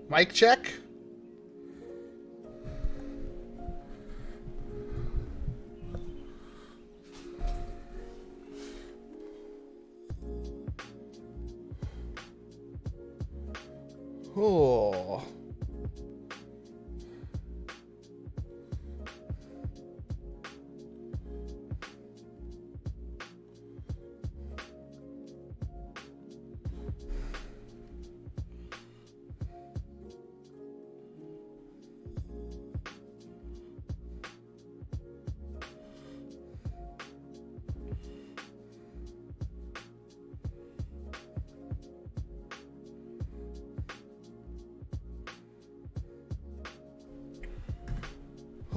Mic check. Oh.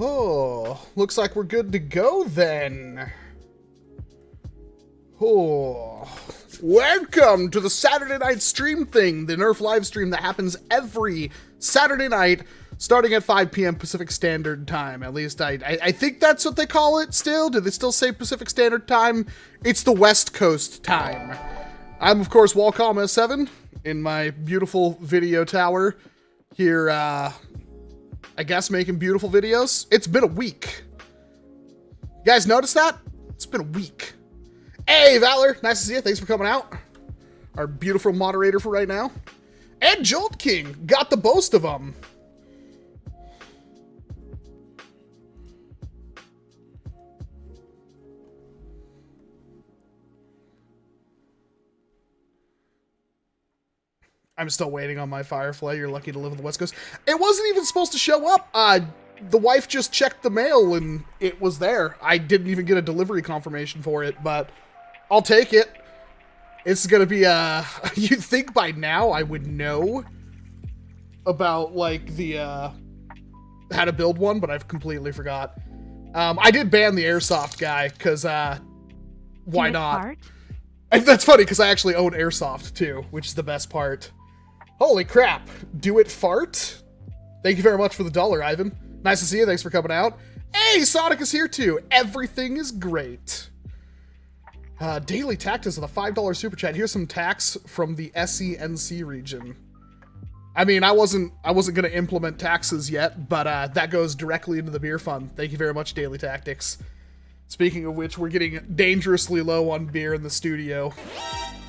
Oh, looks like we're good to go then. Oh, welcome to the Saturday Night Stream Thang, the NERF live stream that happens every Saturday night, starting at 5 p.m. Pacific Standard Time. At least I think that's what they call it still. Do they still say Pacific Standard Time? It's the West Coast time. I'm, of course, Walcom S7 in my beautiful video tower here, I guess making beautiful videos. It's been a week. You guys notice that? It's been a week. Hey, Valor, nice to see you. Thanks for coming out. Our beautiful moderator for right now. And Jolt King, got the boast of them. I'm still waiting on my Firefly. You're lucky to live on the West Coast. It wasn't even supposed to show up. The wife just checked the mail and it was there. I didn't even get a delivery confirmation for it, but I'll take it. It's gonna be, you'd think by now I would know about, like, the, how to build one, but I've completely forgot. I did ban the Airsoft guy, because, why not? And that's funny, because I actually own Airsoft, too, which is the best part. Holy crap. Do it fart? Thank you very much for the $1, Ivan. Nice to see you. Thanks for coming out. Hey, Sonic is here too. Everything is great. Daily Tactics with a $5 super chat. Here's some tax from the SNST region. I mean, I wasn't going to implement taxes yet, but that goes directly into the beer fund. Thank you very much, Daily Tactics. Speaking of which, we're getting dangerously low on beer in the studio.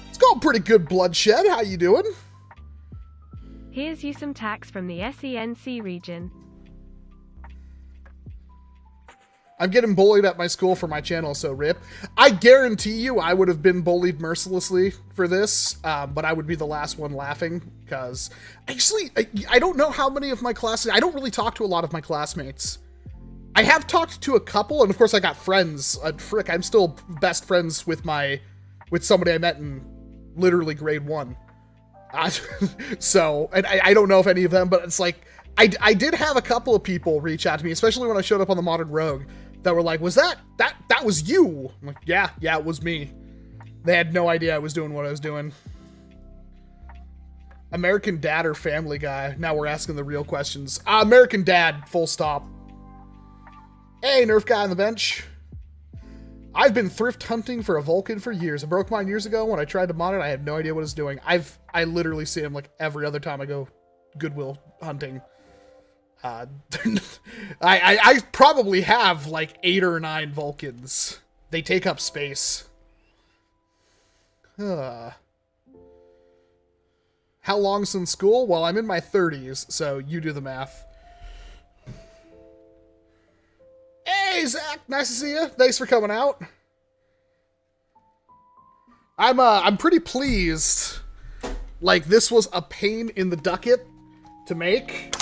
It's going pretty good, Bloodshed. How you doing? Here's you some tax from the SNST region. I'm getting bullied at my school for my channel, so rip. I guarantee you I would have been bullied mercilessly for this, but I would be the last one laughing, because actually, I don't know how many of my classmates, I don't really talk to a lot of my classmates. I have talked to a couple, and of course I got friends. Frick, I'm still best friends with somebody I met in literally grade 1. So, and I don't know if any of them, but it's like, I did have a couple of people reach out to me, especially when I showed up on the Modern Rogue, that were like, was that was you? I'm like, yeah, it was me. They had no idea I was doing what I was doing. American Dad or Family Guy? Now we're asking the real questions. American Dad, full stop. Hey, Nerf guy on the bench. I've been thrift hunting for a Vulcan for years. I broke mine years ago. When I tried to mod it, I had no idea what it's doing. I literally see him like every other time I go Goodwill hunting. I probably have like 8 or 9 Vulcans. They take up space. How long since school? Well, I'm in my 30s, so you do the math. Hey, Zach, nice to see you. Thanks for coming out. I'm pretty pleased. Like, this was a pain in the ducket to make,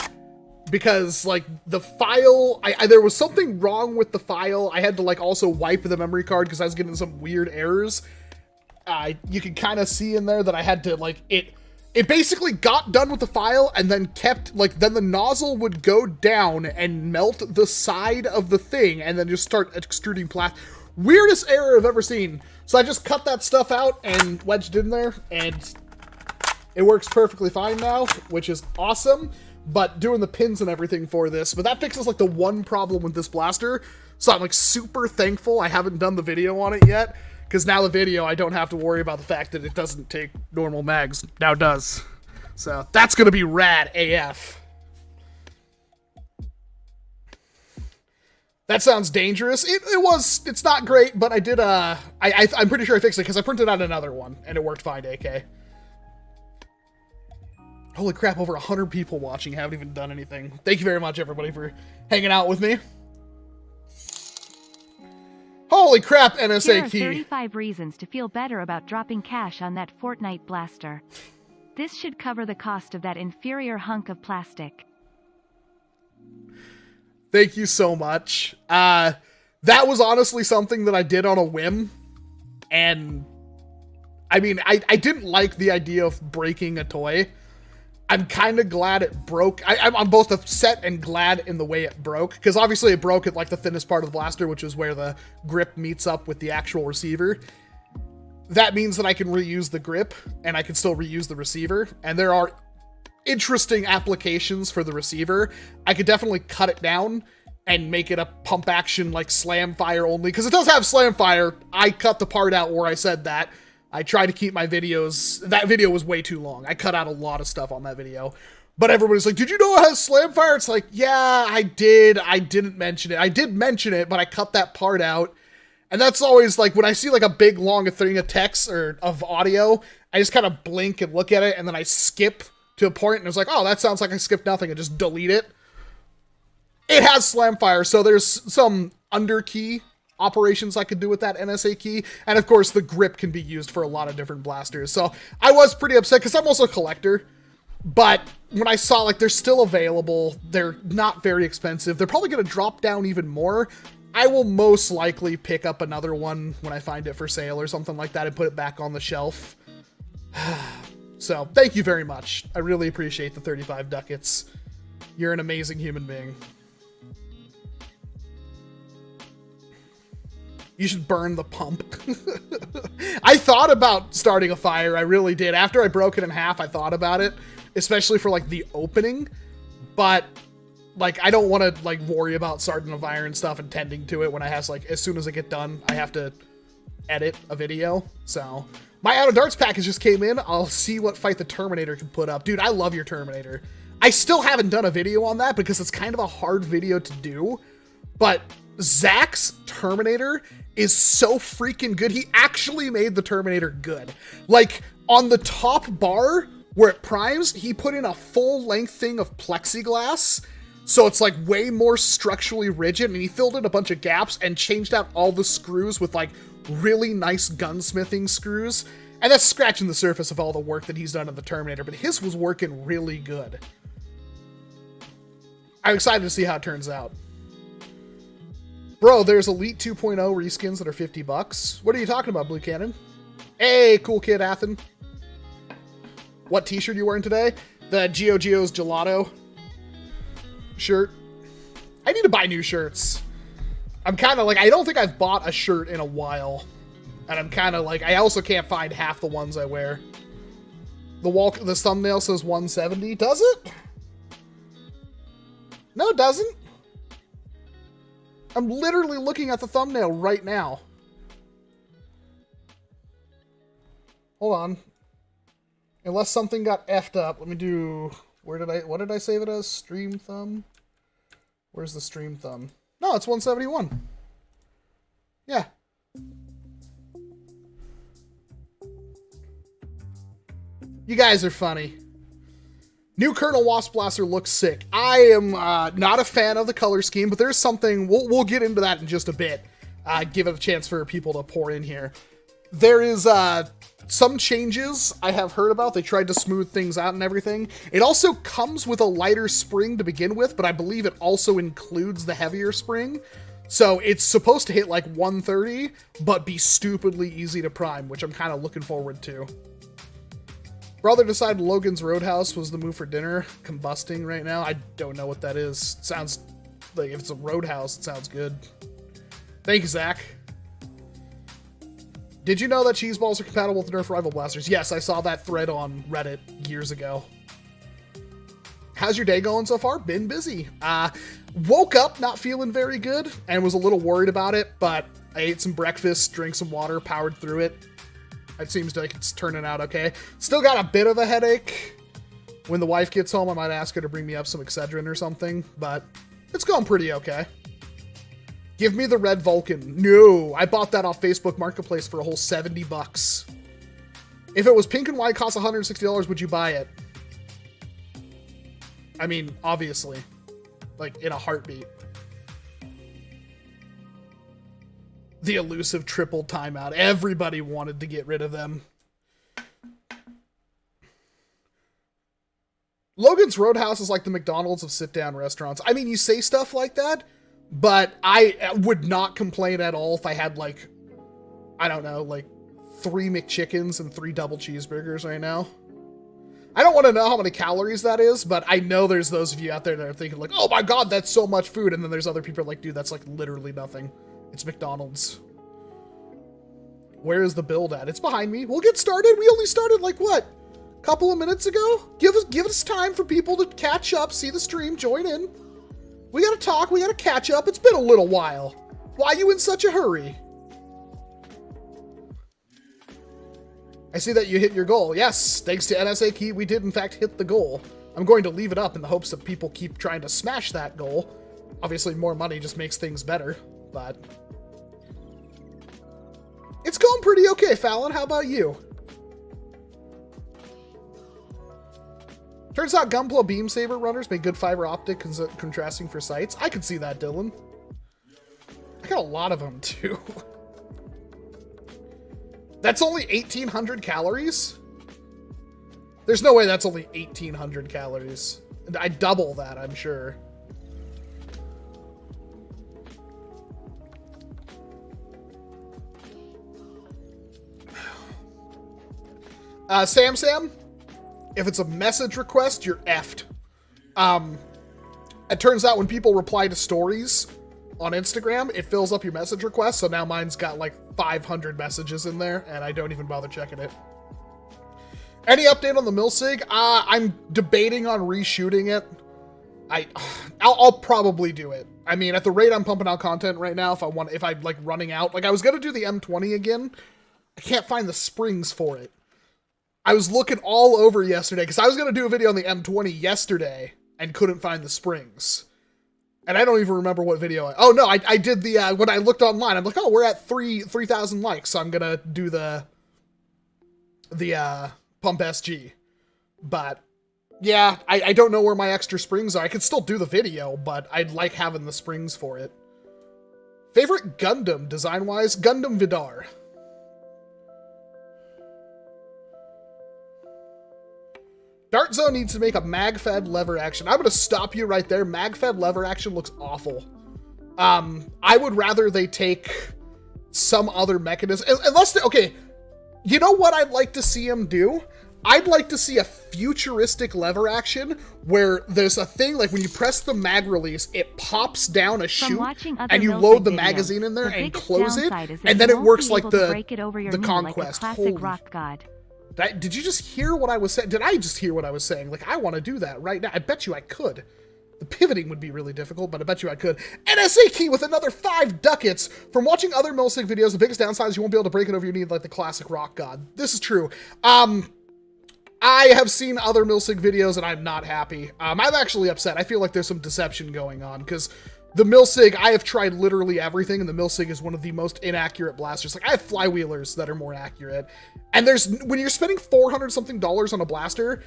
because, like, the file, there was something wrong with the file. I had to, like, also wipe the memory card because I was getting some weird errors. You can kind of see in there that I had to, like, it basically got done with the file and then kept, like, then the nozzle would go down and melt the side of the thing and then just start extruding plastic. Weirdest error I've ever seen. So I just cut that stuff out and wedged it in there, and it works perfectly fine now, which is awesome. But doing the pins and everything for this, but that fixes, like, the one problem with this blaster. So I'm, like, super thankful I haven't done the video on it yet. Because now the video, I don't have to worry about the fact that it doesn't take normal mags. Now it does. So that's going to be rad AF. That sounds dangerous. It's not great, but I did, I'm pretty sure I fixed it because I printed out another one and it worked fine, AK. Holy crap, over 100 people watching, haven't even done anything. Thank you very much, everybody, for hanging out with me. Holy crap, NSAKey. Here are 35 reasons to feel better about dropping cash on that Fortnite blaster. This should cover the cost of that inferior hunk of plastic. Thank you so much. That was honestly something that I did on a whim. And, I mean, I didn't like the idea of breaking a toy. I'm kind of glad it broke. I'm both upset and glad in the way it broke. Because obviously it broke at like the thinnest part of the blaster, which is where the grip meets up with the actual receiver. That means that I can reuse the grip and I can still reuse the receiver. And there are interesting applications for the receiver. I could definitely cut it down and make it a pump action like slam fire only. Because it does have slam fire. I cut the part out where I said that. I try to keep my videos, that video was way too long. I cut out a lot of stuff on that video. But everybody's like, did you know it has slam fire? It's like, yeah, I did. I didn't mention it. I did mention it, but I cut that part out. And that's always like, when I see like a big long thing of text or of audio, I just kind of blink and look at it and then I skip to a point and it's like, oh, that sounds like I skipped nothing, and just delete it. It has slam fire, so there's some under key operations I could do with that NSAKey, and of course the grip can be used for a lot of different blasters. So I was pretty upset because I'm also a collector, but when I saw like they're still available, they're not very expensive, they're probably going to drop down even more. I will most likely pick up another one when I find it for sale or something like that and put it back on the shelf. So thank you very much. I really appreciate the 35 ducats. You're an amazing human being. You should burn the pump. I thought about starting a fire. I really did. After I broke it in half, I thought about it, especially for like the opening. But like, I don't want to like worry about starting a fire and stuff and tending to it when I have like, as soon as I get done, I have to edit a video. So my Out of Darts package just came in. I'll see what fight the Terminator can put up. Dude, I love your Terminator. I still haven't done a video on that because it's kind of a hard video to do. But Zach's Terminator is so freaking good. He actually made the Terminator good. Like, on the top bar where it primes, he put in a full length thing of plexiglass. So it's like way more structurally rigid, and he filled in a bunch of gaps and changed out all the screws with like really nice gunsmithing screws. And that's scratching the surface of all the work that he's done in the Terminator, but his was working really good. I'm excited to see how it turns out. Bro, there's Elite 2.0 reskins that are $50. What are you talking about, Blue Cannon? Hey, cool kid, Athen. What t-shirt you wearing today? The Gio's Gelato shirt. I need to buy new shirts. I'm kind of like, I don't think I've bought a shirt in a while. And I'm kind of like, I also can't find half the ones I wear. The thumbnail says 170. Does it? No, it doesn't. I'm literally looking at the thumbnail right now. Hold on. Unless something got effed up. Let me do... What did I save it as? Stream thumb? Where's the stream thumb? No, it's 171. Yeah. You guys are funny. New Colonel Wasp Blaster looks sick. I am not a fan of the color scheme, but there's something, we'll get into that in just a bit. Give it a chance for people to pour in here. There is some changes I have heard about. They tried to smooth things out and everything. It also comes with a lighter spring to begin with, but I believe it also includes the heavier spring. So it's supposed to hit like 130, but be stupidly easy to prime, which I'm kind of looking forward to. Brother decided Logan's Roadhouse was the move for dinner. Combusting right now. I don't know what that is. It sounds like if it's a roadhouse, it sounds good. Thank you, Zach. Did you know that cheese balls are compatible with Nerf rival blasters? Yes, I saw that thread on Reddit years ago. How's your day going so far? Been busy. Woke up not feeling very good and was a little worried about it, but I ate some breakfast, drank some water, powered through it. It seems like it's turning out okay. Still got a bit of a headache, When the wife gets home, I might ask her to bring me up some Excedrin or something, but it's going pretty okay. Give me the red Vulcan. No, I bought that off Facebook Marketplace for a whole $70. If it was pink and white, cost $160, would you buy it? I mean, obviously. Like, in a heartbeat. The elusive triple timeout. Everybody wanted to get rid of them. Logan's Roadhouse is like the McDonald's of sit-down restaurants. I mean, you say stuff like that, but I would not complain at all if I had, like, I don't know, like 3 McChickens and 3 double cheeseburgers right now. I don't want to know how many calories that is, but I know there's those of you out there that are thinking like, oh my god, that's so much food. And then there's other people like, dude, that's like literally nothing. It's McDonald's. Where is the build at? It's behind me. We'll get started. We only started like what? Couple of minutes ago? Give us time for people to catch up, see the stream, join in. We gotta talk, we gotta catch up. It's been a little while. Why are you in such a hurry? I see that you hit your goal. Yes, thanks to NSAKey, we did in fact hit the goal. I'm going to leave it up in the hopes that people keep trying to smash that goal. Obviously, more money just makes things better, but... it's going pretty okay, Fallon. How about you? Turns out Gunpla beam saber runners make good fiber optic contrasting for sights. I could see that, Dylan. I got a lot of them, too. That's only 1,800 calories? There's no way that's only 1,800 calories. I double that, I'm sure. Sam, if it's a message request, you're effed. It turns out when people reply to stories on Instagram, it fills up your message request, so now mine's got like 500 messages in there, and I don't even bother checking it. Any update on the Milsig? I'm debating on reshooting it. I'll probably do it. I mean, at the rate I'm pumping out content right now, if I'm like running out, like I was gonna do the M20 again, I can't find the springs for it. I was looking all over yesterday, because I was gonna do a video on the M20 yesterday, and couldn't find the springs. And I don't even remember what video oh no, I did the, when I looked online, I'm like, oh, we're at 3,000 likes, so I'm gonna do the Pump SG. But, yeah, I don't know where my extra springs are. I could still do the video, but I'd like having the springs for it. Favorite Gundam, design-wise? Gundam Vidar. Dart Zone needs to make a mag-fed lever action. I'm going to stop you right there. Mag-fed lever action looks awful. I would rather they take some other mechanism. Unless they, okay, you know what I'd like to see them do? I'd like to see a futuristic lever action where there's a thing, like when you press the mag release, it pops down a chute, and you load the magazine in there and close it, and then it works like the Conquest. Like Holy. rock god. Did you just hear what I was saying? Did I just hear what I was saying? Like, I want to do that right now. I bet you I could. The pivoting would be really difficult, but I bet you I could. NSAKey with another 5 ducats. From watching other Milsig videos, the biggest downside is you won't be able to break it over your knee like the classic rock god. This is true. I have seen other Milsig videos, and I'm not happy. I'm actually upset. I feel like there's some deception going on, because the Milsig, I have tried literally everything, and the Milsig is one of the most inaccurate blasters. Like, I have flywheelers that are more accurate. And when you're spending $400-something on a blaster,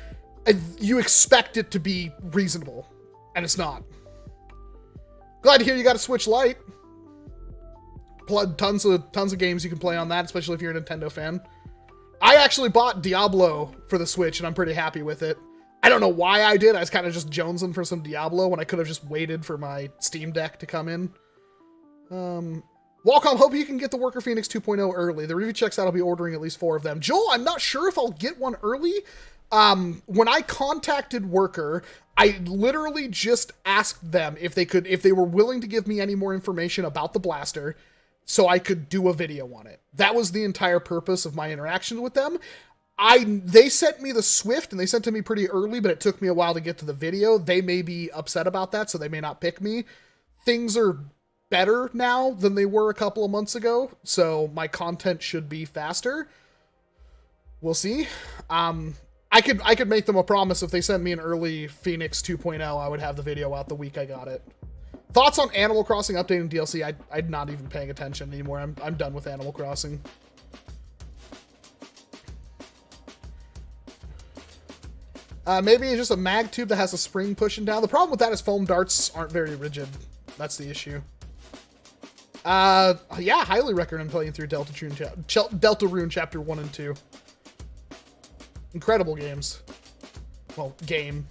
you expect it to be reasonable. And it's not. Glad to hear you got a Switch Lite. Tons of games you can play on that, especially if you're a Nintendo fan. I actually bought Diablo for the Switch, and I'm pretty happy with it. I don't know why I did. I was kind of just jonesing for some Diablo when I could have just waited for my Steam Deck to come in. Walcom, hope you can get the Worker Phoenix 2.0 early. The review checks out, I'll be ordering at least 4 of them. Joel, I'm not sure if I'll get one early. When I contacted Worker, I literally just asked them if they were willing to give me any more information about the blaster so I could do a video on it. That was the entire purpose of my interaction with them. They sent me the Swift, and they sent it to me pretty early, but it took me a while to get to the video. They may be upset about that, so they may not pick me. Things are better now than they were a couple of months ago, I I could make them a promise if they send me an early Phoenix 2.0, I would have the video out the week I got it. Thoughts on Animal Crossing updating DLC? I'm not even paying attention anymore. I'm done with Animal Crossing. Maybe it's just a mag tube that has a spring pushing down. The problem with that is foam darts aren't very rigid. That's the issue. Yeah, highly recommend playing through Deltarune Chapter 1 and 2. Incredible games. Well, game.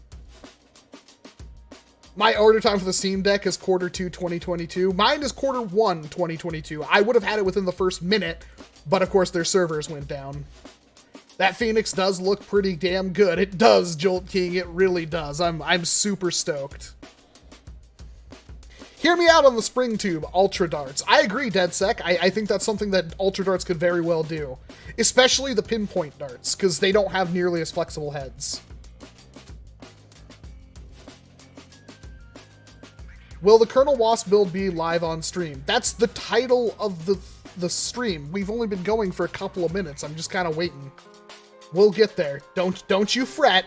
My order time for the Steam Deck is Q2 2022. Mine is Q1 2022. I would have had it within the first minute, but of course their servers went down. That Phoenix does look pretty damn good. It does, Jolt King. It really does. I'm super stoked. Hear me out on the spring tube, Ultra Darts. I agree, DeadSec. I think that's something that Ultra Darts could very well do. Especially the pinpoint darts, because they don't have nearly as flexible heads. Will the Colonel Wasp build be live on stream? That's the title of the stream. We've only been going for a couple of minutes. I'm just kind of waiting. We'll get there. Don't you fret.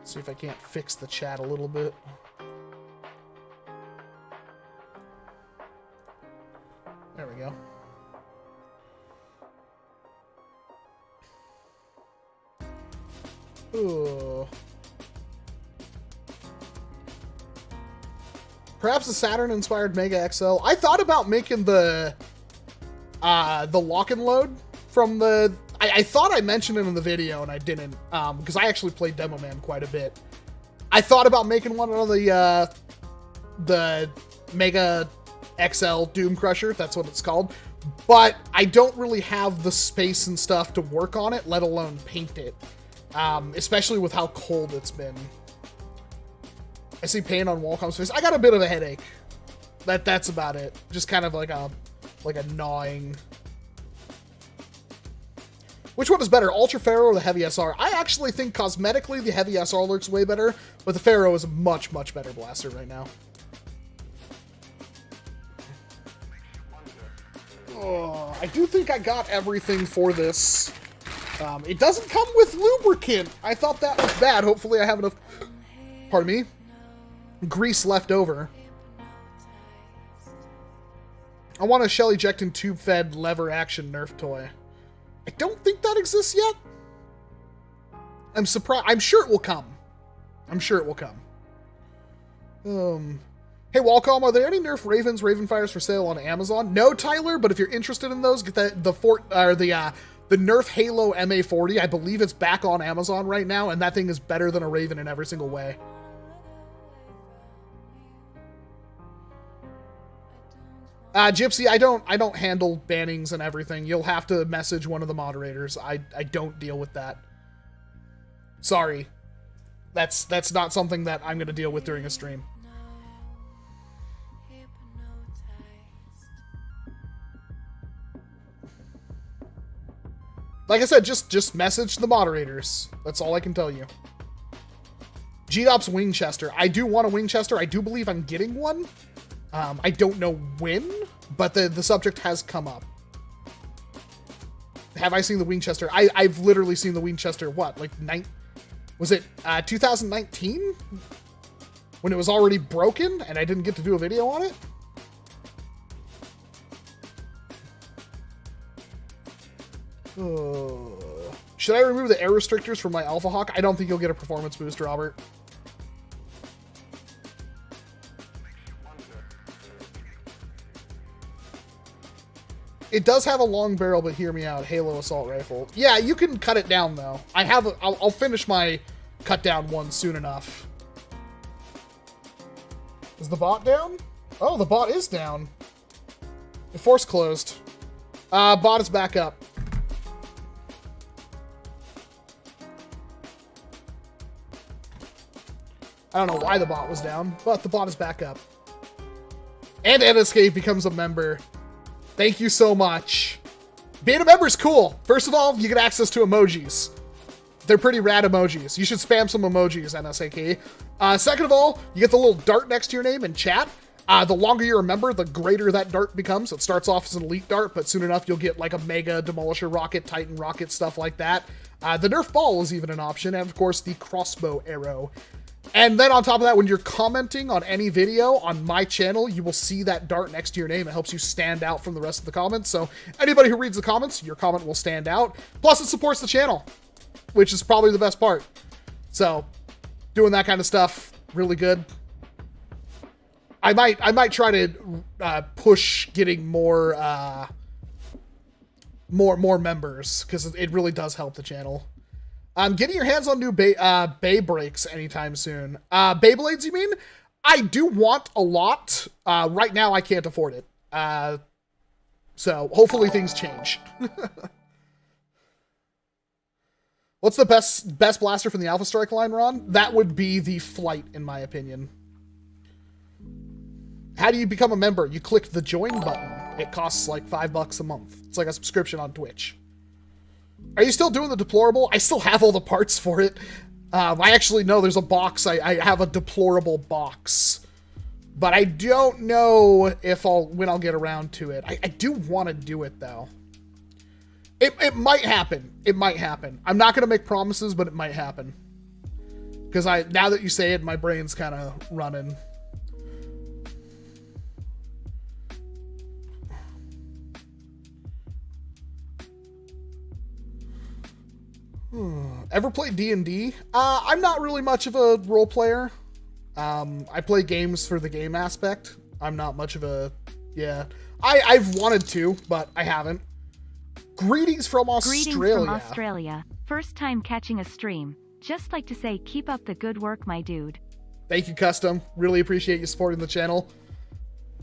See if I can't fix the chat a little bit. There we go. Ooh. Perhaps a Saturn-inspired Mega XL. I thought about making the lock and load from the... I thought I mentioned it in the video and I didn't, because I actually played Demo Man quite a bit. I thought about making one of the Mega XL Doom Crusher, that's what it's called, but I don't really have the space and stuff to work on it, let alone paint it, especially with how cold it's been. I see pain on Wacom's face. I got a bit of a headache. That's about it. Just kind of like a gnawing. Which one is better, Ultra Pharaoh or the Heavy SR? I actually think cosmetically the Heavy SR looks way better, but the Pharaoh is a much, much better blaster right now. Oh, I do think I got everything for this. It doesn't come with lubricant. I thought that was bad. Hopefully I have enough, pardon me, grease left over. I want a shell-ejecting tube-fed lever action Nerf toy. I don't think that exists yet. I'm surprised. I'm sure it will come. I'm sure it will come. Hey, Walcom, are there any Nerf Ravens, Ravenfires for sale on Amazon? No, Tyler, but if you're interested in those, get the Nerf Halo MA40. I believe it's back on Amazon right now, and that thing is better than a Raven in every single way. Gypsy, I don't handle bannings and everything. You'll have to message one of the moderators. I don't deal with that. Sorry. That's not something that I'm going to deal with during a stream. Like I said, just message the moderators. That's all I can tell you. GDOP's Winchester. I do want a Winchester. I do believe I'm getting one. I don't know when, but the subject has come up. Have I seen the Winchester? I've literally seen the Winchester, what, like, was it 2019? When it was already broken and I didn't get to do a video on it? Should I remove the air restrictors from my Alpha Hawk? I don't think you'll get a performance boost, Robert. It does have a long barrel, but hear me out. Halo assault rifle. Yeah, you can cut it down though. I'll finish my cut down one soon enough. Is the bot down? Oh, the bot is down. The force closed. Bot is back up. I don't know why the bot was down, but the bot is back up. And NSAKEY becomes a member. Thank you so much. Being a member is cool. First of all, you get access to emojis. They're pretty rad emojis. You should spam some emojis, NSAKEY. Second of all, you get the little dart next to your name in chat. The longer you're a member, the greater that dart becomes. It starts off as an elite dart, but soon enough you'll get like a mega demolisher rocket, titan rocket, stuff like that. The Nerf ball is even an option, and of course the crossbow arrow. And then on top of that, when you're commenting on any video on my channel, you will see that dart next to your name. It helps you stand out from the rest of the comments. So anybody who reads the comments, your comment will stand out. Plus it supports the channel, which is probably the best part. So doing that kind of stuff, really good. I might try to push getting more members, because it really does help the channel. Getting your hands on new Bay breaks anytime soon. Beyblades, you mean? I do want a lot. Right now, I can't afford it. So hopefully things change. What's the best blaster from the Alpha Strike line, Ron? That would be the Flight, in my opinion. How do you become a member? You click the join button. It costs like $5 a month. It's like a subscription on Twitch. Are you still doing the deplorable? I still have all the parts for it. I actually know there's a box. I have a deplorable box. But I don't know if when I'll get around to it. I do want to do it, though. It might happen. It might happen. I'm not going to make promises, but it might happen. Because now that you say it, my brain's kind of running. Ever played D&D? I'm not really much of a role player. I play games for the game aspect. I'm not much of a... Yeah. I've wanted to, but I haven't. Greetings from Australia. Greetings from Australia. First time catching a stream. Just like to say, keep up the good work, my dude. Thank you, Kustom. Really appreciate you supporting the channel.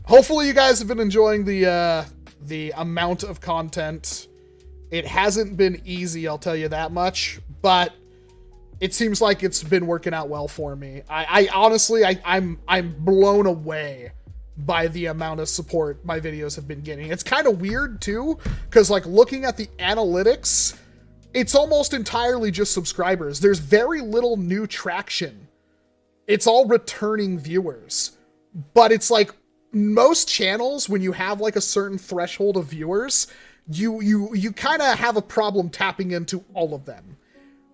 Hopefully you guys have been enjoying the amount of content. It hasn't been easy, I'll tell you that much, but it seems like it's been working out well for me. I honestly, I'm blown away by the amount of support my videos have been getting. It's kind of weird too, because like looking at the analytics, it's almost entirely just subscribers. There's very little new traction. It's all returning viewers, but it's like most channels, when you have like a certain threshold of viewers, you kind of have a problem tapping into all of them.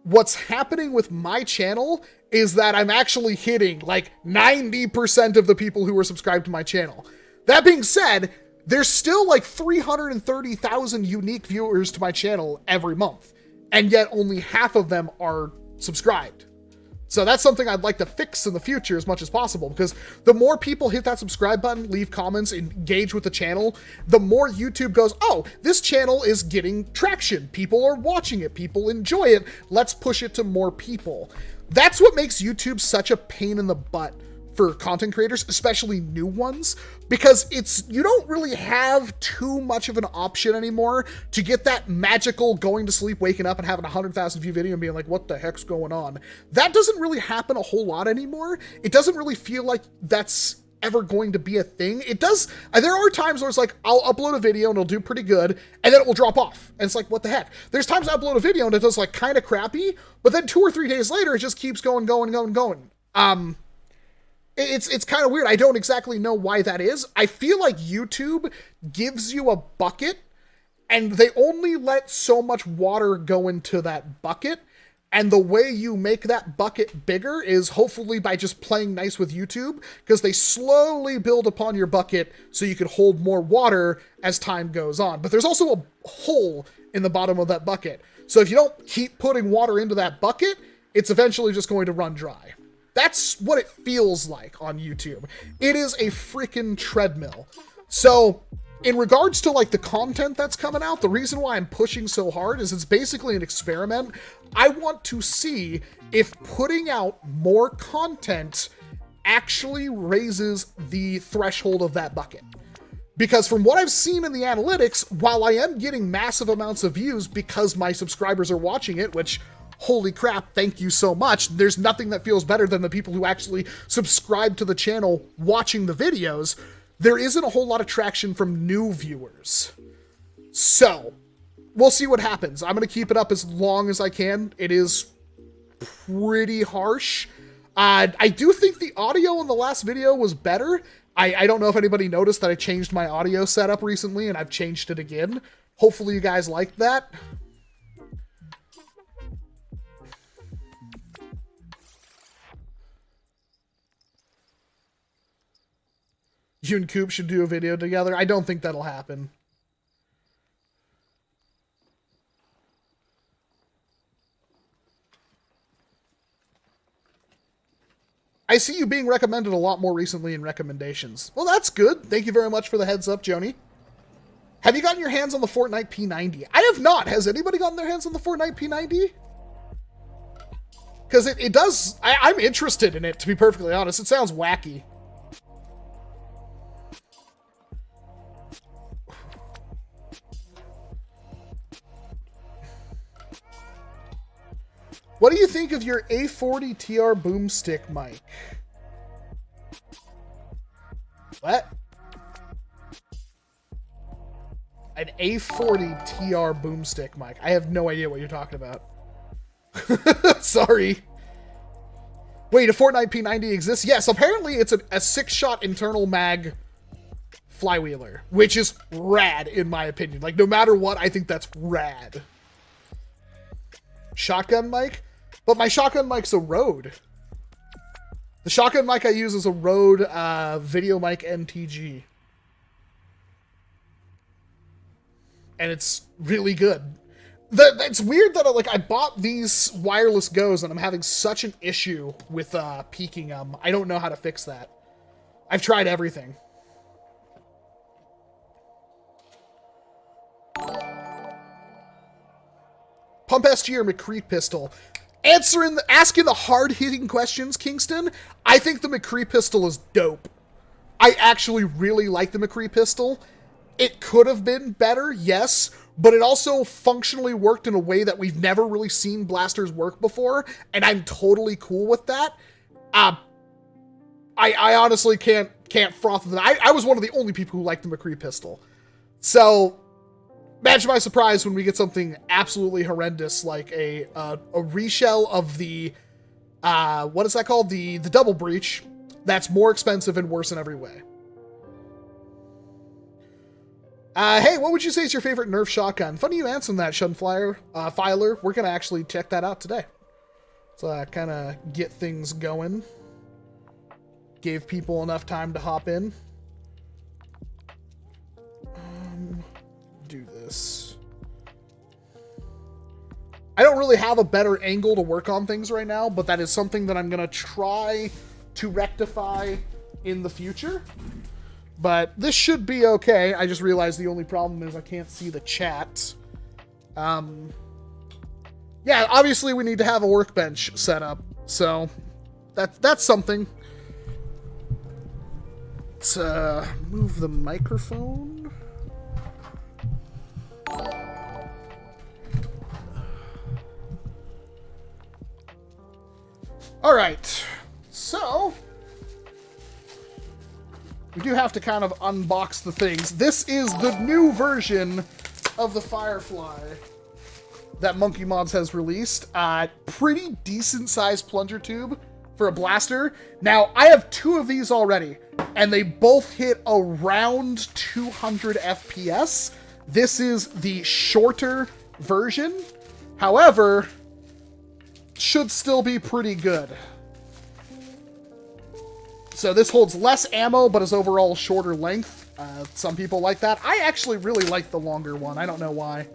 What's happening with my channel is that I'm actually hitting like 90% of the people who are subscribed to my channel. That being said, there's still like 330,000 unique viewers to my channel every month, and yet only half of them are subscribed. So that's something I'd like to fix in the future as much as possible, because the more people hit that subscribe button, leave comments, engage with the channel, the more YouTube goes, oh, this channel is getting traction. People are watching it. People enjoy it. Let's push it to more people. That's what makes YouTube such a pain in the butt for content creators, especially new ones, because you don't really have too much of an option anymore to get that magical going to sleep, waking up and having a 100,000 view video and being like, what the heck's going on? That doesn't really happen a whole lot anymore. It doesn't really feel like that's ever going to be a thing. It does. There are times where it's like, I'll upload a video and it'll do pretty good, and then it will drop off. And it's like, what the heck? There's times I upload a video and it does like kind of crappy, but then 2 or 3 days later, it just keeps going. It's kind of weird. I don't exactly know why that is. I feel like YouTube gives you a bucket and they only let so much water go into that bucket. And the way you make that bucket bigger is hopefully by just playing nice with YouTube, because they slowly build upon your bucket so you can hold more water as time goes on. But there's also a hole in the bottom of that bucket. So if you don't keep putting water into that bucket, it's eventually just going to run dry. That's what it feels like on YouTube. It is a freaking treadmill. So in regards to like the content that's coming out, the reason why I'm pushing so hard is it's basically an experiment. I want to see if putting out more content actually raises the threshold of that bucket. Because from what I've seen in the analytics, while I am getting massive amounts of views because my subscribers are watching it, which, holy crap, thank you so much. There's nothing that feels better than the people who actually subscribe to the channel watching the videos. There isn't a whole lot of traction from new viewers. So, we'll see what happens. I'm going to keep it up as long as I can. It is pretty harsh. I do think the audio in the last video was better. I don't know if anybody noticed that I changed my audio setup recently, and I've changed it again. Hopefully you guys liked that. You and Coop should do a video together. I don't think that'll happen. I see you being recommended a lot more recently in recommendations. Well, that's good. Thank you very much for the heads up, Joni. Have you gotten your hands on the Fortnite P90? I have not. Has anybody gotten their hands on the Fortnite P90? Because it does... I'm interested in it, to be perfectly honest. It sounds wacky. What do you think of your A40 TR boomstick mic? What? An A40 TR boomstick mic. I have no idea what you're talking about. Sorry. Wait, a Fortnite P90 exists? Yes, apparently it's a 6-shot internal mag flywheeler, which is rad in my opinion. Like, no matter what, I think that's rad. Shotgun mic? But my shotgun mic's a Rode. The shotgun mic I use is a Rode Video Mic NTG. And it's really good. It's weird that I bought these wireless Go's and I'm having such an issue with peaking them. I don't know how to fix that. I've tried everything. Pump SG or McCree pistol? Asking the hard-hitting questions, Kingston, I think the McCree pistol is dope. I actually really like the McCree pistol. It could have been better, yes, but it also functionally worked in a way that we've never really seen blasters work before, and I'm totally cool with that. I honestly can't froth with it. I was one of the only people who liked the McCree pistol. So... imagine my surprise when we get something absolutely horrendous like a reshell of the, what is that called? The double breach. That's more expensive and worse in every way. Hey, what would you say is your favorite Nerf shotgun? Funny you answered that, Shunflyer. Filer. We're going to actually check that out today. So kind of get things going. Gave people enough time to hop in. Do this. I don't really have a better angle to work on things right now, but that is something that I'm going to try to rectify in the future. But this should be okay. I just realized the only problem is I can't see the chat. Yeah, obviously we need to have a workbench set up, so that's something. Let's move the microphone. All right, so we do have to kind of unbox the things. This is the new version of the Firefly that Monkee Mods has released. Pretty decent sized plunger tube for a blaster. Now, I have 2 of these already, and they both hit around 200 FPS. This is the shorter version. However, should still be pretty good. So this holds less ammo, but is overall shorter length. Some people like that. I actually really like the longer one. I don't know why.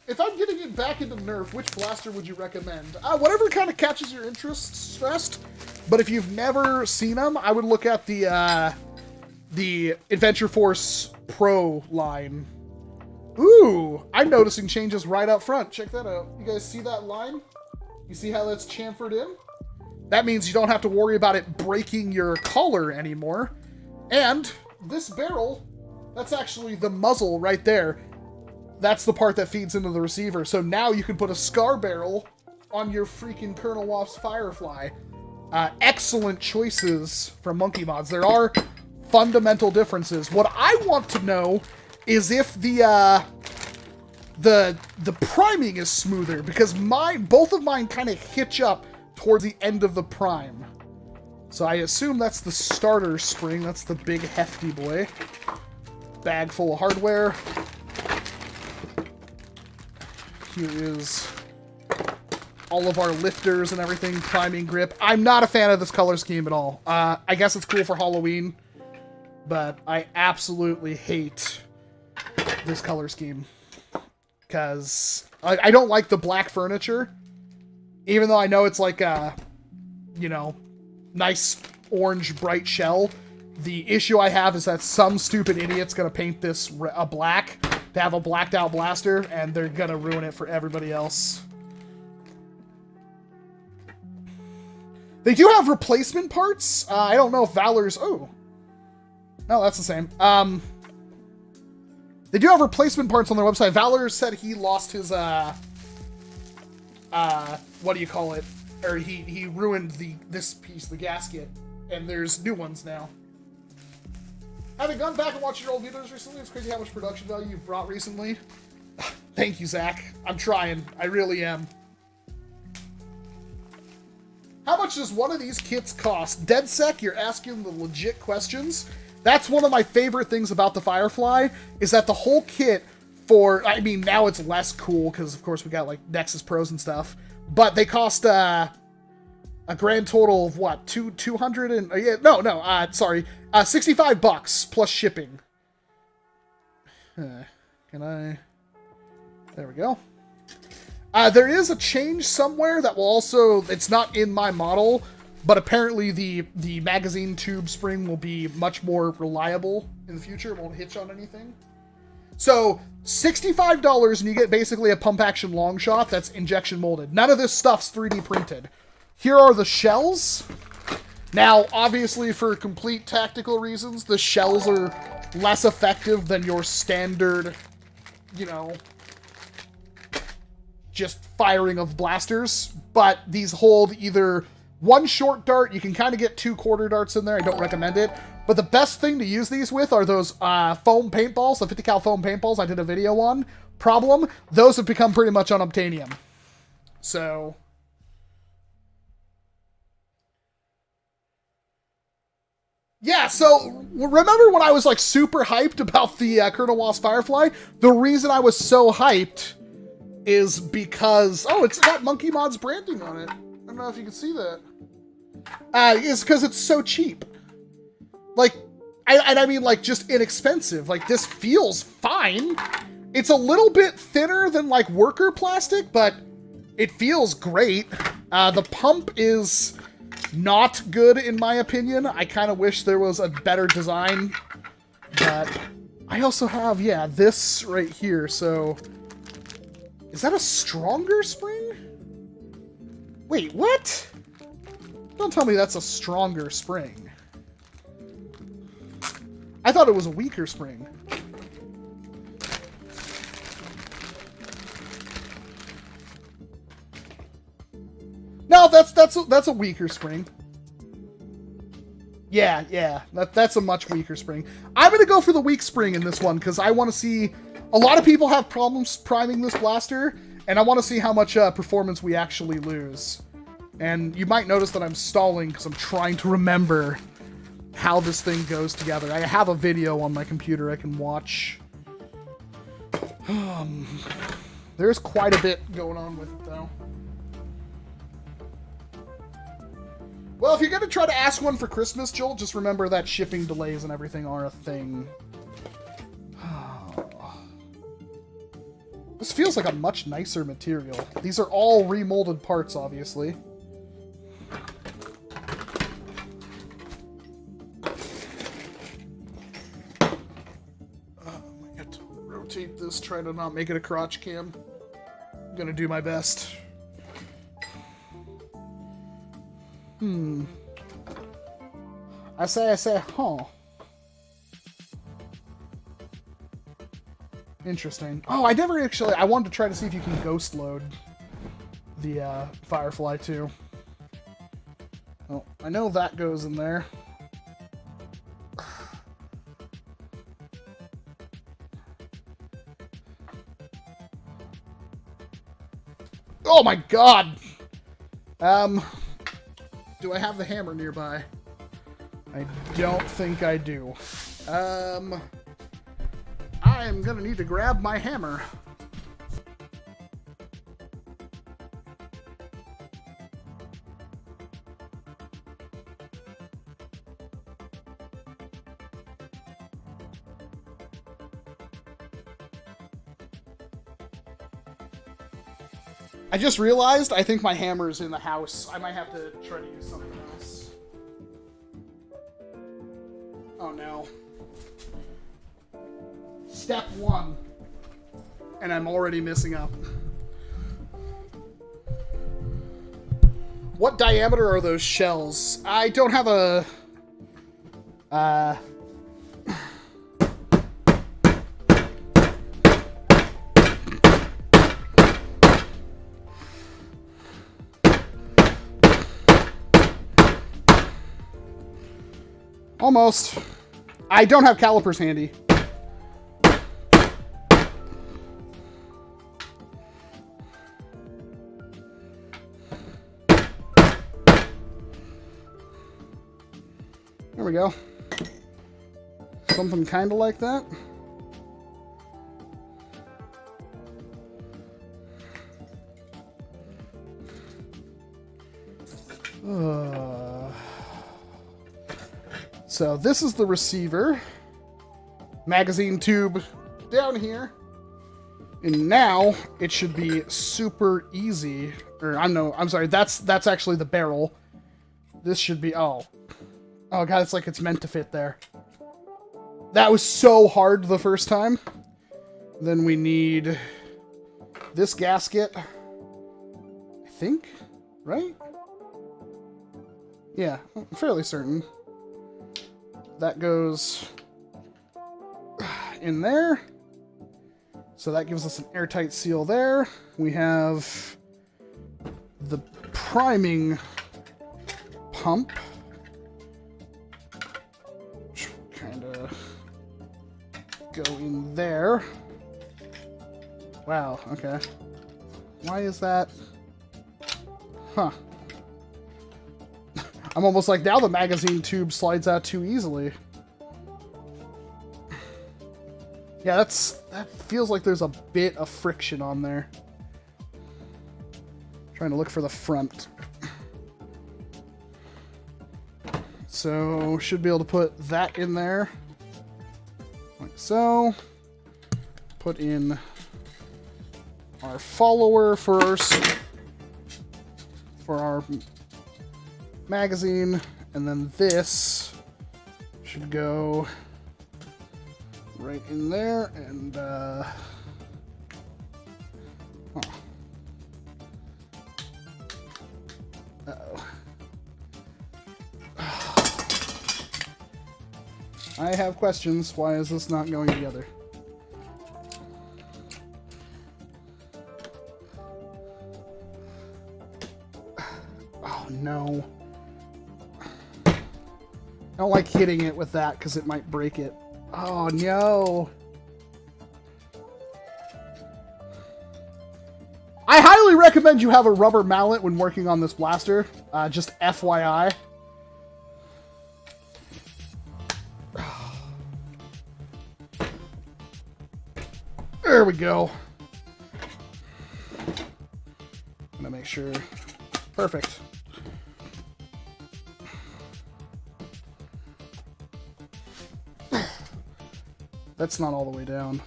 If I'm getting it back into Nerf, which blaster would you recommend? Whatever kind of catches your interest, Stressed. But if you've never seen them, I would look at the Adventure Force Pro line. Ooh, I'm noticing changes right up front. Check that out. You guys see that line? You see how that's chamfered in? That means you don't have to worry about it breaking your collar anymore. And this barrel, that's actually the muzzle right there. That's the part that feeds into the receiver. So now you can put a scar barrel on your freaking Colonel Wasp Firefly. Excellent choices from Monkee Mods. There are fundamental differences. What I want to know is if the the priming is smoother because both of mine kind of hitch up towards the end of the prime. So I assume that's the starter spring. That's the big hefty boy. Bag full of hardware. Here is all of our lifters and everything, priming grip. I'm not a fan of this color scheme at all. I guess it's cool for Halloween, but I absolutely hate this color scheme because I don't like the black furniture, even though I know it's like a, you know, nice orange bright shell. The issue I have is that some stupid idiot's gonna paint this a black to have a blacked out blaster, and they're gonna ruin it for everybody else. They do have replacement parts. I don't know if Valor's... Oh. No, that's the same. They do have replacement parts on their website. Valor said he lost his, what do you call it? Or he ruined this piece, the gasket. And there's new ones now. Having gone back and watched your old videos recently, it's crazy how much production value you've brought recently. Thank you, Zach. I'm trying. I really am. How much does one of these kits cost? DeadSec, you're asking the legit questions. That's one of my favorite things about the Firefly, is that the whole kit for... I mean, now it's less cool, because of course we got, like, Nexus Pros and stuff. But they cost, a grand total of, what, 200 and... sorry. $65 plus shipping. Can I... There we go. There is a change somewhere that will also... It's not in my model, but apparently the magazine tube spring will be much more reliable in the future. It won't hitch on anything. So, $65 and you get basically a pump action long shot that's injection molded. None of this stuff's 3D printed. Here are the shells. Now, obviously, for complete tactical reasons, the shells are less effective than your standard, you know, just firing of blasters. But these hold either one short dart, you can kind of get 2 quarter darts in there, I don't recommend it. But the best thing to use these with are those foam paintballs, the 50 cal foam paintballs I did a video on. Problem, those have become pretty much unobtainium. So... Yeah, so remember when I was like super hyped about the Colonel Wasp Firefly? The reason I was so hyped is because... Oh, it's got Monkee Mods branding on it. I don't know if you can see that. It's because it's so cheap. Like, I mean like just inexpensive. Like this feels fine. It's a little bit thinner than like worker plastic, but it feels great. The pump is... not good in my opinion. I kind of wish there was a better design, but I also have, yeah, this right here. So is that a stronger spring? Wait, what? Don't tell me that's a stronger spring. I thought it was a weaker spring. No, that's a weaker spring. Yeah, that's a much weaker spring. I'm gonna go for the weak spring in this one because I want to see. A lot of people have problems priming this blaster, and I want to see how much performance we actually lose. And you might notice that I'm stalling because I'm trying to remember how this thing goes together. I have a video on my computer I can watch. There's quite a bit going on with it though. Well, if you're going to try to ask one for Christmas, Joel, just remember that shipping delays and everything are a thing. This feels like a much nicer material. These are all remolded parts, obviously. I got to rotate this, try to not make it a crotch cam. I'm going to do my best. I say, huh. Interesting. Oh, I never actually... I wanted to try to see if you can ghost load the Firefly, too. Oh, I know that goes in there. Oh my god! Do I have the hammer nearby? I don't think I do. I am gonna need to grab my hammer. I just realized I think my hammer is in the house. I might have to try to use something else. Oh no. Step 1. And I'm already messing up. What diameter are those shells? I don't have a... Almost. I don't have calipers handy. There we go. Something kind of like that. So this is the receiver. Magazine tube down here. And now it should be super easy. Or I'm sorry, that's actually the barrel. This should be oh god, it's like it's meant to fit there. That was so hard the first time. Then we need this gasket. I think, right? Yeah, I'm fairly certain. That goes in there. So that gives us an airtight seal there. We have the priming pump. Which kind of go in there. Wow, okay. Why is that? Huh. I'm almost like, now the magazine tube slides out too easily. Yeah, that feels like there's a bit of friction on there. Trying to look for the front. So, should be able to put that in there. Like so. Put in our follower first. For our magazine, and then this should go right in there, and uh-oh. I have questions. Why is this not going together? Oh no. I don't like hitting it with that because it might break it. Oh no. I highly recommend you have a rubber mallet when working on this blaster. Just FYI. There we go. I'm gonna make sure. Perfect. That's not all the way down.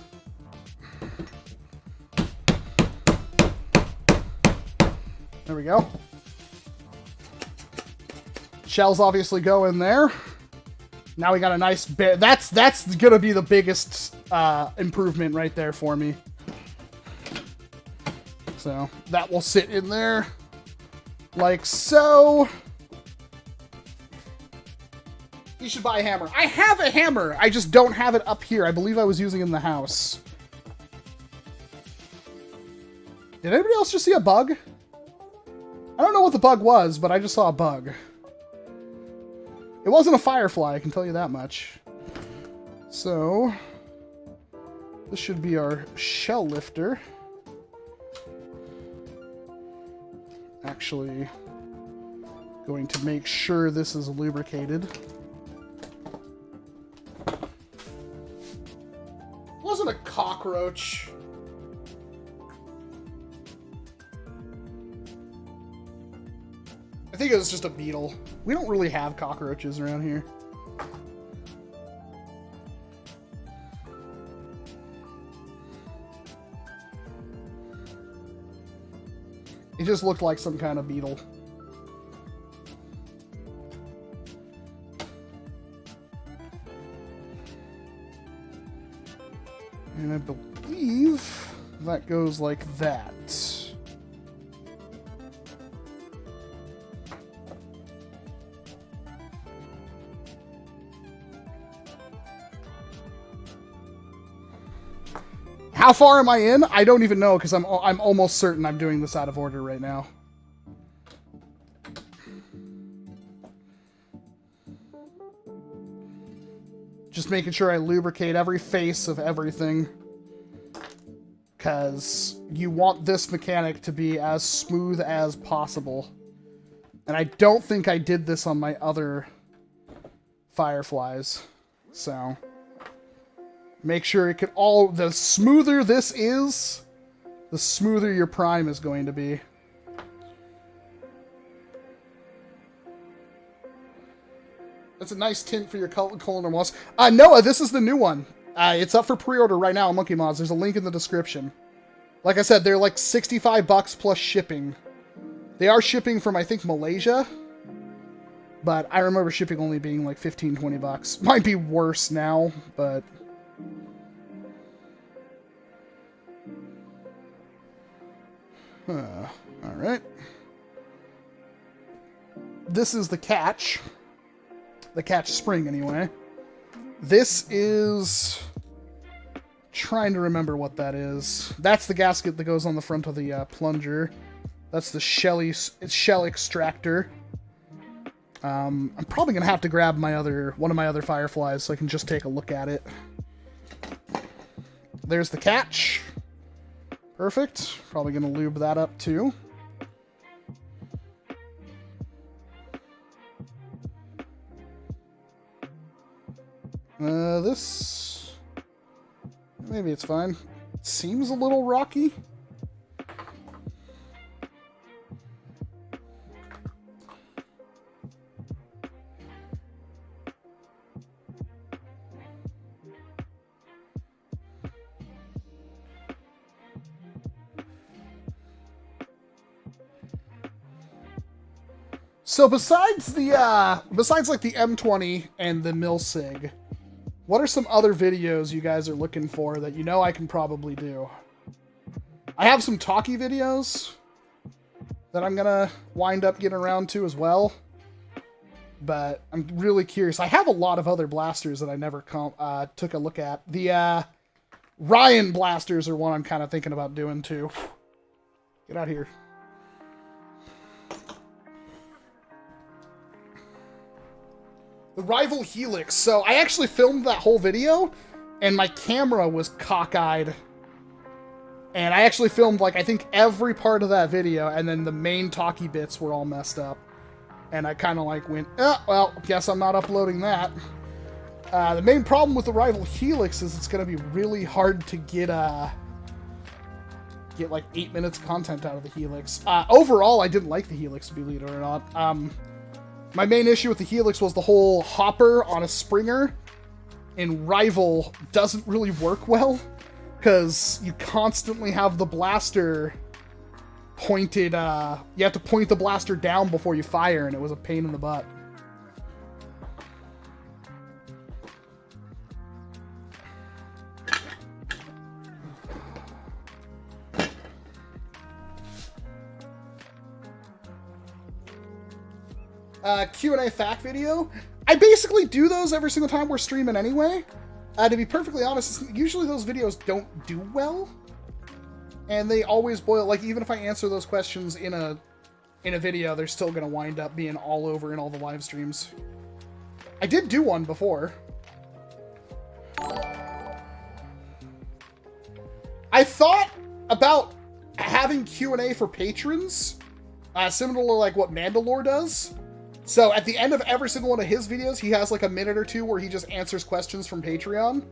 There we go. Shells obviously go in there. Now we got a nice bit. That's gonna be the biggest improvement right there for me. So that will sit in there like so. You should buy a hammer. I have a hammer! I just don't have it up here. I believe I was using it in the house. Did anybody else just see a bug? I don't know what the bug was, but I just saw a bug. It wasn't a firefly, I can tell you that much. So, this should be our shell lifter. Actually, going to make sure this is lubricated. Wasn't a cockroach. I think it was just a beetle. We don't really have cockroaches around here. It just looked like some kind of beetle. And I believe that goes like that. How far am I in? I don't even know, because I'm almost certain I'm doing this out of order right now. Just making sure I lubricate every face of everything, because you want this mechanic to be as smooth as possible. And I don't think I did this on my other Fireflies, so make sure it can all... The smoother this is, the smoother your prime is going to be. That's a nice tint for your Colonel Wasp. Noah, this is the new one. It's up for pre-order right now on Monkee Mods. There's a link in the description. Like I said, they're like $65 plus shipping. They are shipping from, I think, Malaysia. But I remember shipping only being like $15-20. Might be worse now, but... Alright. This is the catch. The catch spring, anyway. This is... Trying to remember what that is. That's the gasket that goes on the front of the plunger. That's the shell extractor. I'm probably going to have to grab my one of my other Fireflies so I can just take a look at it. There's the catch. Perfect. Probably going to lube that up too. This... Maybe it's fine. It seems a little rocky. So besides like the M20 and the Milsig, what are some other videos you guys are looking for that you know I can probably do? I have some talkie videos that I'm gonna wind up getting around to as well, but I'm really curious. I have a lot of other blasters that I never took a look at. The Ryan blasters are one I'm kind of thinking about doing too. Get out of here. The rival helix. So I actually filmed that whole video, and my camera was cockeyed. And I actually filmed, like, I think every part of that video, and then the main talkie bits were all messed up. And I kind of, like, went, oh, well, guess I'm not uploading that. The main problem with the rival helix is it's going to be really hard to get like 8 minutes content out of the helix. Overall, I didn't like the helix, believe it or not. My main issue with the helix was the whole hopper on a springer in Rival doesn't really work well, because you constantly have the blaster pointed, you have to point the blaster down before you fire, and it was a pain in the butt. Q&A fact video. I basically do those every single time we're streaming anyway. To be perfectly honest, usually those videos don't do well. And they always boil, like, even if I answer those questions in a video, they're still going to wind up being all over in all the live streams. I did do one before. I thought about having Q&A for patrons, Similar to like what Mandalore does. So at the end of every single one of his videos, he has like a minute or two where he just answers questions from Patreon.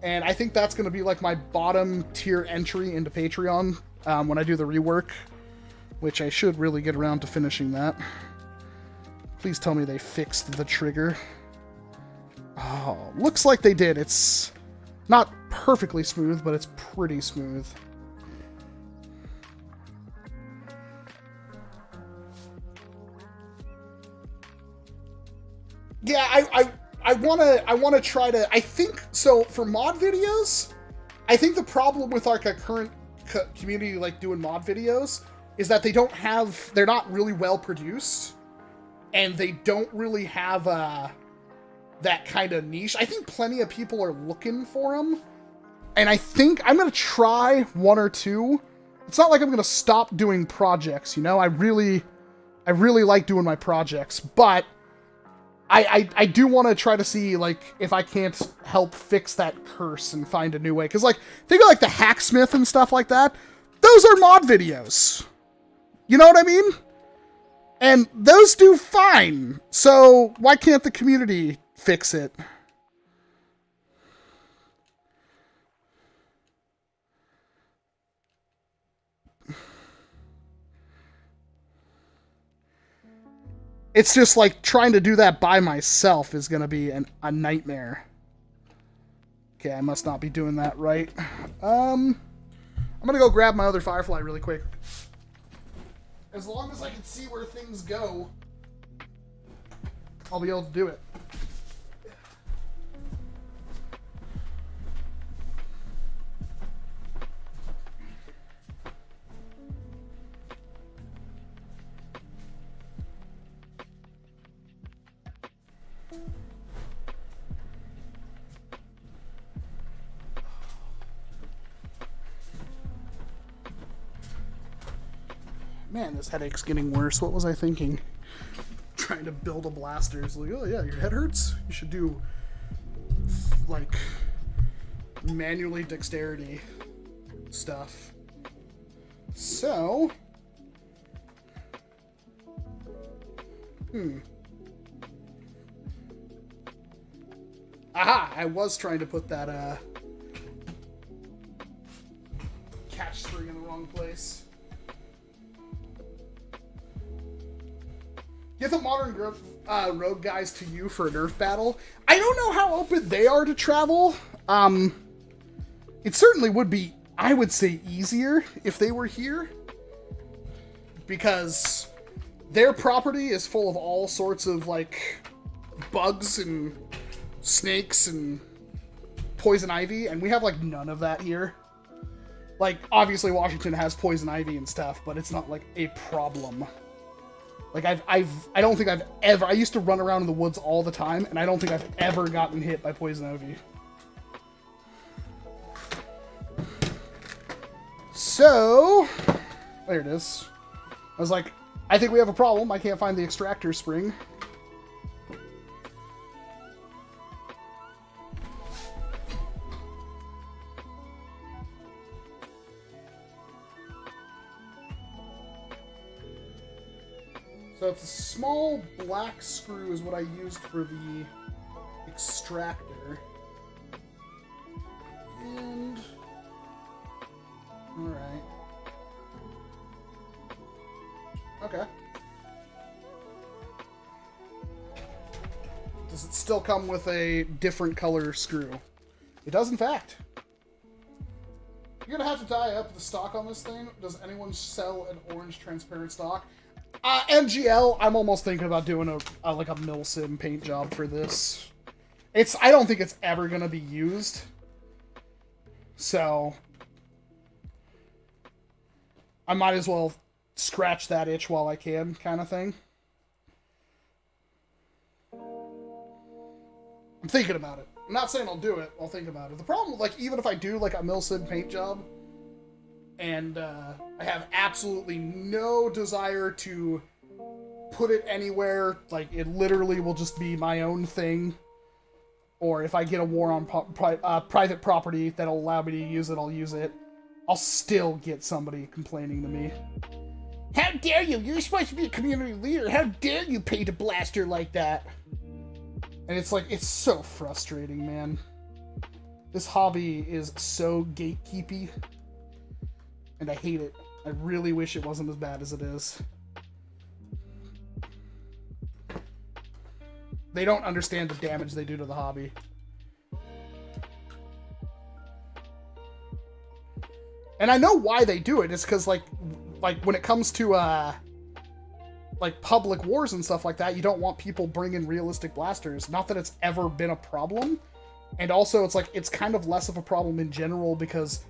And I think that's going to be like my bottom tier entry into Patreon when I do the rework, which I should really get around to finishing that. Please tell me they fixed the trigger. Oh, looks like they did. It's not perfectly smooth, but it's pretty smooth. Yeah, I wanna try to. I think so for mod videos. I think the problem with like a current community like doing mod videos is that they're not really well produced, and they don't really have that kind of niche. I think plenty of people are looking for them, and I think I'm gonna try one or two. It's not like I'm gonna stop doing projects, you know. I really like doing my projects, but I do want to try to see, like, if I can't help fix that curse and find a new way. Because, like, think of, like, the Hacksmith and stuff like that. Those are mod videos. You know what I mean? And those do fine. So, why can't the community fix it? It's just like trying to do that by myself is going to be a nightmare. Okay, I must not be doing that right. I'm going to go grab my other Firefly really quick. As long as I can see where things go, I'll be able to do it. Man, this headache's getting worse. What was I thinking? Trying to build a blaster. It's like, oh yeah, your head hurts? You should do, like, manually dexterity stuff. So... Aha! I was trying to put that, catch spring in the wrong place. Get the modern rogue guys to you for a nerf battle. I don't know how open they are to travel. It certainly would be, I would say, easier if they were here. Because their property is full of all sorts of, like, bugs and snakes and poison ivy, and we have, like, none of that here. Like, obviously Washington has poison ivy and stuff, but it's not, like, a problem. Like, I don't think I've ever... I used to run around in the woods all the time, and I don't think I've ever gotten hit by poison ivy. So... There it is. I was like, I think we have a problem. I can't find the extractor spring. So it's a small black screw is what I used for the extractor. And... Alright. Okay. Does it still come with a different color screw? It does, in fact. You're gonna have to dye up the stock on this thing. Does anyone sell an orange transparent stock? MGL, I'm almost thinking about doing a like a Milsim paint job for this. I don't think it's ever going to be used. So I might as well scratch that itch while I can, kind of thing. I'm thinking about it. I'm not saying I'll do it. I'll think about it. The problem, like, even if I do like a Milsim paint job, and I have absolutely no desire to put it anywhere, like, it literally will just be my own thing. Or if I get a war on private property that'll allow me to use it, I'll use it. I'll still get somebody complaining to me. How dare you? You're supposed to be a community leader. How dare you paint a blaster like that? And it's like, it's so frustrating, man. This hobby is so gatekeepy. And I hate it. I really wish it wasn't as bad as it is. They don't understand the damage they do to the hobby. And I know why they do it. It's because, like when it comes to, like, public wars and stuff like that, you don't want people bringing realistic blasters. Not that it's ever been a problem. And also, it's like, it's kind of less of a problem in general because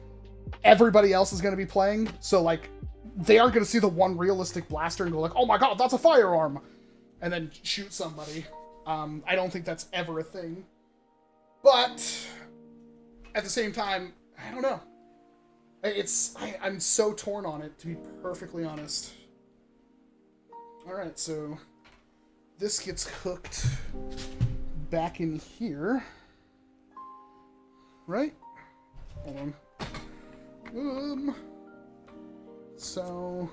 everybody else is going to be playing. So, like, they aren't going to see the one realistic blaster and go like, oh my god, that's a firearm! And then shoot somebody. I don't think that's ever a thing. But, at the same time, I don't know. I'm so torn on it, to be perfectly honest. Alright, so this gets hooked back in here. Right? Hold on. So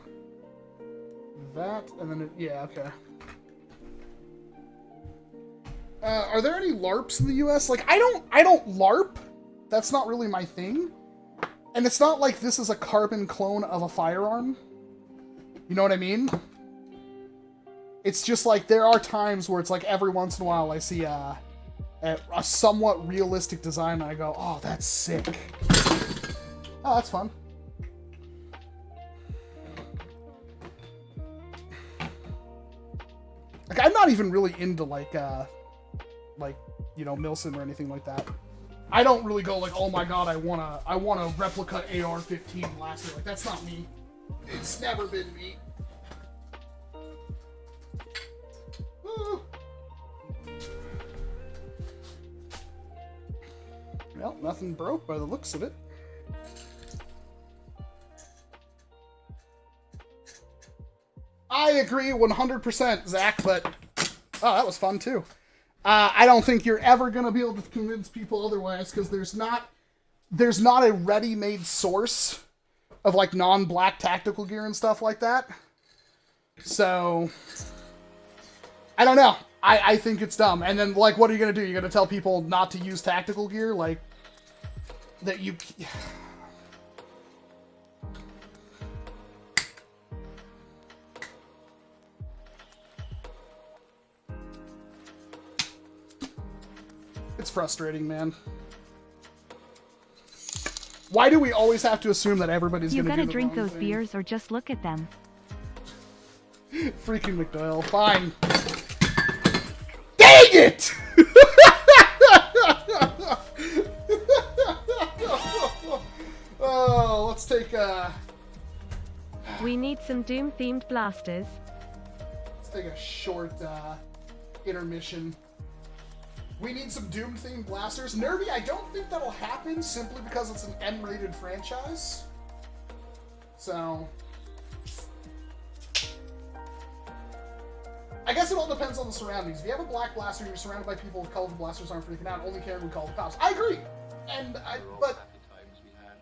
that, and then yeah, okay. Are there any LARPs in the US? Like, I don't LARP. That's not really my thing. And it's not like this is a carbon clone of a firearm. You know what I mean? It's just like, there are times where it's like every once in a while I see a somewhat realistic design and I go, oh, that's sick. Oh, that's fun. Like, I'm not even really into, like, you know, Milsim or anything like that. I don't really go like, oh my god, I want a replica AR-15 blaster. Like, that's not me. It's never been me. Well, nothing broke by the looks of it. I agree 100%, Zach, but oh, that was fun too. I don't think you're ever going to be able to convince people otherwise, because there's not a ready-made source of, like, non-black tactical gear and stuff like that. So, I don't know. I think it's dumb. And then, like, what are you going to do? You're going to tell people not to use tactical gear? Like, that you... It's frustrating, man. Why do we always have to assume that everybody's going to do the drink wrong those thing? beers or just look at them. Freaking McDoyle. Fine. Dang it! Oh, let's take We need some Doom-themed blasters. let's take a short intermission. We need some Doom-themed blasters. Nervy, I don't think that'll happen simply because it's an M-rated franchise. So... I guess it all depends on the surroundings. If you have a black blaster and you're surrounded by people with colorful blasters aren't freaking out, only care when we call the cops. I agree! But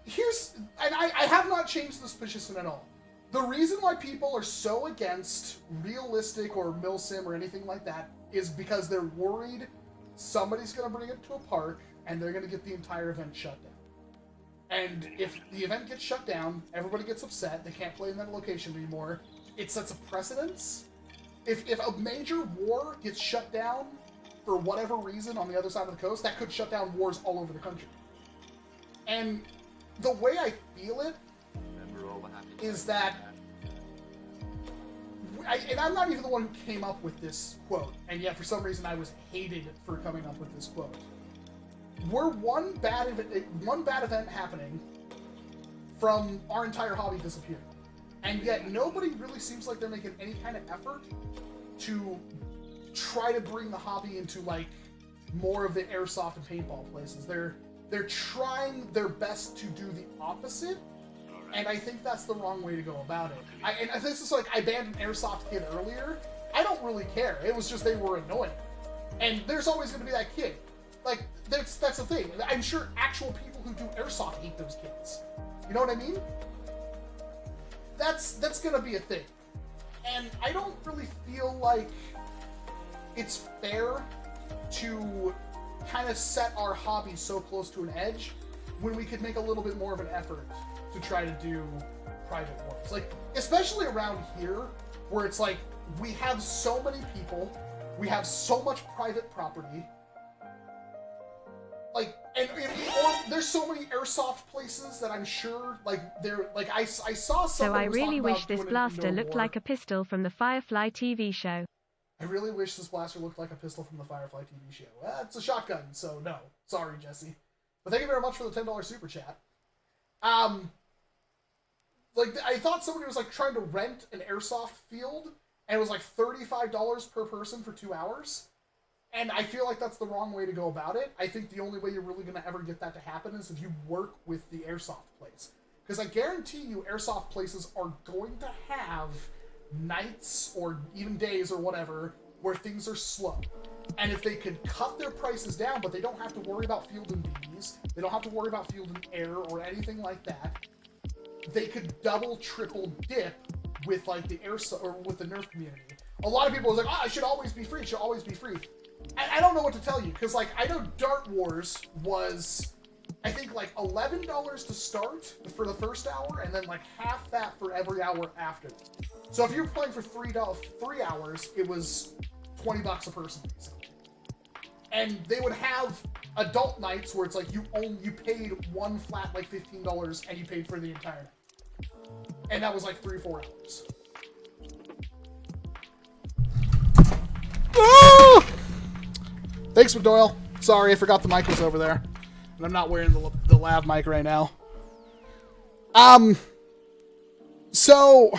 here's... And I have not changed this position at all. The reason why people are so against realistic or milsim or anything like that is because they're worried somebody's going to bring it to a park, and they're going to get the entire event shut down. And if the event gets shut down, everybody gets upset, they can't play in that location anymore, it sets a precedence. If a major war gets shut down for whatever reason on the other side of the coast, that could shut down wars all over the country. And the way I feel it is that... And I'm not even the one who came up with this quote, and yet for some reason I was hated for coming up with this quote. We're one bad event happening from our entire hobby disappearing. And yet nobody really seems like they're making any kind of effort to try to bring the hobby into, like, more of the airsoft and paintball places. They're trying their best to do the opposite. And I think that's the wrong way to go about it. And this is like, I banned an airsoft kid earlier. I don't really care. It was just they were annoying. And there's always going to be that kid. Like, that's the thing. I'm sure actual people who do airsoft hate those kids. You know what I mean? that's gonna be a thing. And I don't really feel like it's fair to kind of set our hobby so close to an edge when we could make a little bit more of an effort to try to do private wars. Like, especially around here, where it's like, we have so many people, we have so much private property, like, and there's so many airsoft places that I'm sure, like, they're, like, I saw something. So I really wish this blaster looked like a pistol from the Firefly TV show. I really wish this blaster looked like a pistol from the Firefly TV show. Well, it's a shotgun, so no. Sorry, Jesse. But thank you very much for the $10 super chat. Like, I thought somebody was, like, trying to rent an airsoft field, and it was, like, $35 per person for 2 hours. And I feel like that's the wrong way to go about it. I think the only way you're really going to ever get that to happen is if you work with the airsoft place. Because I guarantee you airsoft places are going to have nights or even days or whatever where things are slow. And if they could cut their prices down, but they don't have to worry about field and BBs, they don't have to worry about field and air or anything like that, they could double, triple dip with like the airsoft or with the NERF community. A lot of people are like, oh, it should always be free, it should always be free. I don't know what to tell you, because like I know Dart Wars was, I think like $11 to start for the first hour, and then like half that for every hour after. So if you're playing for $3 hours, it was $20 a person basically. And they would have adult nights where it's like you paid one flat like $15 and you paid for the entire night. And that was like 3-4 hours. Ah! Thanks, McDoyle. Sorry, I forgot the mic was over there. And I'm not wearing the lav mic right now. So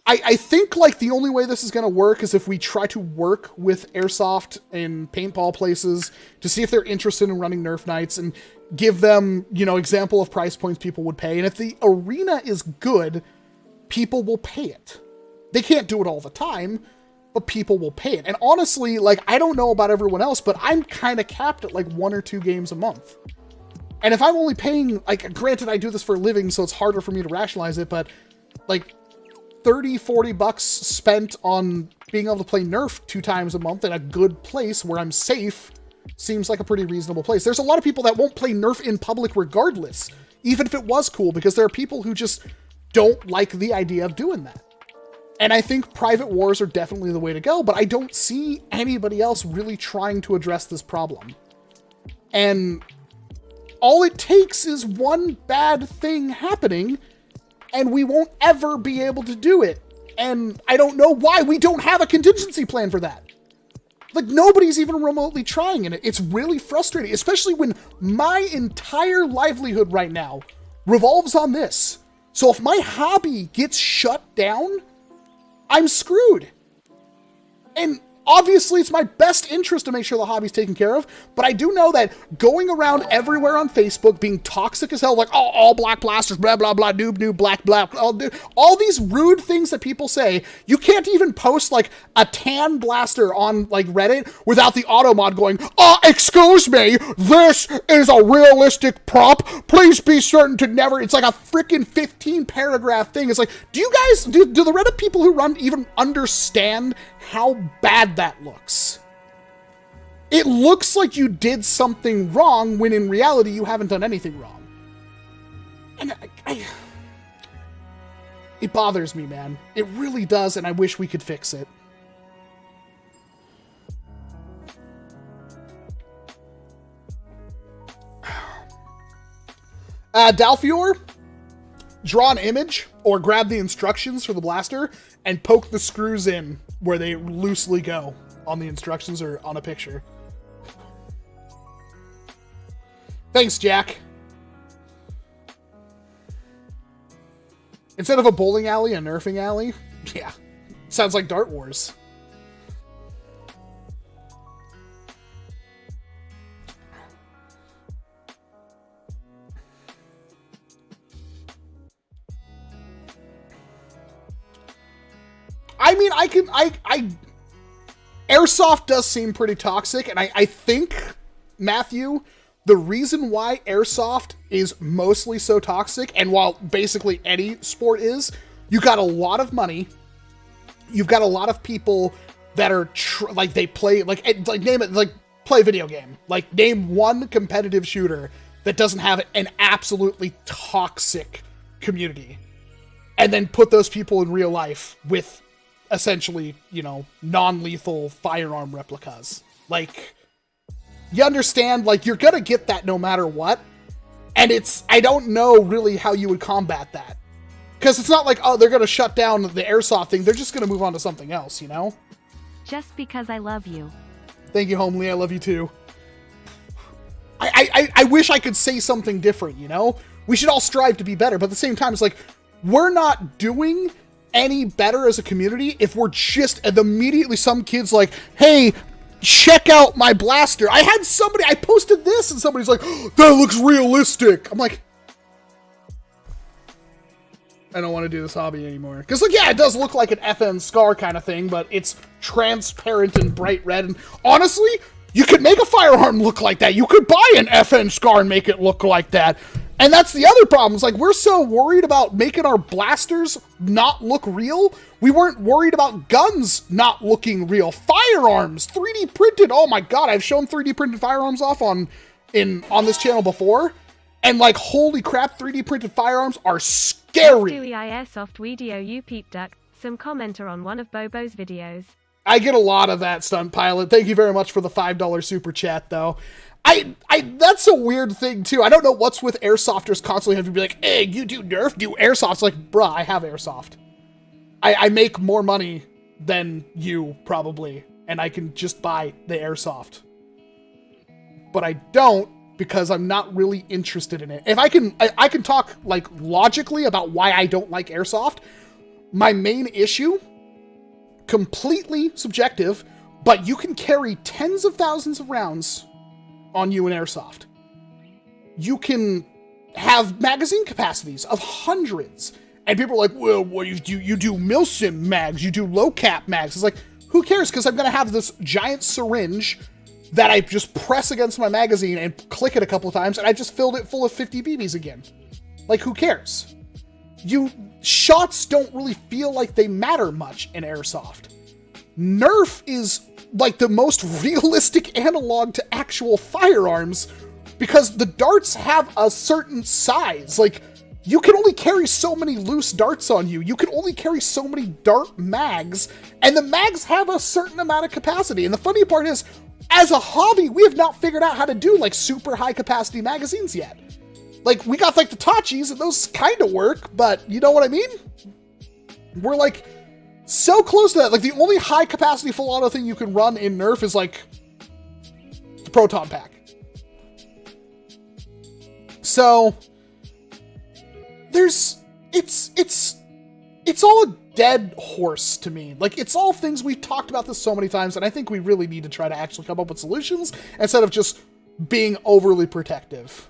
I think like the only way this is going to work is if we try to work with airsoft and paintball places to see if they're interested in running Nerf nights and give them, you know, example of price points people would pay. And if the arena is good, people will pay it. They can't do it all the time, but people will pay it. And honestly, like, I don't know about everyone else, but I'm kind of capped at like 1 or 2 games a month. And if I'm only paying, like, granted I do this for a living, so it's harder for me to rationalize it, but like $30-40 spent on being able to play Nerf 2 times a month in a good place where I'm safe seems like a pretty reasonable place. There's a lot of people that won't play Nerf in public regardless, even if it was cool, because there are people who just don't like the idea of doing that. And I think private wars are definitely the way to go, but I don't see anybody else really trying to address this problem. And all it takes is one bad thing happening, and we won't ever be able to do it. And I don't know why we don't have a contingency plan for that. Like, nobody's even remotely trying in it. It's really frustrating, especially when my entire livelihood right now revolves on this. So if my hobby gets shut down, I'm screwed. And obviously it's my best interest to make sure the hobby's taken care of, but I do know that going around everywhere on Facebook being toxic as hell, like, oh, all black blasters, blah, blah, blah, noob, black, all these rude things that people say, you can't even post, like, a tan blaster on, like, Reddit without the auto mod going, oh, excuse me, this is a realistic prop, please be certain to never, it's like a freaking 15-paragraph thing. It's like, do you guys, do the Reddit people who run even understand how bad that looks? It looks like you did something wrong when in reality you haven't done anything wrong. And it bothers me, man. It really does, and I wish we could fix it. Dalfior, draw an image or grab the instructions for the blaster and poke the screws in where they loosely go on the instructions or on a picture. Thanks, Jack. Instead of a bowling alley, a nerfing alley? Yeah. Sounds like Dart Wars. I mean, Airsoft does seem pretty toxic, and I think, Matthew, The reason why airsoft is mostly so toxic, and while basically any sport is, you got a lot of money. You've got a lot of people that are like they play like name it like play a video game. Like name one competitive shooter that doesn't have an absolutely toxic community, and then put those people in real life with essentially, you know, non-lethal firearm replicas. Like, you understand, like, you're gonna get that no matter what, and I don't know really how you would combat that. Because it's not like, oh, they're gonna shut down the airsoft thing, they're just gonna move on to something else, you know? Just because I love you. Thank you, Homely, I love you too. I wish I could say something different, you know? We should all strive to be better, but at the same time, it's like, we're not doing any better as a community if we're just immediately some kids like, hey, check out my blaster. I posted this and somebody's like, oh, that looks realistic. I'm like, I don't want to do this hobby anymore. Because, like, yeah, it does look like an FN Scar kind of thing, but it's transparent and bright red. And honestly, you could make a firearm look like that. You could buy an FN Scar and make it look like that. And that's the other problem. It's like, we're so worried about making our blasters not look real. We weren't worried about guns not looking real. Firearms, 3D printed. Oh my god, I've shown 3D printed firearms off on this channel before. And like, holy crap, 3D printed firearms are scary. Do airsoft video you peep duck. Some commenter on one of Bobo's videos. I get a lot of that, Stunt Pilot. Thank you very much for the $5 super chat, though. That's a weird thing, too. I don't know what's with airsofters constantly having to be like, hey, you do NERF, do airsoft. It's like, bruh, I have airsoft. I make more money than you, probably, and I can just buy the airsoft. But I don't, because I'm not really interested in it. If I can talk, like, logically about why I don't like airsoft. My main issue, completely subjective, but you can carry tens of thousands of rounds on you in airsoft. You can have magazine capacities of hundreds. And people are like, well, what do you do milsim mags, you do low cap mags. It's like, who cares? Because I'm going to have this giant syringe that I just press against my magazine and click it a couple of times, and I just filled it full of 50 BBs again. Like, who cares? Shots don't really feel like they matter much in airsoft. NERF is like the most realistic analog to actual firearms because the darts have a certain size. Like, you can only carry so many loose darts on you. You can only carry so many dart mags, and the mags have a certain amount of capacity. And the funny part is, as a hobby, we have not figured out how to do like super high capacity magazines yet. Like, we got like the Tachis, and those kind of work, but you know what I mean? We're like so close to that. Like, the only high capacity full auto thing you can run in NERF is like the Proton Pack. So it's all a dead horse to me. Like, it's all things we've talked about this so many times, and I think we really need to try to actually come up with solutions instead of just being overly protective.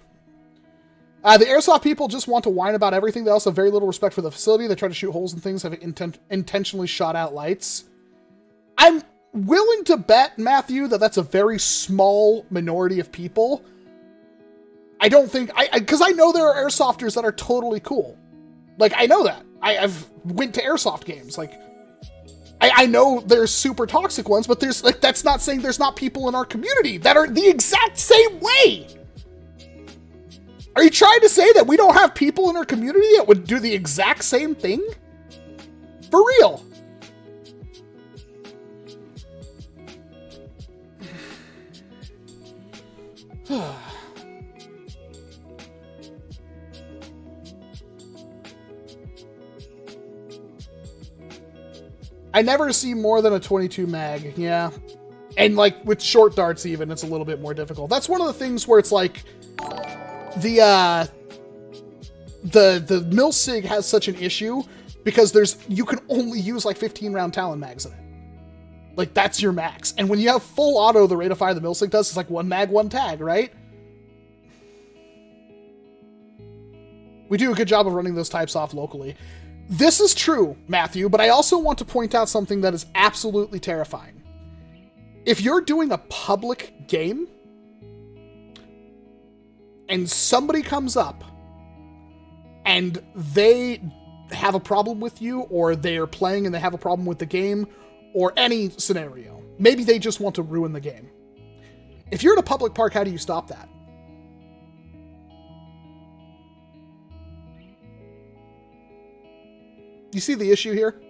The airsoft people just want to whine about everything. They also have very little respect for the facility. They try to shoot holes in things, have intentionally shot out lights. I'm willing to bet, Matthew, that that's a very small minority of people. I don't think, because I know there are airsofters that are totally cool. Like, I know that. I've went to airsoft games. Like, I know there's super toxic ones, but there's, like, that's not saying there's not people in our community that are the exact same way. Are you trying to say that we don't have people in our community that would do the exact same thing? For real. I never see more than a 22 mag, yeah. And like with short darts even, it's a little bit more difficult. That's one of the things where it's like the Milsig has such an issue because you can only use like 15 round Talon mags in it. Like, that's your max. And when you have full auto, the rate of fire the Milsig does is like one mag, one tag, right? We do a good job of running those types off locally. This is true, Matthew, but I also want to point out something that is absolutely terrifying. If you're doing a public game, and somebody comes up and they have a problem with you, or they're playing and they have a problem with the game, or any scenario. Maybe they just want to ruin the game. If you're in a public park, how do you stop that? You see the issue here?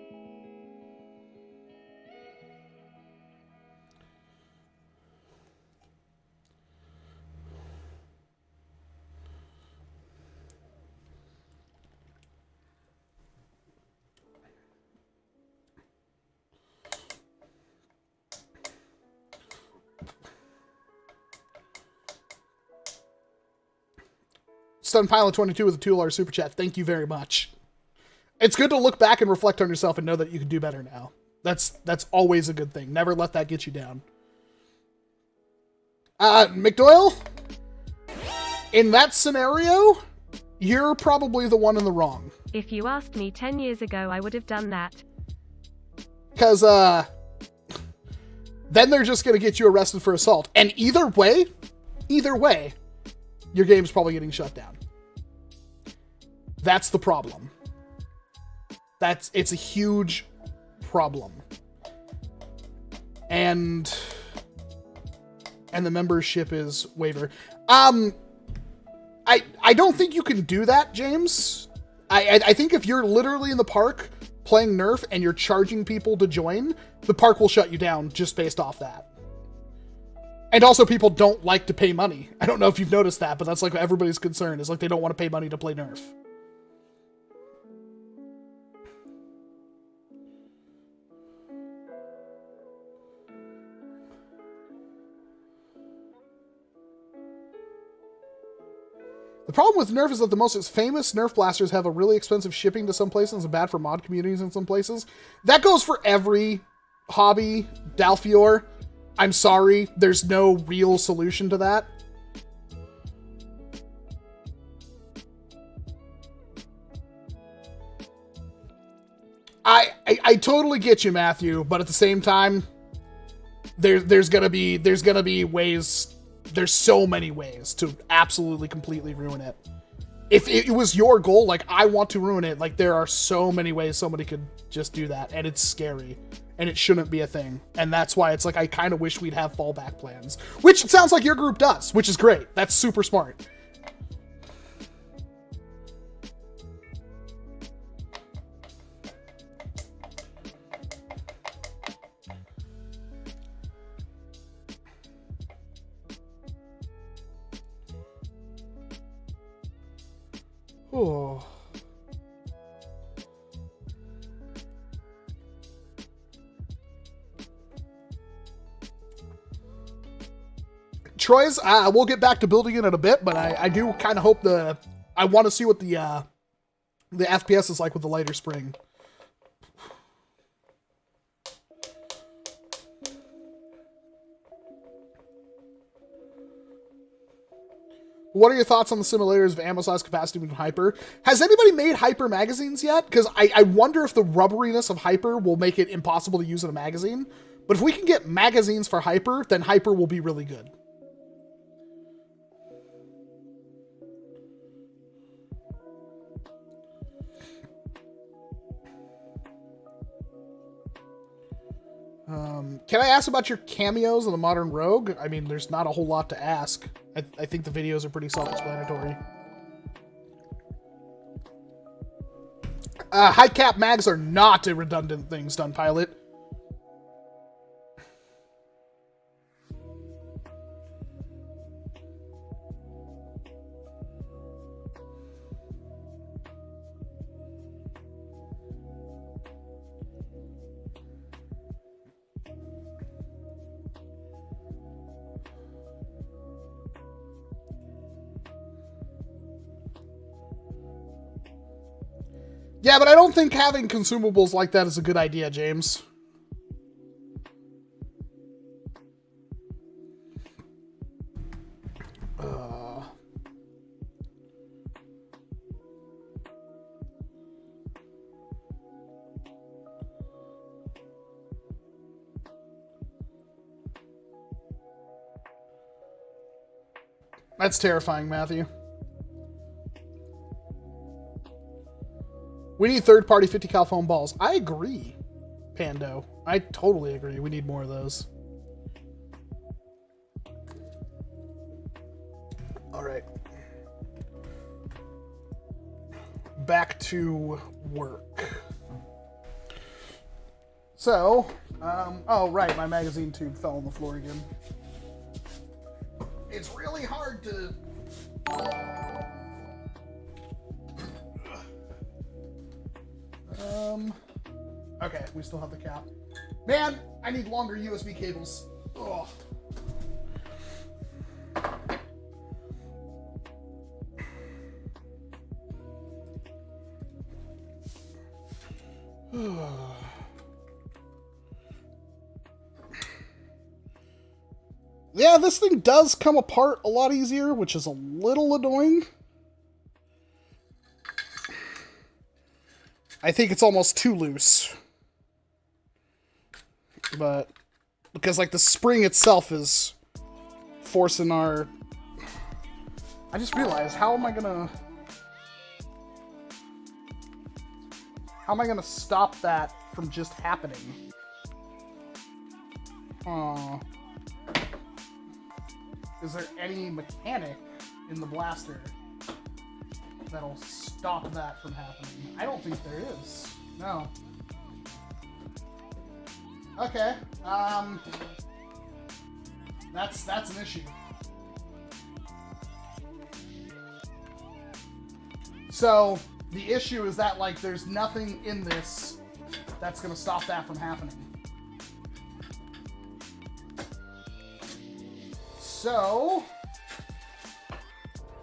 Stun Pilot 22 with a $2 super chat. Thank you very much. It's good to look back and reflect on yourself and know that you can do better now. That's always a good thing. Never let that get you down. McDoyle, in that scenario, you're probably the one in the wrong. If you asked me 10 years ago, I would have done that. Because, then they're just going to get you arrested for assault. And either way, your game's probably getting shut down. That's the problem. It's a huge problem. And the membership is waiver. I don't think you can do that, James. I think if you're literally in the park playing NERF and you're charging people to join, the park will shut you down just based off that. And also, people don't like to pay money. I don't know if you've noticed that, but that's like everybody's concern, is like they don't want to pay money to play NERF. The problem with NERF is that the most famous NERF blasters have a really expensive shipping to some places and bad for mod communities in some places. That goes for every hobby, Dalfior. I'm sorry, there's no real solution to that. I totally get you, Matthew, but at the same time, there's gonna be ways. There's so many ways to absolutely completely ruin it. If it was your goal, like, I want to ruin it, like, there are so many ways somebody could just do that, and it's scary, and it shouldn't be a thing. And that's why it's like, I kind of wish we'd have fallback plans, which it sounds like your group does, which is great. That's super smart. Oh. Troy's, we'll get back to building it in a bit, but I do kind of hope I want to see what the FPS is like with the lighter spring. What are your thoughts on the simulators of ammo size capacity with Hyper? Has anybody made Hyper magazines yet? Because I wonder if the rubberiness of Hyper will make it impossible to use in a magazine. But if we can get magazines for Hyper, then Hyper will be really good. Can I ask about your cameos in the Modern Rogue? I mean, there's not a whole lot to ask. I think the videos are pretty self-explanatory. High cap mags are not a redundant thing, Stun Pilot. Yeah, but I don't think having consumables like that is a good idea, James. That's terrifying, Matthew. We need third-party 50 cal foam balls. I agree, Pando. I totally agree. We need more of those. All right. Back to work. So, oh, right, my magazine tube fell on the floor again. It's really hard to... Okay, we still have the cap. Man, I need longer USB cables. Ugh. Yeah, this thing does come apart a lot easier, which is a little annoying. I think it's almost too loose. But, because like the spring itself is forcing our... I just realized, how am I gonna stop that from just happening? Is there any mechanic in the blaster that'll stop that from happening? I don't think there is. No. Okay. That's an issue. So the issue is that like there's nothing in this that's gonna stop that from happening. So,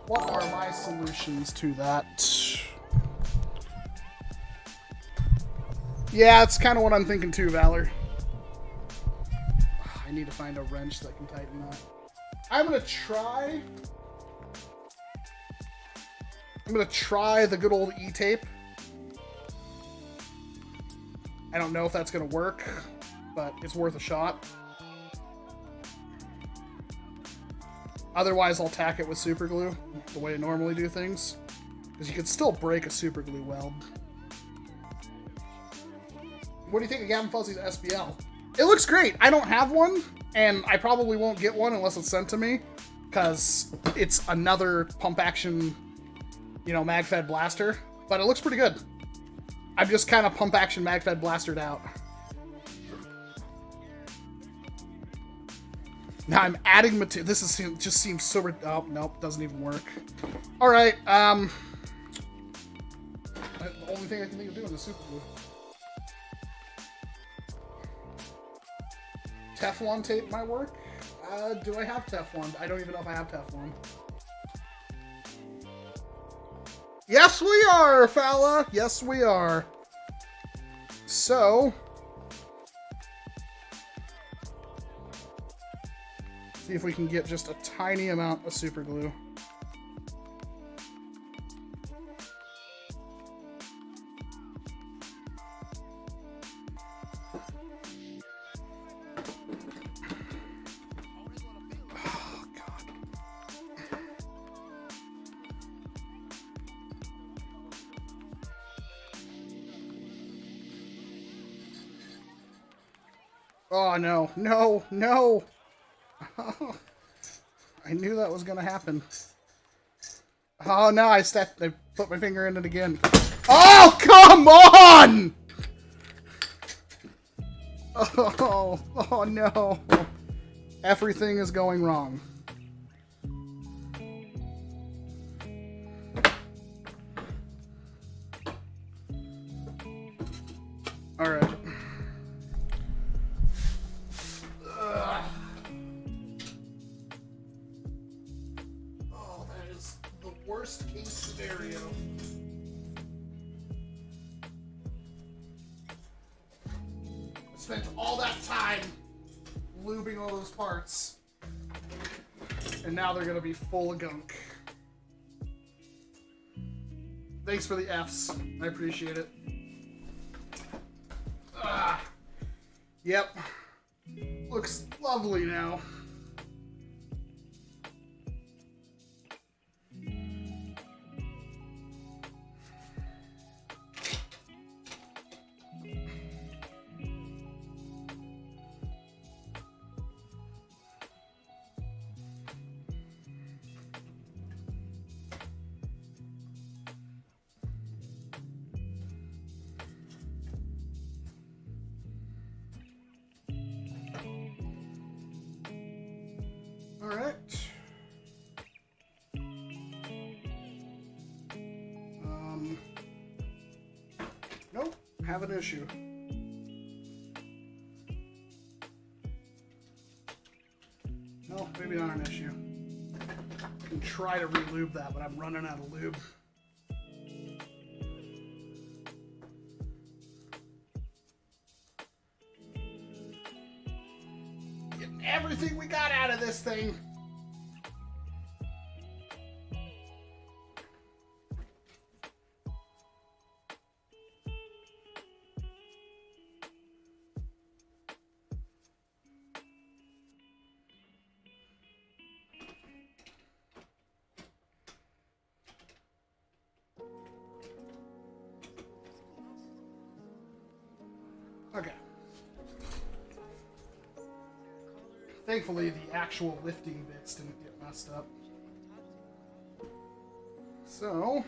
what are my solutions to that? Yeah, it's kind of what I'm thinking too, Valor. I need to find a wrench that can tighten that. I'm gonna try the good old E-tape. I don't know if that's gonna work, but it's worth a shot. Otherwise, I'll tack it with super glue, the way I normally do things. Because you can still break a super glue weld. What do you think of Gavin Fuzzy's SBL? It looks great. I don't have one, and I probably won't get one unless it's sent to me. Because it's another pump action, you know, mag-fed blaster. But it looks pretty good. I'm just kind of pump action mag-fed blastered out. Now I'm adding material. This is just seems so. Oh nope, doesn't even work. All right. The only thing I can think of doing is super glue. Teflon tape might work. Do I have Teflon? I don't even know if I have Teflon. Yes, we are, fella. Yes, we are. So. See if we can get just a tiny amount of super glue. Oh, God. Oh, no. No, no. Oh, I knew that was gonna happen. Oh no, I put my finger in it again. Oh, come on! Oh no. Everything is going wrong. Alright. Worst case scenario. I spent all that time lubing all those parts, and now they're gonna be full of gunk. Thanks for the Fs. I appreciate it. Yep. Looks lovely now. Alright. Nope, have an issue. No, maybe not an issue. I can try to re-lube that, but I'm running out of lube. Getting everything we got out of this thing. Okay. Thankfully, the actual lifting bits didn't get messed up. So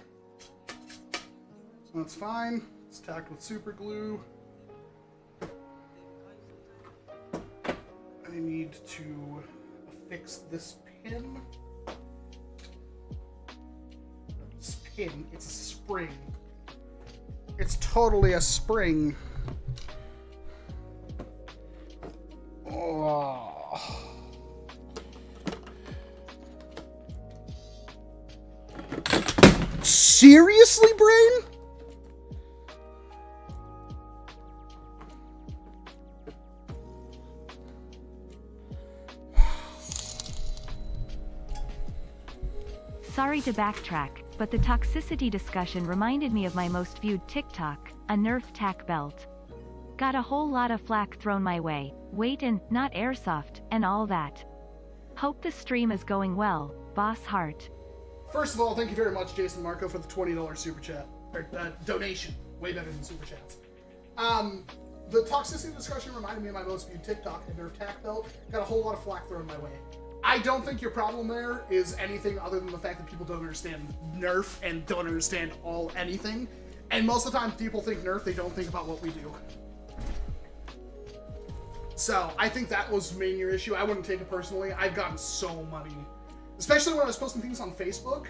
that's fine. It's tacked with super glue. I need to affix this pin. This pin, it's a spring. It's totally a spring. Oh. Seriously, brain? Sorry to backtrack, but the toxicity discussion reminded me of my most viewed TikTok, a NERF tack belt. Got a whole lot of flack thrown my way, weight and not airsoft, and all that. Hope the stream is going well, Boss Heart. First of all, thank you very much, Jason Marco, for the $20 super chat. Or donation. Way better than super chats. The toxicity discussion reminded me of my most viewed TikTok, a NERF tack belt. Got a whole lot of flack thrown my way. I don't think your problem there is anything other than the fact that people don't understand NERF and don't understand anything. And most of the time people think NERF, they don't think about what we do. So, I think that was mainly your issue. I wouldn't take it personally. I've gotten so many. Especially when I was posting things on Facebook.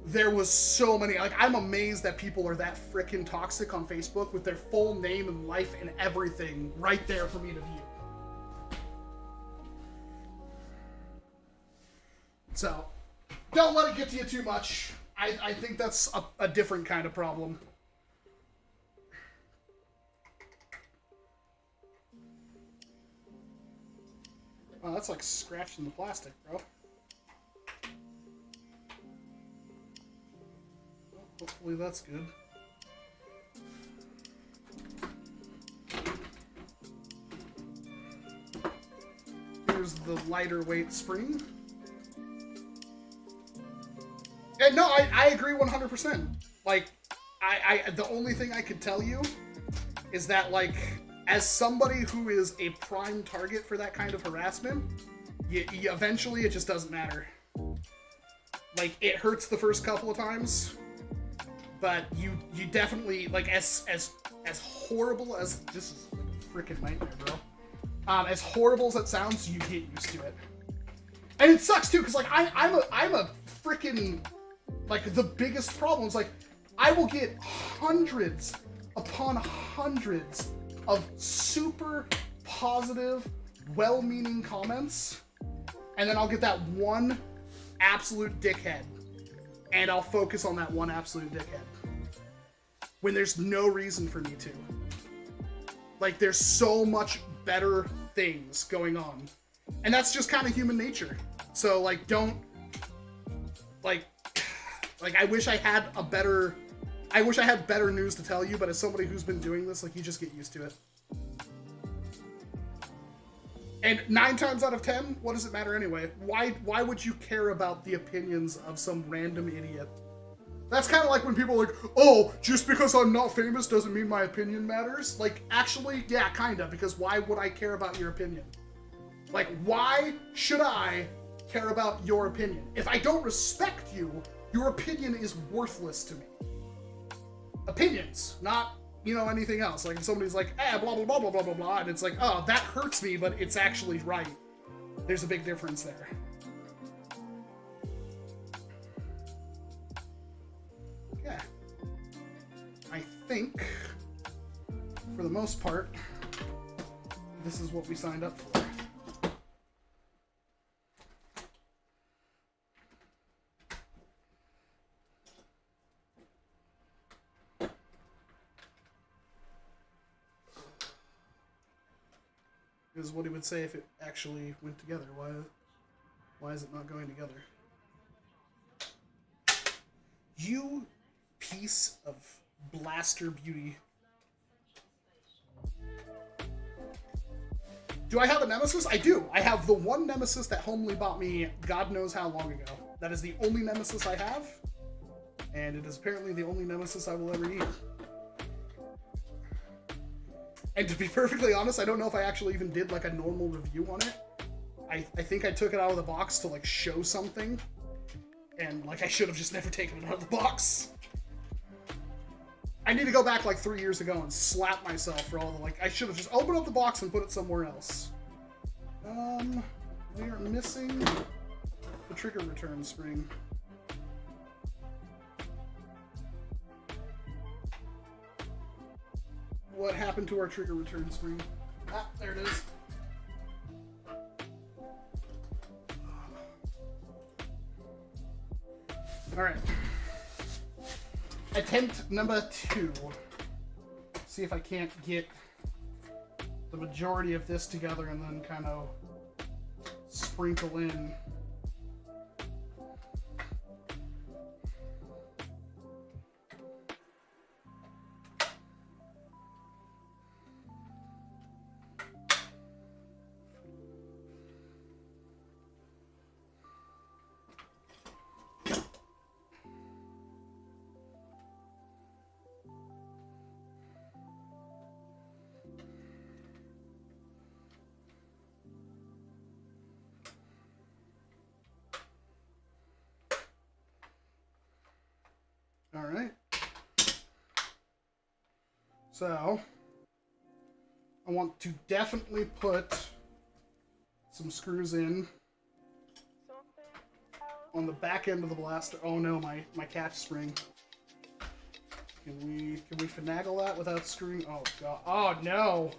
There was so many. Like, I'm amazed that people are that frickin' toxic on Facebook with their full name and life and everything right there for me to view. So, don't let it get to you too much. I think that's a different kind of problem. Wow, that's like scratching the plastic, bro. Well, hopefully that's good. Here's the lighter weight spring. And no, I agree 100%. Like, the only thing I could tell you is that, like, as somebody who is a prime target for that kind of harassment, eventually it just doesn't matter. Like, it hurts the first couple of times, but you definitely, like, as horrible as this is like a freaking nightmare, bro. As horrible as it sounds, you get used to it, and it sucks too, because like I'm a freaking, like, the biggest problem is, like, I will get hundreds upon hundreds of super positive, well-meaning comments, and then I'll get that one absolute dickhead, and I'll focus on that one absolute dickhead when there's no reason for me to. Like, there's so much better things going on, and that's just kind of human nature. So, like, don't, like I wish I had better news to tell you, but as somebody who's been doing this, like, you just get used to it. And 9 times out of 10, what does it matter anyway? Why would you care about the opinions of some random idiot? That's kind of like when people are like, oh, just because I'm not famous doesn't mean my opinion matters. Like, actually, yeah, kind of, because why would I care about your opinion? Like, why should I care about your opinion? If I don't respect you, your opinion is worthless to me. Opinions, not, you know, anything else. Like, if somebody's like, blah, blah, blah, blah, blah, blah, blah, and it's like, oh, that hurts me, but it's actually right. There's a big difference there. Yeah. I think, for the most part, this is what we signed up for. Is what he would say if it actually went together. Why is it not going together? You piece of blaster beauty. Do I have a nemesis? I do. I have the one nemesis that Homely bought me God knows how long ago. That is the only nemesis I have. And it is apparently the only nemesis I will ever need. And to be perfectly honest, I don't know if I actually even did like a normal review on it. I think I took it out of the box to like show something. And like I should have just never taken it out of the box. I need to go back like 3 years ago and slap myself for all the like, I should have just opened up the box and put it somewhere else. We are missing the trigger return spring. What happened to our trigger return spring? Ah, there it is. Alright. Attempt number 2. See if I can't get the majority of this together and then kind of sprinkle in. Alright. So, I want to definitely put some screws in on the back end of the blaster. Oh no, my catch spring. Can we finagle that without screwing? Oh god. Oh no!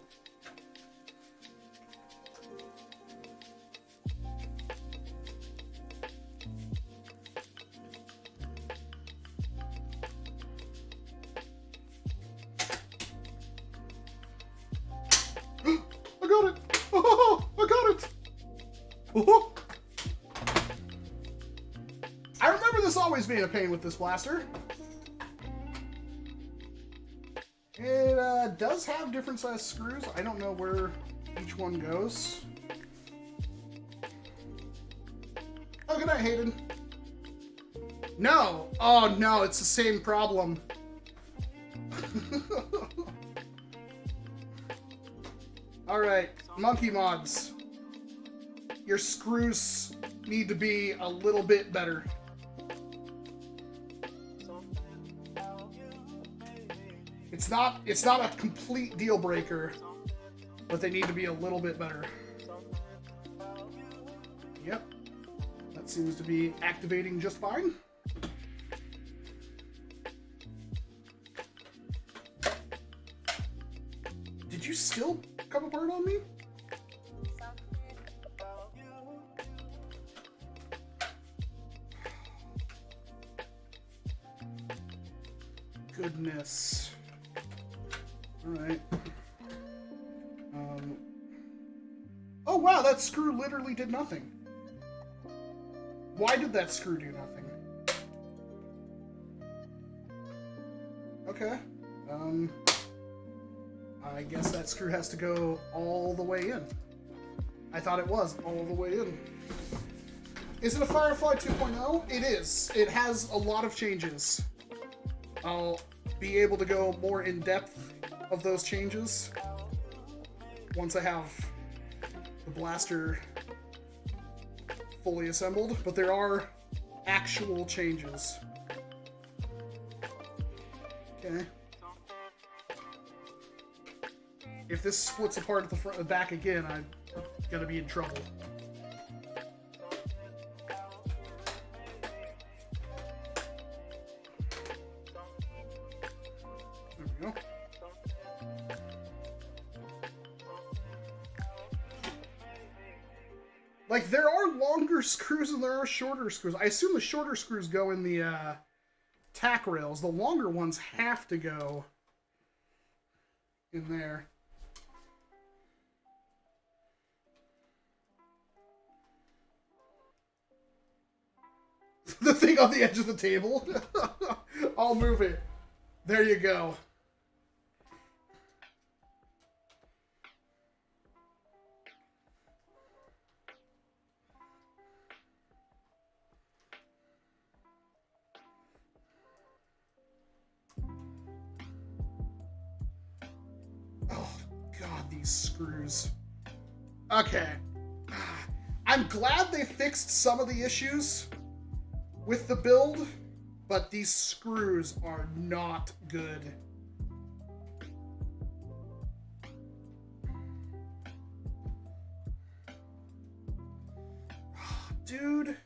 I remember this always being a pain with this blaster. It does have different size screws. I don't know where each one goes. Oh, good night, Hayden. No! Oh no, it's the same problem. Alright, Monkee Mods. Your screws need to be a little bit better. It's not a complete deal breaker, but they need to be a little bit better. Yep. That seems to be activating just fine. Did you still come apart on me? Goodness. Alright. Oh wow, that screw literally did nothing. Why did that screw do nothing? Okay. I guess that screw has to go all the way in. I thought it was all the way in. Is it a Firefly 2.0? It is. It has a lot of changes. I'll be able to go more in depth of those changes once I have the blaster fully assembled, but there are actual changes. Okay. If this splits apart at the front and back again, I'm gonna be in trouble. Like, there are longer screws and there are shorter screws. I assume the shorter screws go in the tack rails. The longer ones have to go in there. The thing on the edge of the table. I'll move it. There you go. Oh, God, these screws. Okay. I'm glad they fixed some of the issues with the build, but these screws are not good. Dude.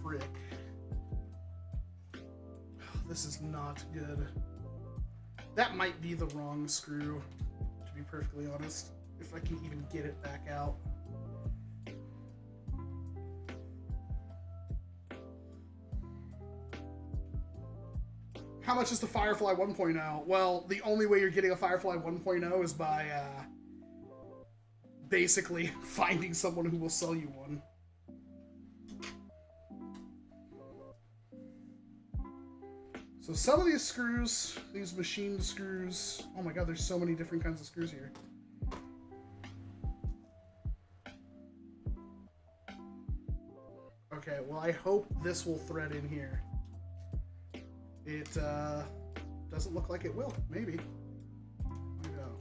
Frick. This is not good. That might be the wrong screw, to be perfectly honest, if I can even get it back out. How much is the Firefly 1.0? Well, the only way you're getting a Firefly 1.0 is by basically finding someone who will sell you one. So some of these screws, these machined screws, oh my god, there's so many different kinds of screws here. Okay, well, I hope this will thread in here. It doesn't look like it will. Maybe. There we go.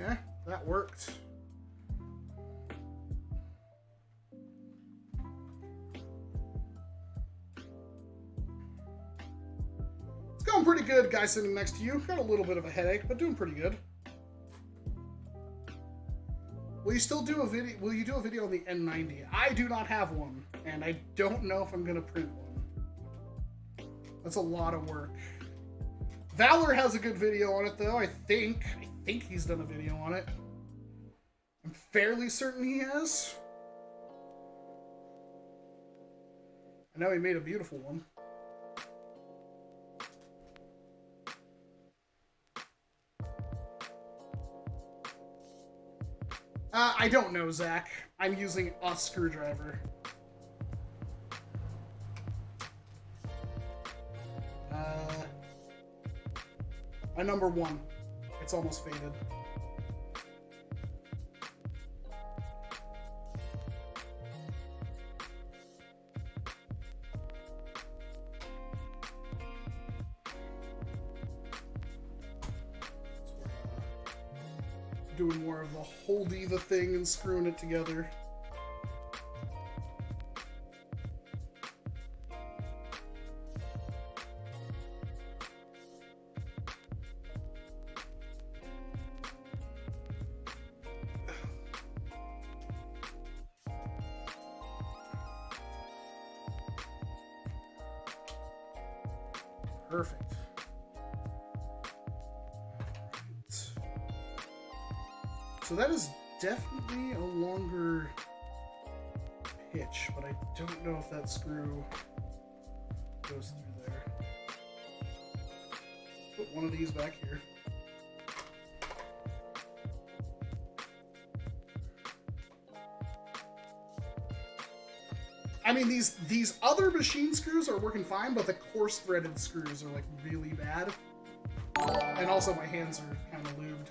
Okay, that worked. It's going pretty good, guy sitting next to you. Got a little bit of a headache, but doing pretty good. Will you still do a video? Will you do a video on the N90? I do not have one, and I don't know if I'm gonna print one. That's a lot of work. Valor has a good video on it, though. I think he's done a video on it. I'm fairly certain he has. I know he made a beautiful one. I don't know, Zach. I'm using a screwdriver. A number 1. It's almost faded. Doing more of the holdy the thing and screwing it together. Perfect. So that is definitely a longer pitch, but I don't know if that screw goes through there. Put one of these back here. I mean, these other machine screws are working fine, but the coarse threaded screws are like really bad. And also my hands are kind of lubed.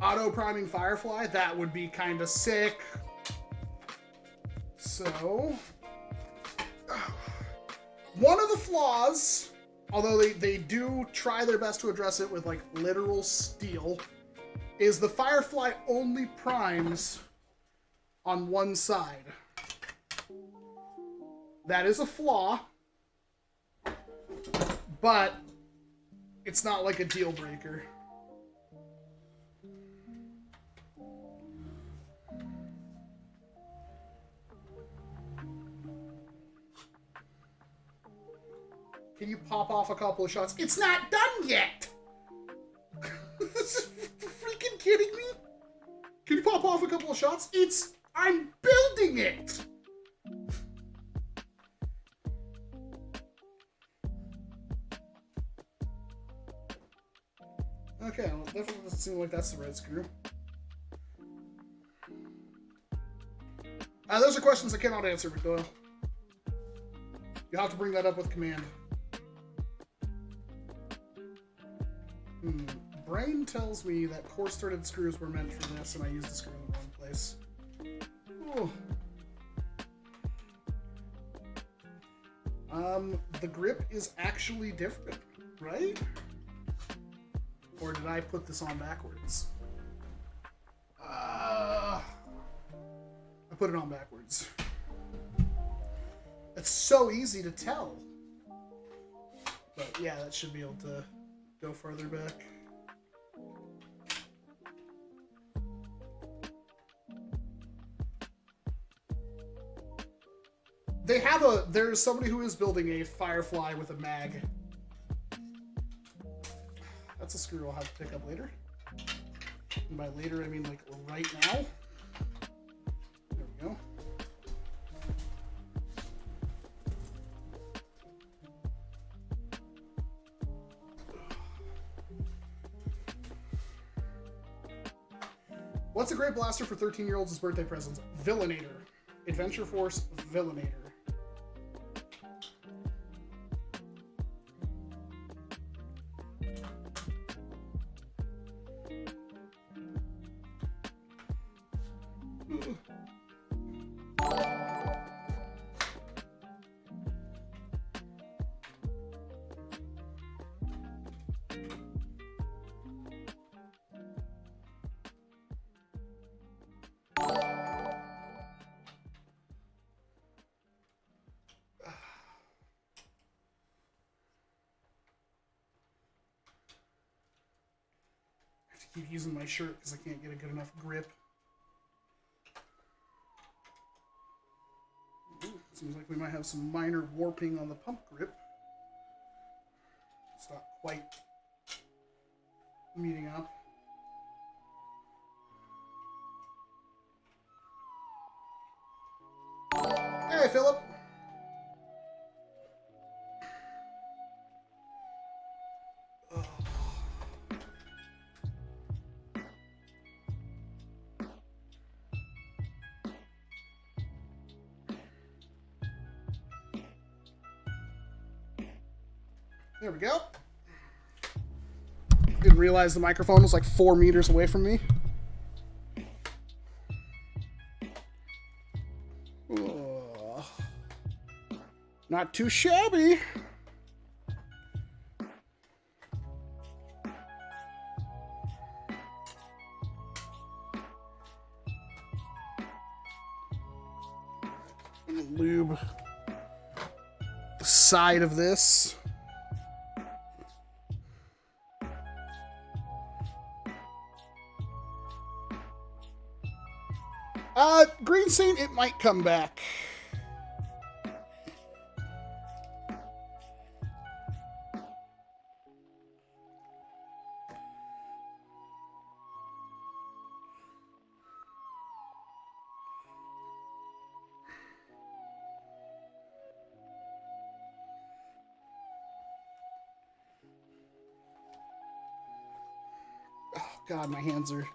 Auto priming Firefly, that would be kind of sick. So, One of the flaws, although they do try their best to address it with like literal steel, is the Firefly only primes on one side. That is a flaw, but it's not like a deal breaker. Can you pop off a couple of shots? It's not done yet! Freaking kidding me? Can you pop off a couple of shots? I'm building it! Okay, well, it definitely doesn't seem like that's the right screw. Those are questions I cannot answer, McDoyle. You'll have to bring that up with command. Brain tells me that coarse-threaded screws were meant for this, and I used the screw in the wrong place. Ooh. The grip is actually different, right? Or did I put this on backwards? I put it on backwards. It's so easy to tell. But yeah, that should be able to go further back. There's somebody who is building a Firefly with a mag. That's a screw I'll have to pick up later. And by later, I mean like right now. There we go. What's a great blaster for 13-year-olds as birthday presents? Villainator. Adventure Force Villainator. Keep using my shirt because I can't get a good enough grip. Ooh, seems like we might have some minor warping on the pump grip. It's not quite meeting up. Hey, Philip. There we go. Didn't realize the microphone was like 4 meters away from me. Oh, not too shabby. I'm gonna lube the side of this. Green Saint, it might come back. Oh God, my hands are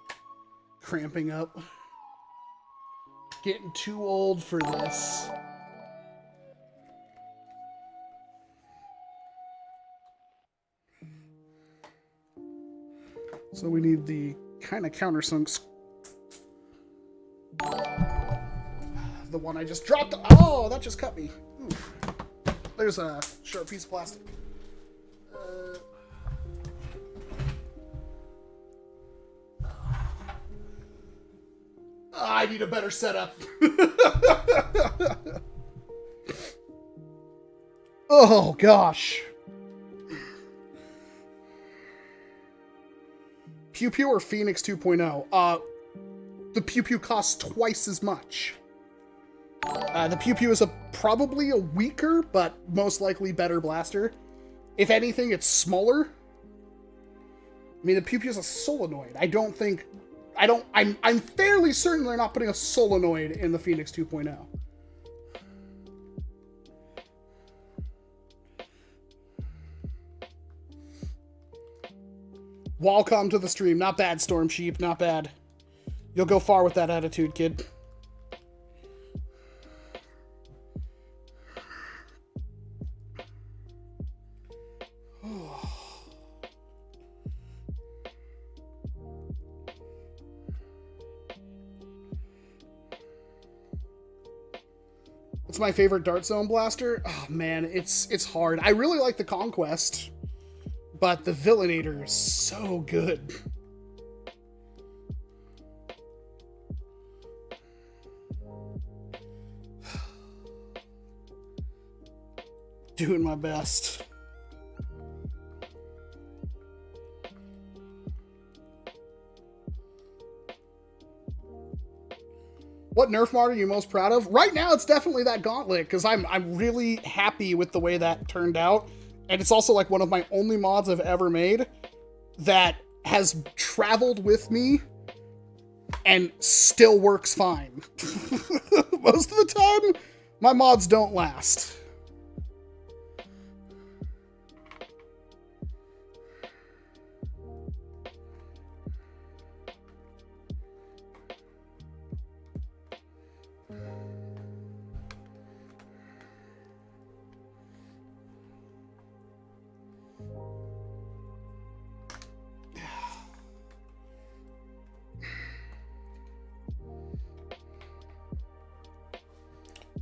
cramping up. Getting too old for this. So we need the kind of countersunks. The one I just dropped. Oh, that just cut me. Oof. there's a sharp piece of plastic. I need a better setup. Oh, gosh. Pew Pew or Phoenix 2.0? The Pew Pew costs twice as much. The Pew Pew is probably a weaker, but most likely better blaster. If anything, it's smaller. I mean, the Pew Pew is a solenoid. I'm fairly certain they're not putting a solenoid in the Phoenix 2.0. Welcome to the stream. Not bad, Storm Sheep. Not bad. You'll go far with that attitude, kid. What's my favorite Dart Zone blaster? Oh man, it's hard. I really like the Conquest, but the Villainator is so good. Doing my best. What Nerf mod are you most proud of? Right now, it's definitely that Gauntlet, because I'm really happy with the way that turned out. And it's also like one of my only mods I've ever made that has traveled with me and still works fine. Most of the time, my mods don't last.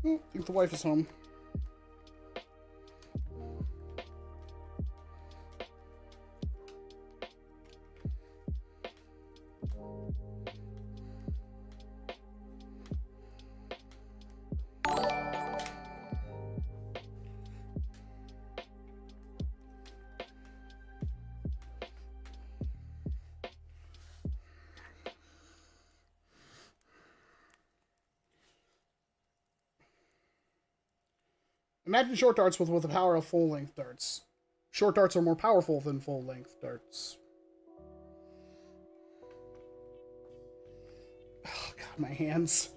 I think the wife is home. Imagine short darts with the power of full-length darts. Short darts are more powerful than full-length darts. Oh, God, my hands.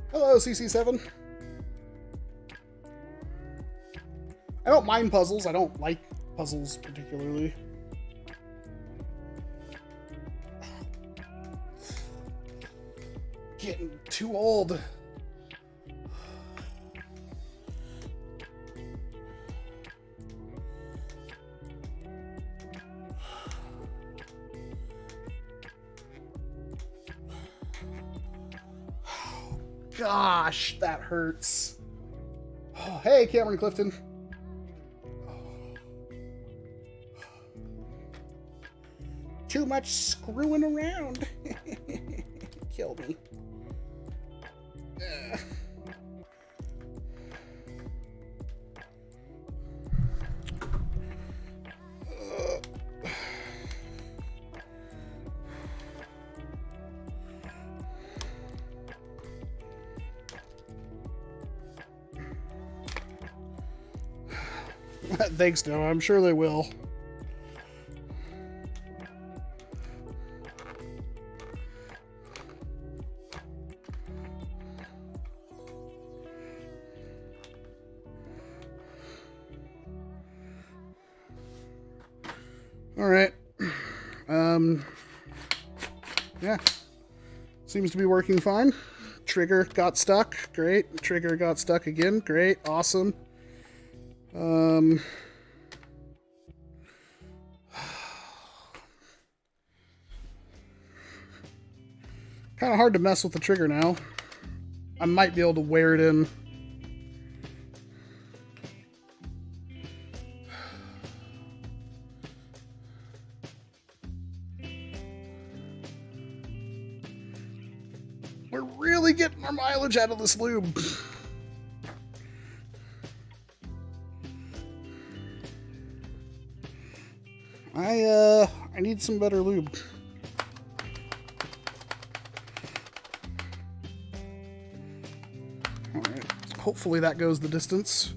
Hello, CC7. I don't mind puzzles. I don't like puzzles particularly. Getting too old. Gosh, that hurts. Oh, hey, Cameron Clifton. Too much screwing around. Kill me. Thanks, Noah. I'm sure they will. All right. Yeah. Seems to be working fine. Trigger got stuck. Great. Trigger got stuck again. Great. Awesome. Kind of hard to mess with the trigger now. I might be able to wear it in. We're really getting our mileage out of this lube. I need some better lube. Alright. Hopefully that goes the distance.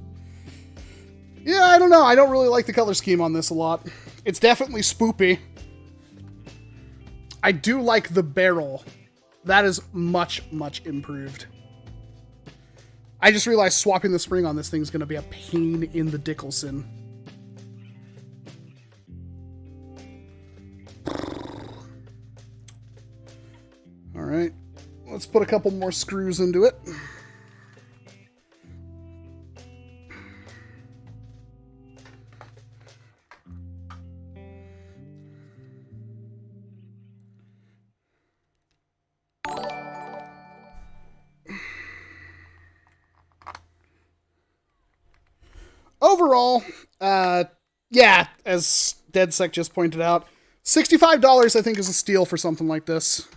Yeah, I don't know. I don't really like the color scheme on this a lot. It's definitely spoopy. I do like the barrel. That is much, much improved. I just realized swapping the spring on this thing is going to be a pain in the Dickelson. Alright, let's put a couple more screws into it. Overall, yeah, as DeadSec just pointed out, $65 I think is a steal for something like this.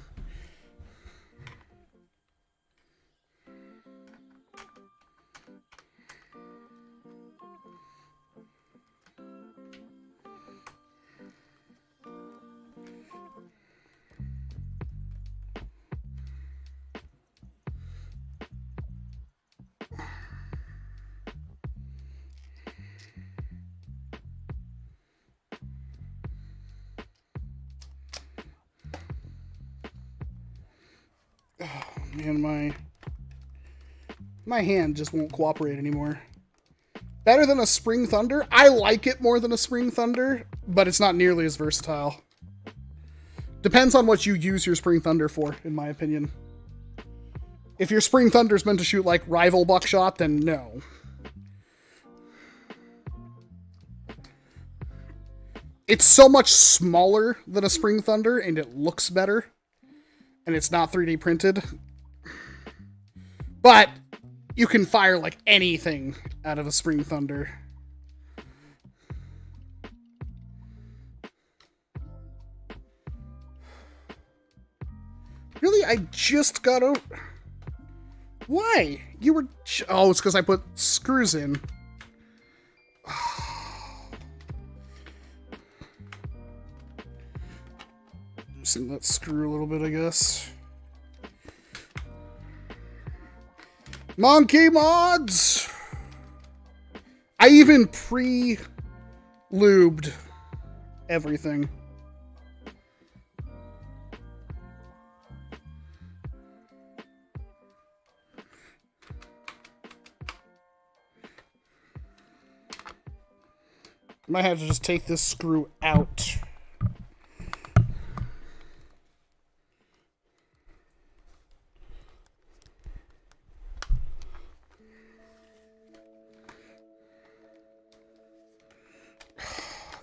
Man, my hand just won't cooperate anymore. Better than a Spring Thunder? I like it more than a Spring Thunder, but it's not nearly as versatile. Depends on what you use your Spring Thunder for, in my opinion. If your Spring Thunder is meant to shoot like rival buckshot, then no. It's so much smaller than a Spring Thunder, and it looks better. And it's not 3D printed. But you can fire like anything out of a Spring Thunder. Really? I just got out. Why? You were... Oh, it's because I put screws in. Loosen that screw a little bit, I guess. Monkee Mods! I even pre-lubed everything. Might have to just take this screw out.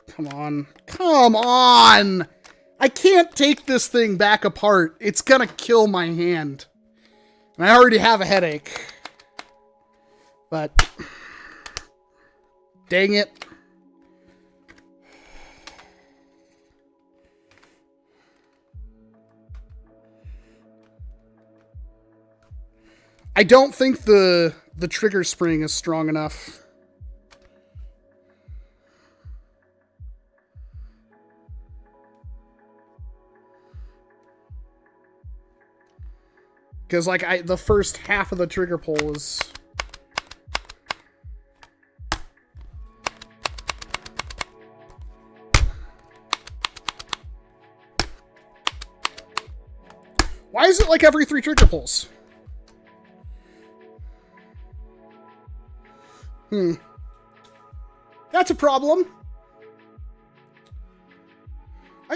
Come on. Come on! I can't take this thing back apart. It's gonna kill my hand. And I already have a headache. But... dang it. I don't think the trigger spring is strong enough. Because, like, the first half of the trigger pull is... Why is it like every 3 trigger pulls? That's a problem.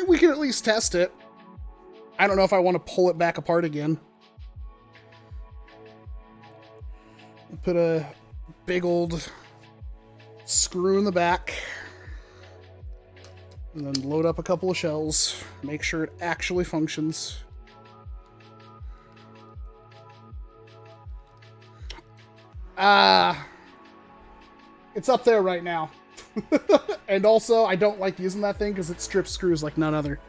We can at least test it. I don't know if I want to pull it back apart again. Put a big old screw in the back. And then load up a couple of shells. Make sure it actually functions. It's up there right now. And also, I don't like using that thing because it strips screws like none other.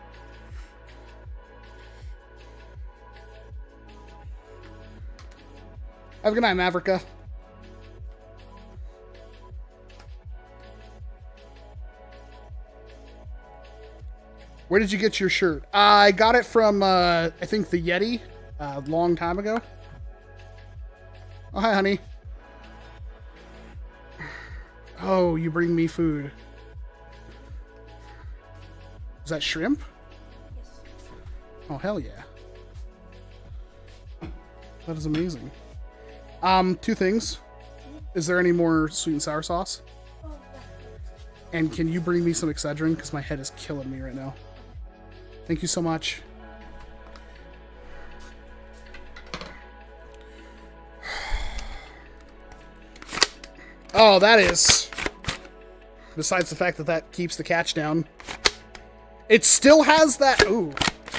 Have a good night, Maverica. Where did you get your shirt? I got it from, I think, the Yeti a long time ago. Oh, hi, honey. Oh, you bring me food. Is that shrimp? Yes. Oh, hell yeah. That is amazing. Two things. Is there any more sweet and sour sauce? And can you bring me some Excedrin? Because my head is killing me right now. Thank you so much. Oh, that is... Besides the fact that that keeps the catch down. It still has that... Ooh.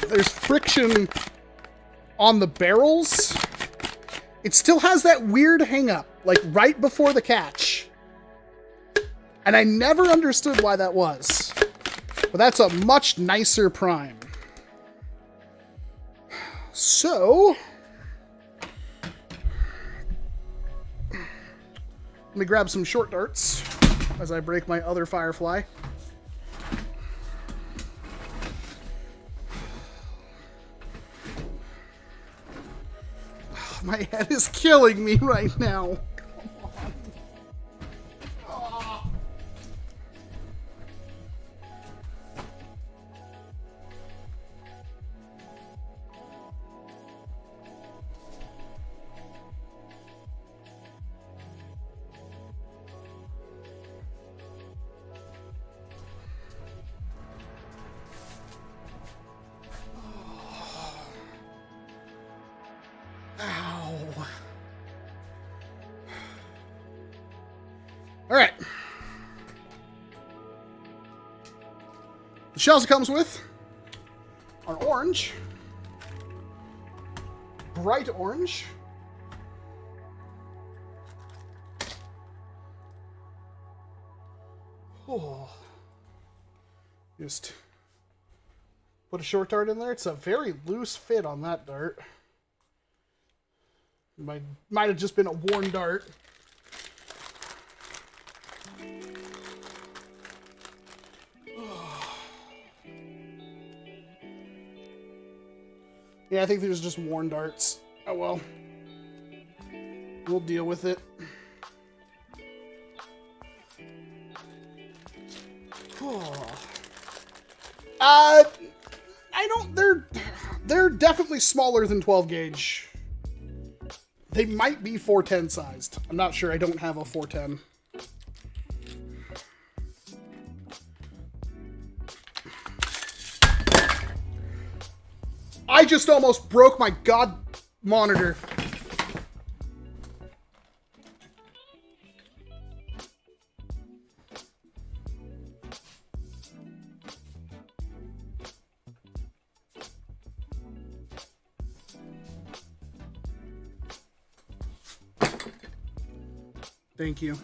There's friction on the barrels. It still has that weird hang-up. Like, right before the catch. And I never understood why that was. But that's a much nicer prime. So... Let me grab some short darts as I break my other Firefly. My head is killing me right now. Alright. The shells it comes with are orange. Bright orange. Oh. Just put a short dart in there. It's a very loose fit on that dart. Might have just been a worn dart. Yeah, I think there's just worn darts. Oh well. We'll deal with it. I don't... They're definitely smaller than 12 gauge. They might be 410 sized. I'm not sure. I don't have a 410. I just almost broke my god monitor. Thank you.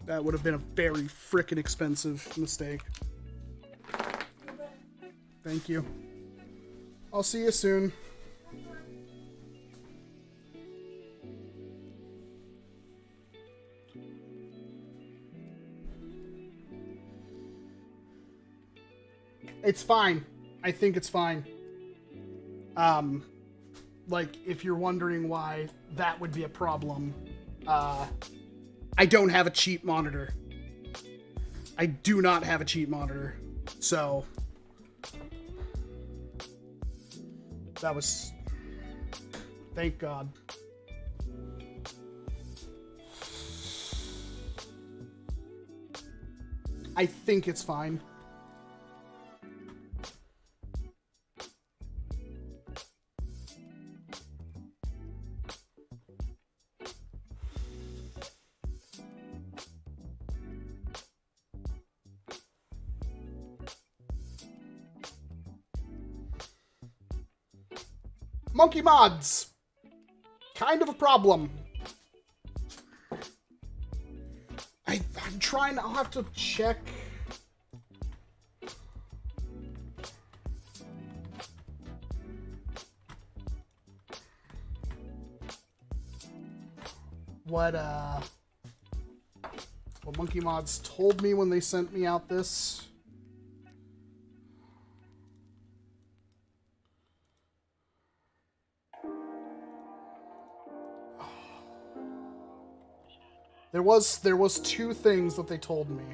That would have been a very frickin' expensive mistake. Thank you. I'll see you soon. It's fine. I think it's fine. Like, if you're wondering why that would be a problem, I don't have a cheap monitor. I do not have a cheap monitor. So, that was... Thank God. I think it's fine. Monkee Mods. Kind of a problem. I'm trying, I'll have to check. What Monkee Mods told me when they sent me out this. There was two things that they told me.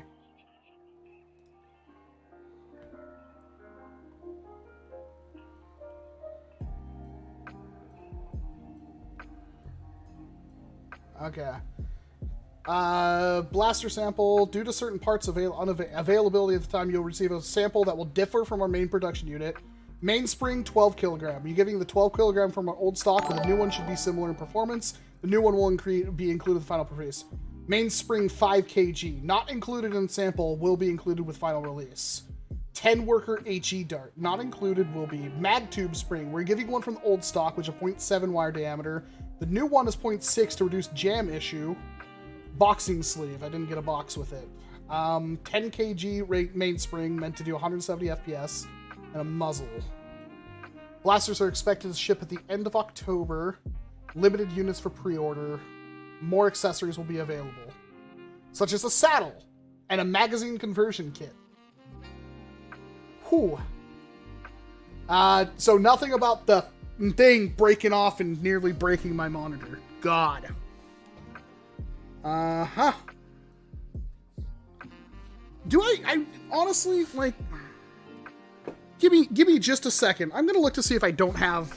Okay. Blaster sample. Due to certain parts availability at the time, you'll receive a sample that will differ from our main production unit. Mainspring, 12 kilogram. You're giving the 12 kilogram from our old stock, but the new one should be similar in performance. The new one will be included in the final release. Mainspring, 5 kg. Not included in sample, will be included with final release. 10 worker HE dart. Not included will be mag tube spring. We're giving one from the old stock, which is a 0.7 wire diameter. The new one is 0.6 to reduce jam issue. Boxing sleeve. I didn't get a box with it. 10 kg rate mainspring, meant to do 170 FPS. And a muzzle. Blasters are expected to ship at the end of October. Limited units for pre-order. More accessories will be available, such as a saddle and a magazine conversion kit. Whew. So nothing about the thing breaking off and nearly breaking my monitor. God. Uh-huh. Do I honestly, like... Give me just a second. I'm gonna look to see if I don't have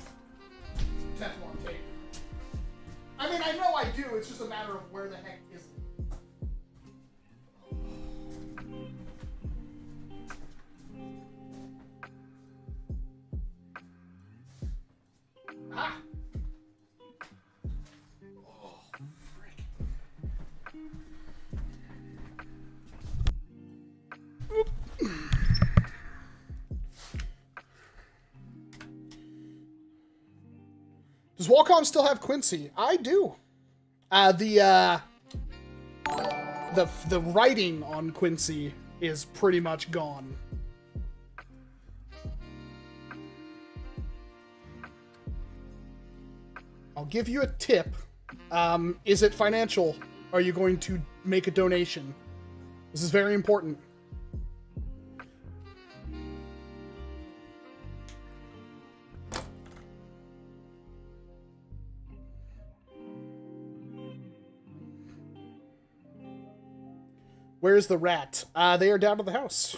Teflon tape. I mean, I know I do. It's just a matter of where the heck is it? Ah! Oh, frick. Oop. Does Wacom still have Quincy? I do. The writing on Quincy is pretty much gone. I'll give you a tip. Is it financial? Are you going to make a donation? This is very important. Where's the rat? They are down to the house.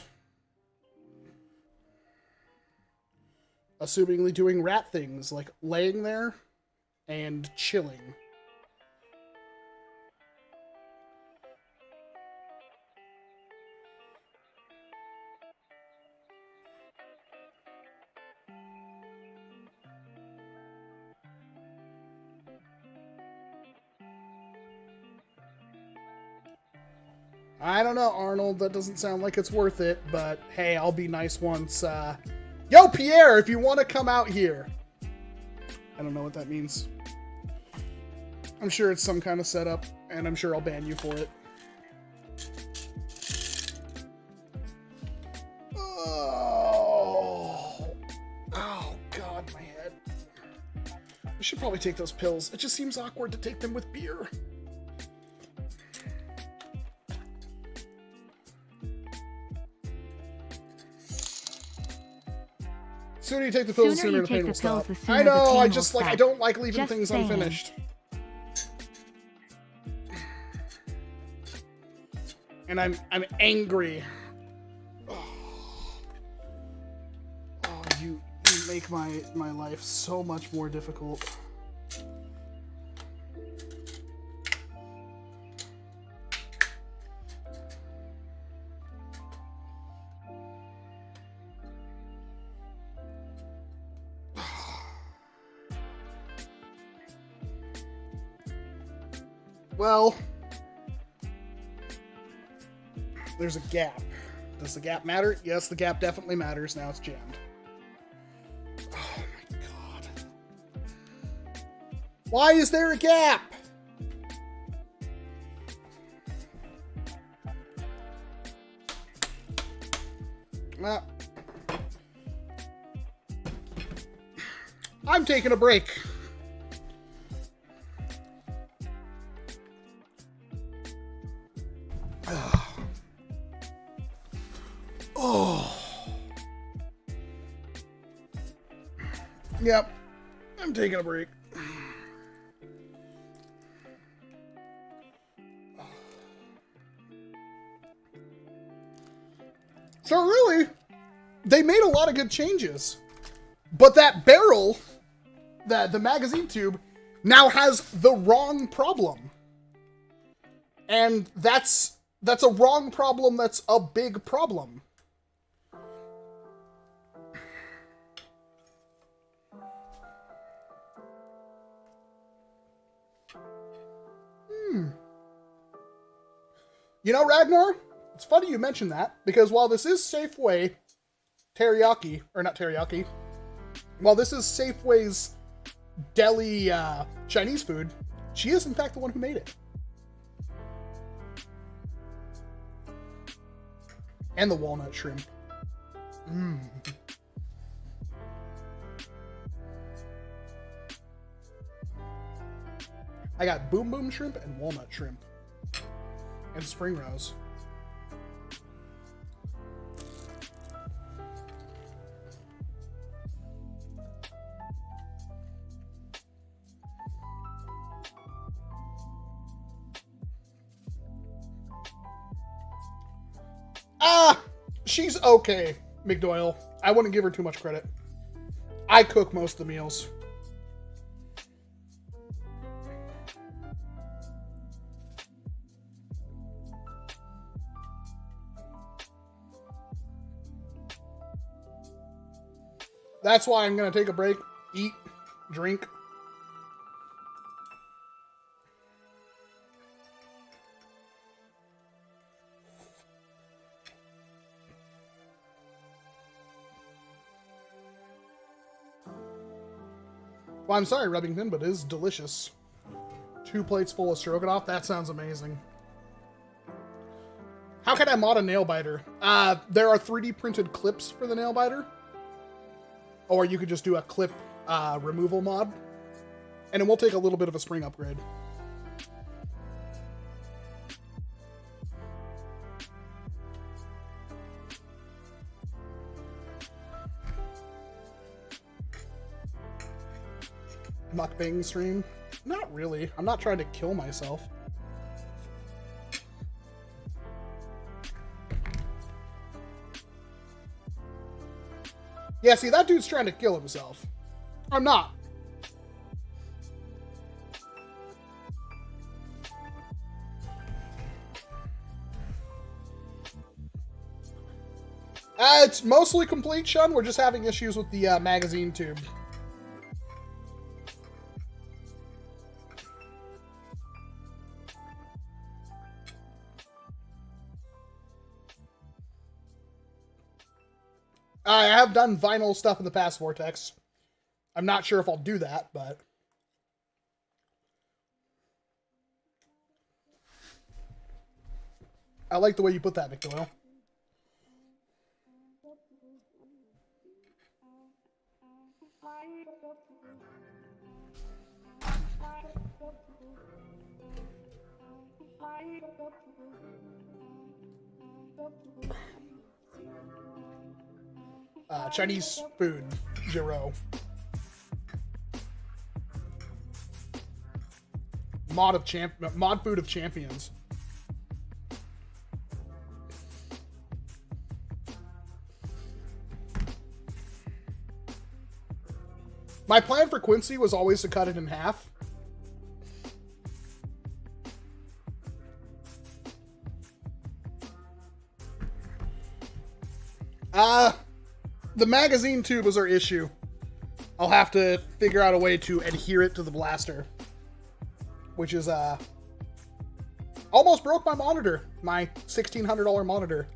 Assumingly doing rat things, like laying there and chilling. I don't know, Arnold. That doesn't sound like it's worth it, but hey, I'll be nice once. Yo, Pierre, if you want to come out here. I don't know what that means. I'm sure it's some kind of setup, and I'm sure I'll ban you for it. Oh, God, my head. I should probably take those pills. It just seems awkward to take them with beer. Sooner you take the pills, the sooner the pain will stop. I know, I just, like, I don't like leaving things unfinished. And I'm angry. Oh, you make my life so much more difficult. Well, there's a gap. Does the gap matter? Yes, the gap definitely matters. Now it's jammed. Oh my God. Why is there a gap? I'm taking a break. Oh. Yep. I'm taking a break. So really, they made a lot of good changes. But that barrel, the magazine tube, now has the wrong problem. And that's a wrong problem that's a big problem. You know, Ragnar, it's funny you mention that, because while this is Safeway teriyaki, or not teriyaki, while this is Safeway's deli Chinese food, she is in fact the one who made it. And the walnut shrimp. I got boom boom shrimp and walnut shrimp. And spring rose. She's okay, McDoyle. I wouldn't give her too much credit. I cook most of the meals. That's why I'm going to take a break, eat, drink. Well, I'm sorry, Rubbington, but it is delicious. 2 plates full of stroganoff. That sounds amazing. How can I mod a nail biter? There are 3D printed clips for the nail biter. Or you could just do a clip removal mod. And it will take a little bit of a spring upgrade. Mukbang stream? Not really. I'm not trying to kill myself. Yeah, see, that dude's trying to kill himself. I'm not. It's mostly complete, Shun. We're just having issues with the magazine tube. I have done vinyl stuff in the past, Vortex. I'm not sure if I'll do that, but... I like the way you put that, McDoyle. Chinese food, Giro. Mod food of champions. My plan for Quincy was always to cut it in half. The magazine tube was our issue. I'll have to figure out a way to adhere it to the blaster. Which is, almost broke my monitor. My $1,600 monitor.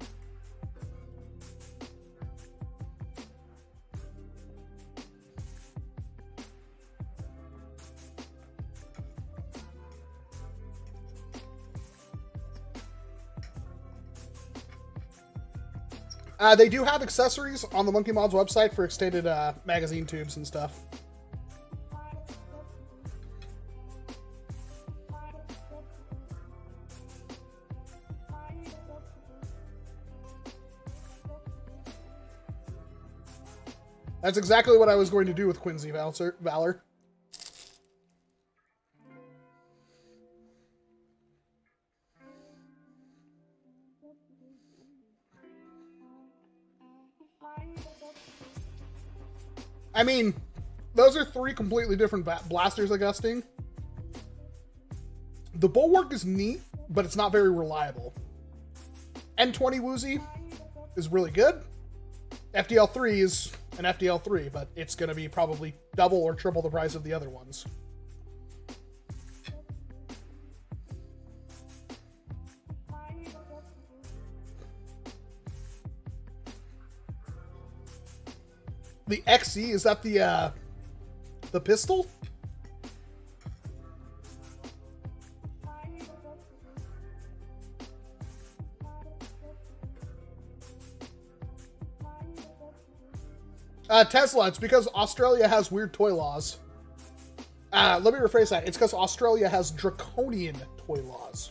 They do have accessories on the Monkee Mods website for extended magazine tubes and stuff. That's exactly what I was going to do with Quincy Valor. I mean, those are three completely different blasters, Augustine. The Bulwark is neat, but it's not very reliable. N20 Woozy is really good. FDL3 is an FDL3, but it's going to be probably double or triple the price of the other ones. The XE, is that the pistol? Tesla, it's because Australia has weird toy laws. Let me rephrase that. It's because Australia has draconian toy laws.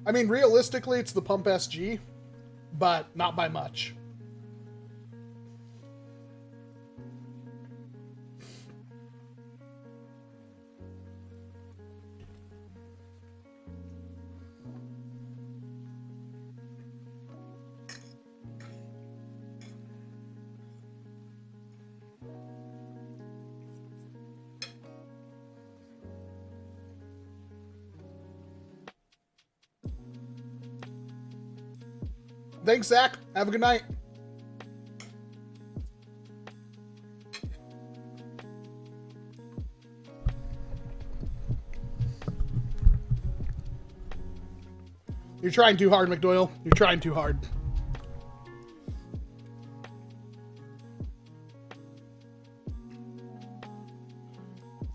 I mean, realistically, it's the Pump SG, but not by much. Thanks, Zach. Have a good night. You're trying too hard, McDoyle. You're trying too hard.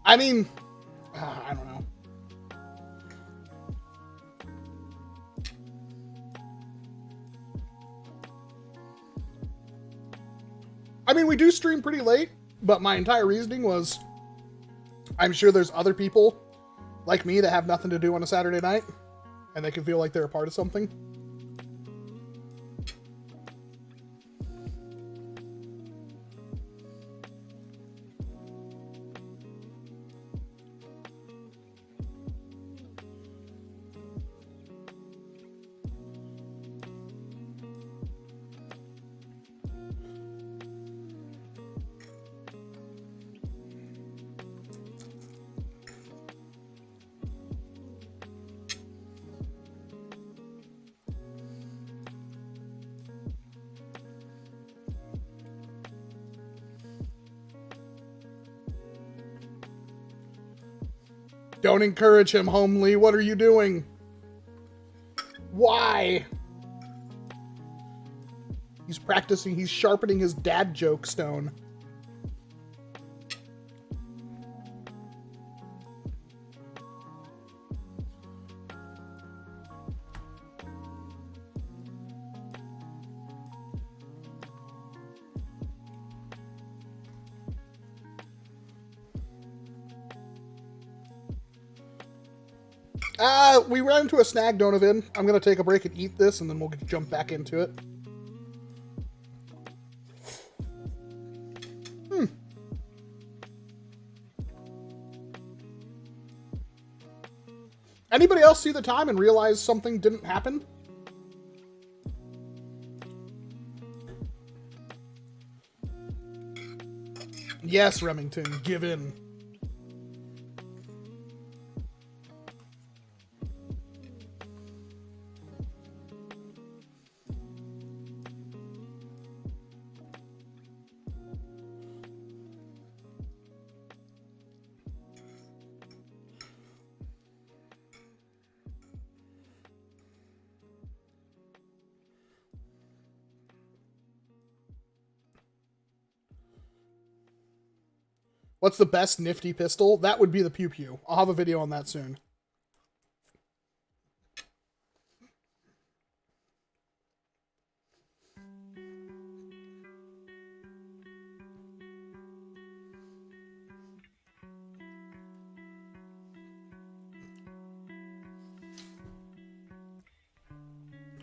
I mean, I don't know. I mean, we do stream pretty late, but my entire reasoning was I'm sure there's other people like me that have nothing to do on a Saturday night, and they can feel like they're a part of something. Don't encourage him, Homely. What are you doing? Why? He's practicing. He's sharpening his dad joke stone. We ran into a snag, Donovan. I'm going to take a break and eat this, and then we'll jump back into it. Anybody else see the time and realize something didn't happen? Yes, Remington, give in. What's the best nifty pistol? That would be the Pew Pew. I'll have a video on that soon.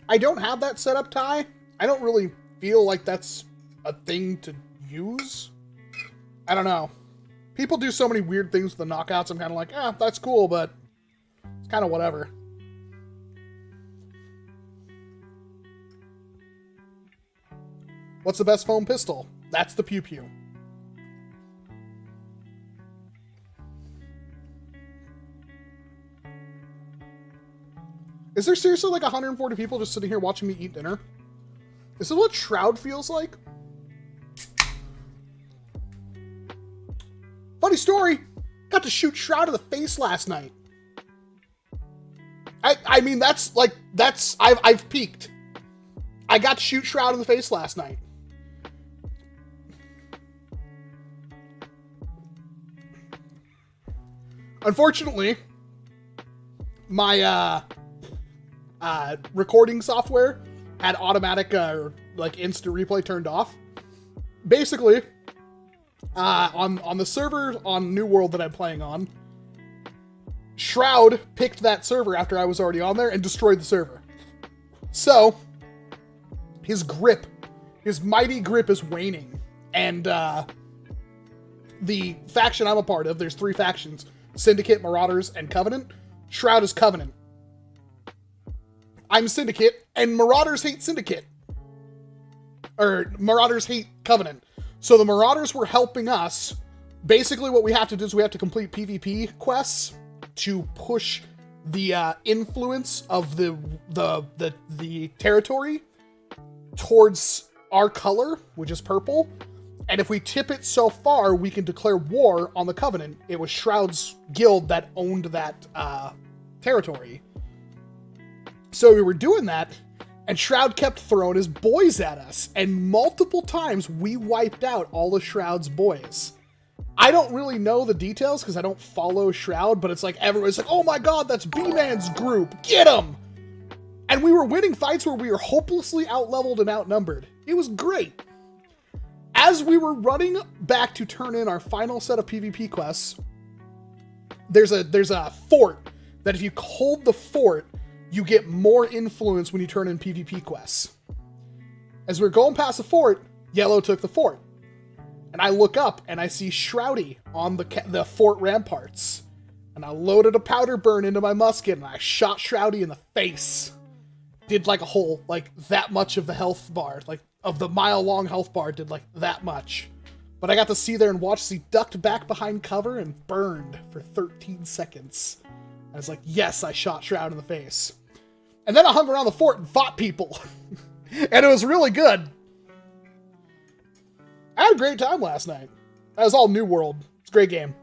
I don't have that set up, Ty. I don't really feel like that's a thing to use. I don't know. People do so many weird things with the knockouts. I'm kind of like, that's cool, but it's kind of whatever. What's the best foam pistol? That's the Pew Pew. Is there seriously like 140 people just sitting here watching me eat dinner? Is this what Shroud feels like? Funny story, got to shoot Shroud in the face last night. I mean, I've peaked. I got to shoot Shroud in the face last night. Unfortunately, my recording software had automatic like instant replay turned off. Basically, on the server on New World that I'm playing on, Shroud picked that server after I was already on there and destroyed the server. So his mighty grip is waning, and the faction I'm a part of, there's 3 factions: Syndicate, Marauders, and Covenant. Shroud is Covenant. I'm Syndicate, and Marauders hate Syndicate. Or, Marauders hate Covenant. So the Marauders were helping us. Basically what we have to do is we have to complete PvP quests to push the influence of the territory towards our color, which is purple. And if we tip it so far, we can declare war on the Covenant. It was Shroud's guild that owned that territory. So we were doing that, and Shroud kept throwing his boys at us, and multiple times we wiped out all of Shroud's boys. I don't really know the details because I don't follow Shroud, but it's like everyone's like, oh my god, that's B-Man's group, get him! And we were winning fights where we were hopelessly out-leveled and outnumbered. It was great. As we were running back to turn in our final set of PvP quests, there's a fort that if you hold the fort, you get more influence when you turn in PvP quests. As we're going past the fort, Yellow took the fort. And I look up and I see Shroudy on the fort ramparts. And I loaded a powder burn into my musket and I shot Shroudy in the face. Did like a whole, like that much of the health bar, like of the mile-long health bar did like that much. But I got to see there and watch as he ducked back behind cover and burned for 13 seconds. I was like, yes, I shot Shroud in the face. And then I hung around the fort and fought people. And it was really good. I had a great time last night. That was all New World. It's a great game.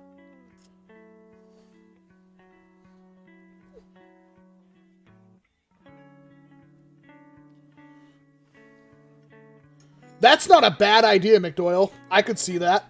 That's not a bad idea, McDoyle. I could see that.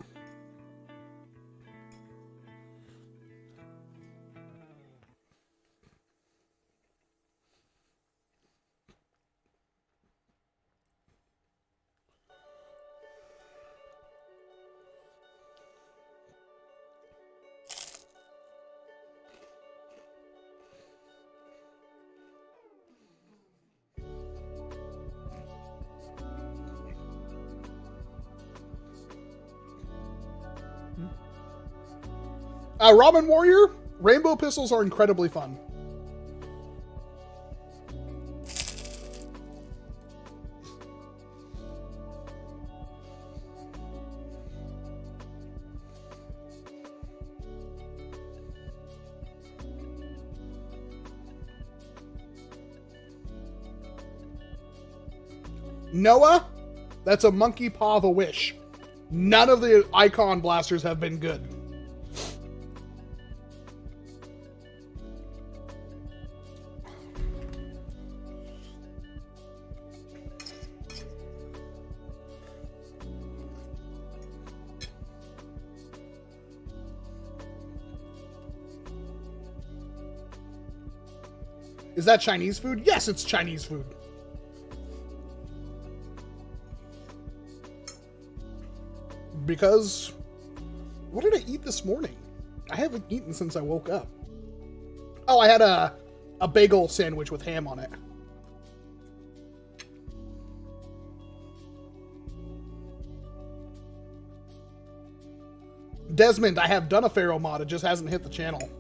Ramen Warrior, rainbow pistols are incredibly fun. Noah, that's a monkey paw of a wish. None of the icon blasters have been good. Is that Chinese food? Yes, it's Chinese food. Because, what did I eat this morning? I haven't eaten since I woke up. Oh, I had a bagel sandwich with ham on it. Desmond, I have done a Pharaoh mod, it just hasn't hit the channel.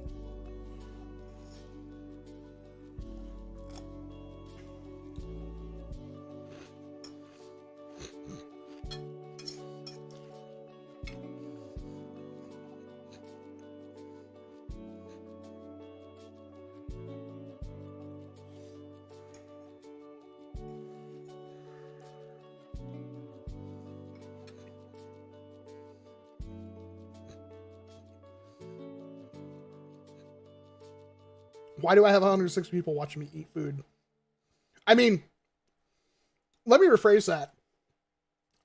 Why do I have 106 people watching me eat food? I mean, let me rephrase that.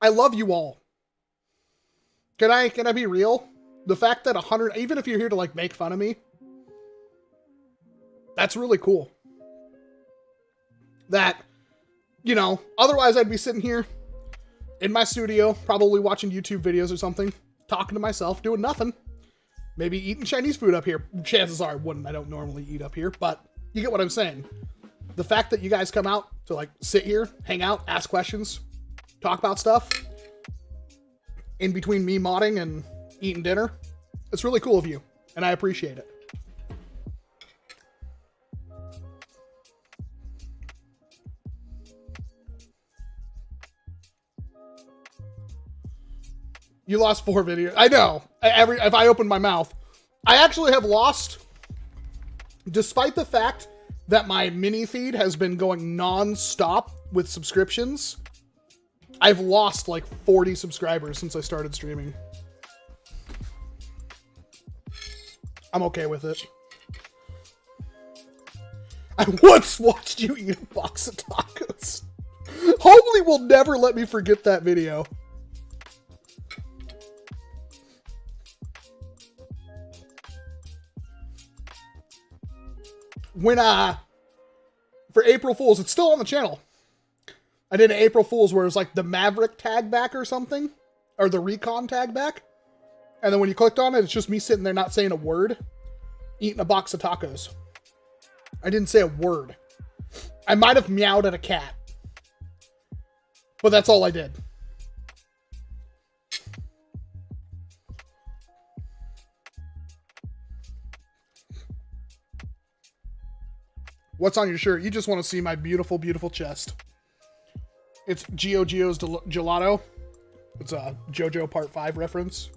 I love you all. Can I be real? The fact that 100, even if you're here to like make fun of me, that's really cool. That, you know, otherwise I'd be sitting here in my studio, probably watching YouTube videos or something, talking to myself, doing nothing. Maybe eating Chinese food up here. Chances are I wouldn't. I don't normally eat up here, but you get what I'm saying. The fact that you guys come out to like sit here, hang out, ask questions, talk about stuff in between me modding and eating dinner, it's really cool of you, and I appreciate it. You lost 4 videos. I know. If I open my mouth. I actually have lost, despite the fact that my mini feed has been going non-stop with subscriptions, I've lost like 40 subscribers since I started streaming. I'm okay with it. I once watched you eat a box of tacos. Hopefully will never let me forget that video. When, for April Fools, it's still on the channel. I did an April Fools where it was like the Maverick tag back or something, or the Recon tag back. And then when you clicked on it, it's just me sitting there not saying a word, eating a box of tacos. I didn't say a word. I might have meowed at a cat. But that's all I did. What's on your shirt? You just want to see my beautiful, beautiful chest. It's Gio's Gelato. It's a JoJo Part 5 reference.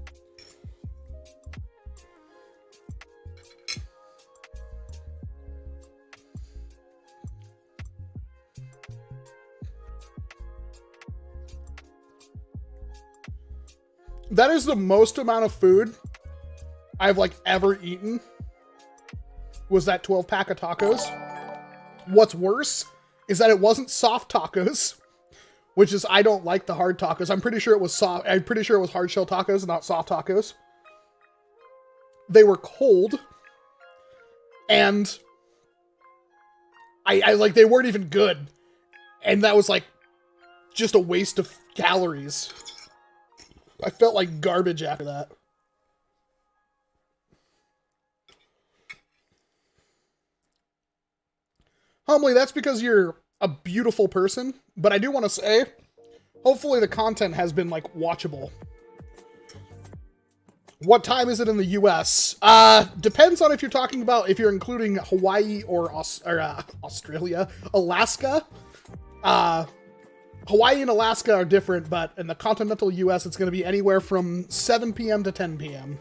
That is the most amount of food I've like ever eaten. Was that 12 pack of tacos? What's worse is that it wasn't soft tacos, which is, I don't like the hard tacos. I'm pretty sure it was soft. I'm pretty sure it was hard shell tacos, not soft tacos. They were cold, and I like, they weren't even good. And that was like just a waste of calories. I felt like garbage after that. Humbly, that's because you're a beautiful person, but I do want to say, hopefully the content has been, like, watchable. What time is it in the US? Depends on if you're talking about, if you're including Hawaii or Australia, Alaska. Hawaii and Alaska are different, but in the continental US, it's going to be anywhere from 7 p.m. to 10 p.m.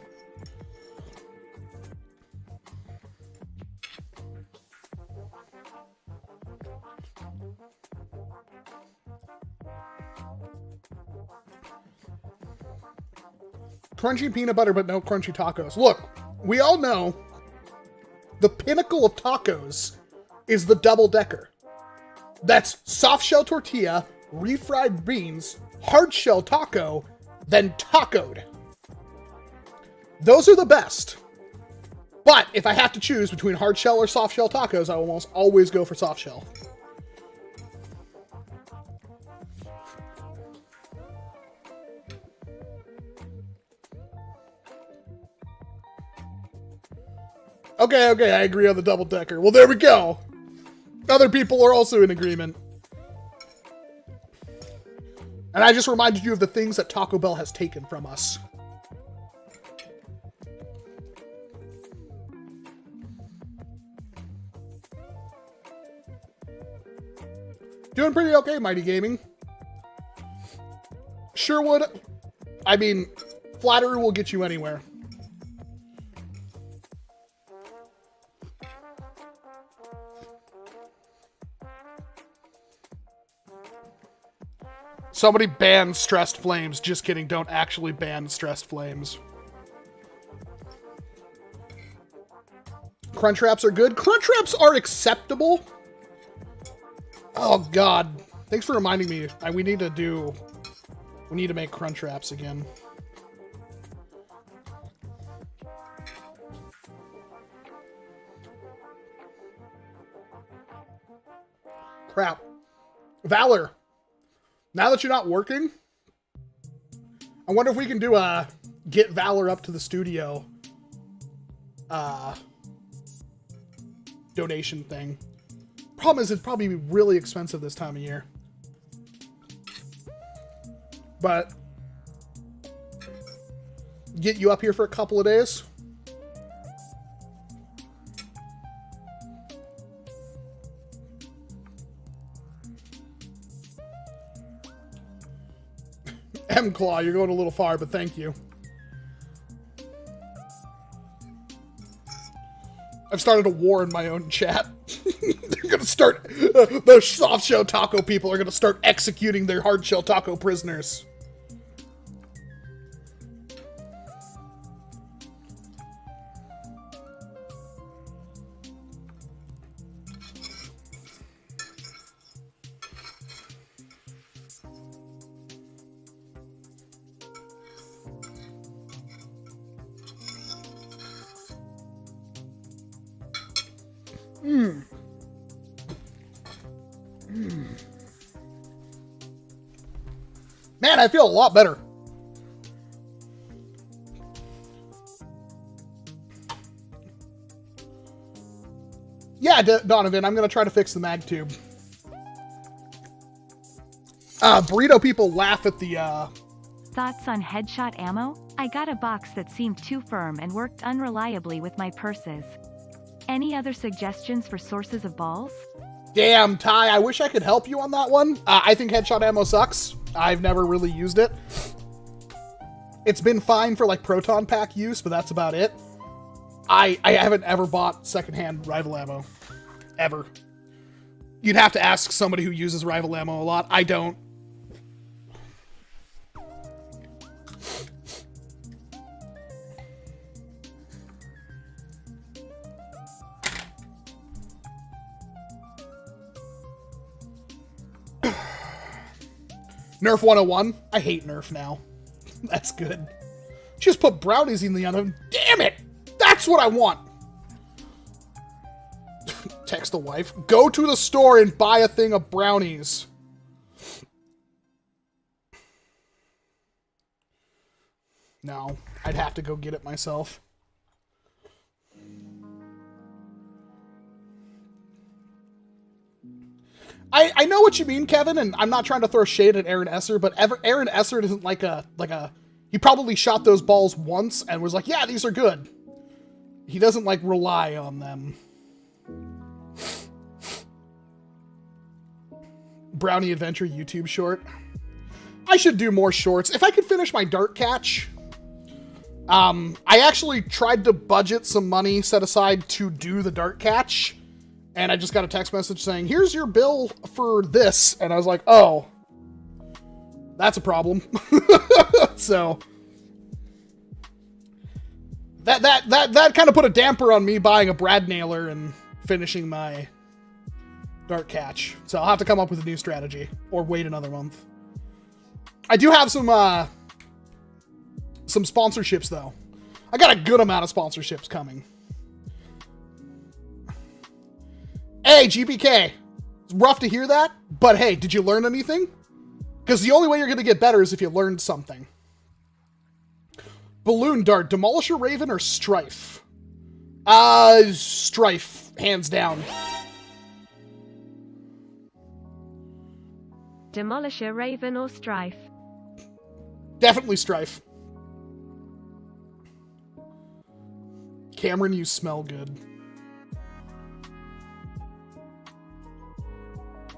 Crunchy peanut butter, but no crunchy tacos. Look, we all know the pinnacle of tacos is the double-decker. That's soft shell tortilla, refried beans, hard shell taco, then tacoed. Those are the best. But if I have to choose between hard shell or soft shell tacos, I almost always go for soft shell. Okay, I agree on the double-decker. Well, there we go. Other people are also in agreement. And I just reminded you of the things that Taco Bell has taken from us. Doing pretty okay, Mighty Gaming. Sure would. I mean, flattery will get you anywhere. Somebody ban stressed flames. Just kidding, don't actually ban stressed flames. Crunchwraps are good. Crunchwraps are acceptable. Oh god. Thanks for reminding me. We need to make Crunchwraps again. Crap. Valor. Now that you're not working, I wonder if we can do a get Valor up to the studio donation thing. Problem is, it'd probably be really expensive this time of year. But get you up here for a couple of days. M-Claw, you're going a little far, but thank you. I've started a war in my own chat. They're gonna start, those soft shell taco people are gonna start executing their hard shell taco prisoners. Man, I feel a lot better. Yeah, Donovan, I'm going to try to fix the mag tube. Burrito people laugh at the, Thoughts on headshot ammo? I got a box that seemed too firm and worked unreliably with my purses. Any other suggestions for sources of balls? Damn, Ty, I wish I could help you on that one. I think headshot ammo sucks. I've never really used it. It's been fine for, like, proton pack use, but that's about it. I haven't ever bought secondhand rival ammo. Ever. You'd have to ask somebody who uses rival ammo a lot. I don't. Nerf 101. I hate Nerf now. That's good. Just put brownies in the oven. Damn it! That's what I want! Text the wife. Go to the store and buy a thing of brownies. No, I'd have to go get it myself. I know what you mean, Kevin, and I'm not trying to throw shade at Aaron Esser, but Aaron Esser isn't like a... He probably shot those balls once and was like, yeah, these are good. He doesn't, like, rely on them. Brownie Adventure YouTube short. I should do more shorts. If I could finish my dart catch... I actually tried to budget some money set aside to do the dart catch, and I just got a text message saying, here's your bill for this, and I was like, oh, that's a problem. So, That kind of put a damper on me buying a Brad Nailer and finishing my Dark Catch. So I'll have to come up with a new strategy or wait another month. I do have some sponsorships though. I got a good amount of sponsorships coming. Hey, GPK. It's rough to hear that, but hey, did you learn anything? Because the only way you're going to get better is if you learned something. Balloon Dart, Demolisher Raven, or Strife? Strife, hands down. Demolisher, Raven, or Strife? Definitely Strife. Cameron, you smell good.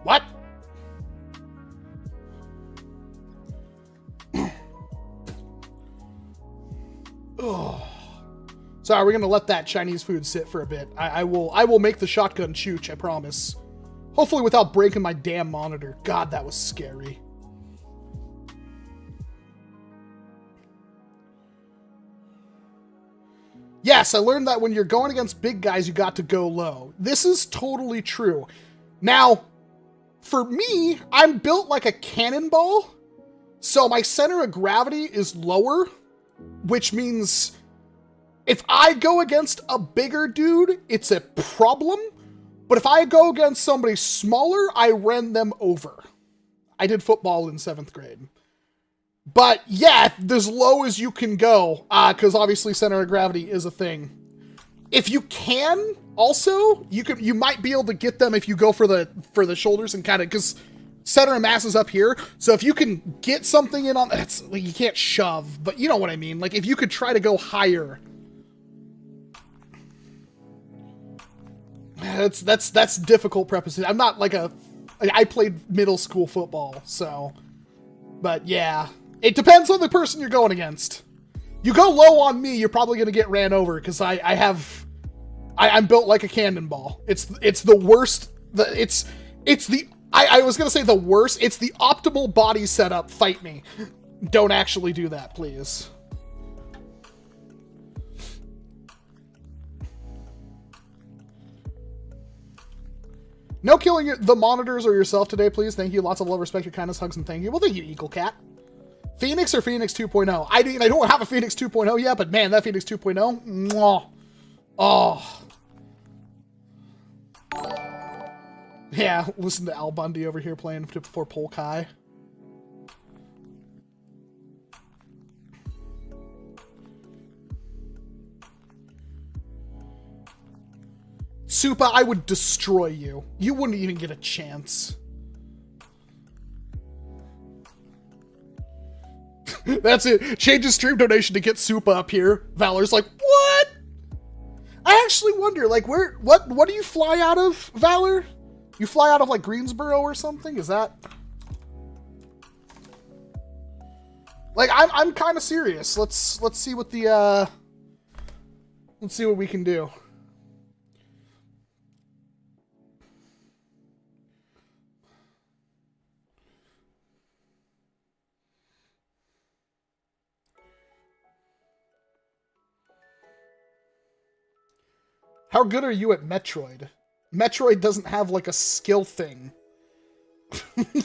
What? Oh. So are we gonna let that Chinese food sit for a bit? I will make the shotgun chooch, I promise. Hopefully without breaking my damn monitor. God, that was scary. Yes, I learned that when you're going against big guys, you got to go low. This is totally true. Now, for me, I'm built like a cannonball, so my center of gravity is lower, which means if I go against a bigger dude, it's a problem, but if I go against somebody smaller, I run them over. I did football in 7th grade. But yeah, as low as you can go, because obviously center of gravity is a thing. If you can, also, you might be able to get them if you go for the shoulders and kind of, because center of mass is up here. So if you can get something in on, that's like, you can't shove, but you know what I mean. Like if you could try to go higher. That's difficult preposition. I'm not like I played middle school football, so, but yeah. It depends on the person you're going against. You go low on me, you're probably going to get ran over because I'm built like a cannonball. It's the worst. I was going to say the worst. It's the optimal body setup. Fight me. Don't actually do that, please. No killing the monitors or yourself today, please. Thank you. Lots of love, respect, your kindness, hugs, and thank you. Well, thank you, Eagle Cat. Phoenix or Phoenix 2.0? I don't have a Phoenix 2.0 yet, but man, that Phoenix 2.0, mwah. Oh. Yeah, listen to Al Bundy over here playing for Polk High. Supa, I would destroy you. You wouldn't even get a chance. That's it. Change his stream donation to get Supa up here. Valor's like, what? I actually wonder, like, what do you fly out of, Valor? You fly out of, like, Greensboro or something? Is that... Like, I'm kind of serious. Let's see what the, let's see what we can do. How good are you at Metroid? Metroid doesn't have, like, a skill thing.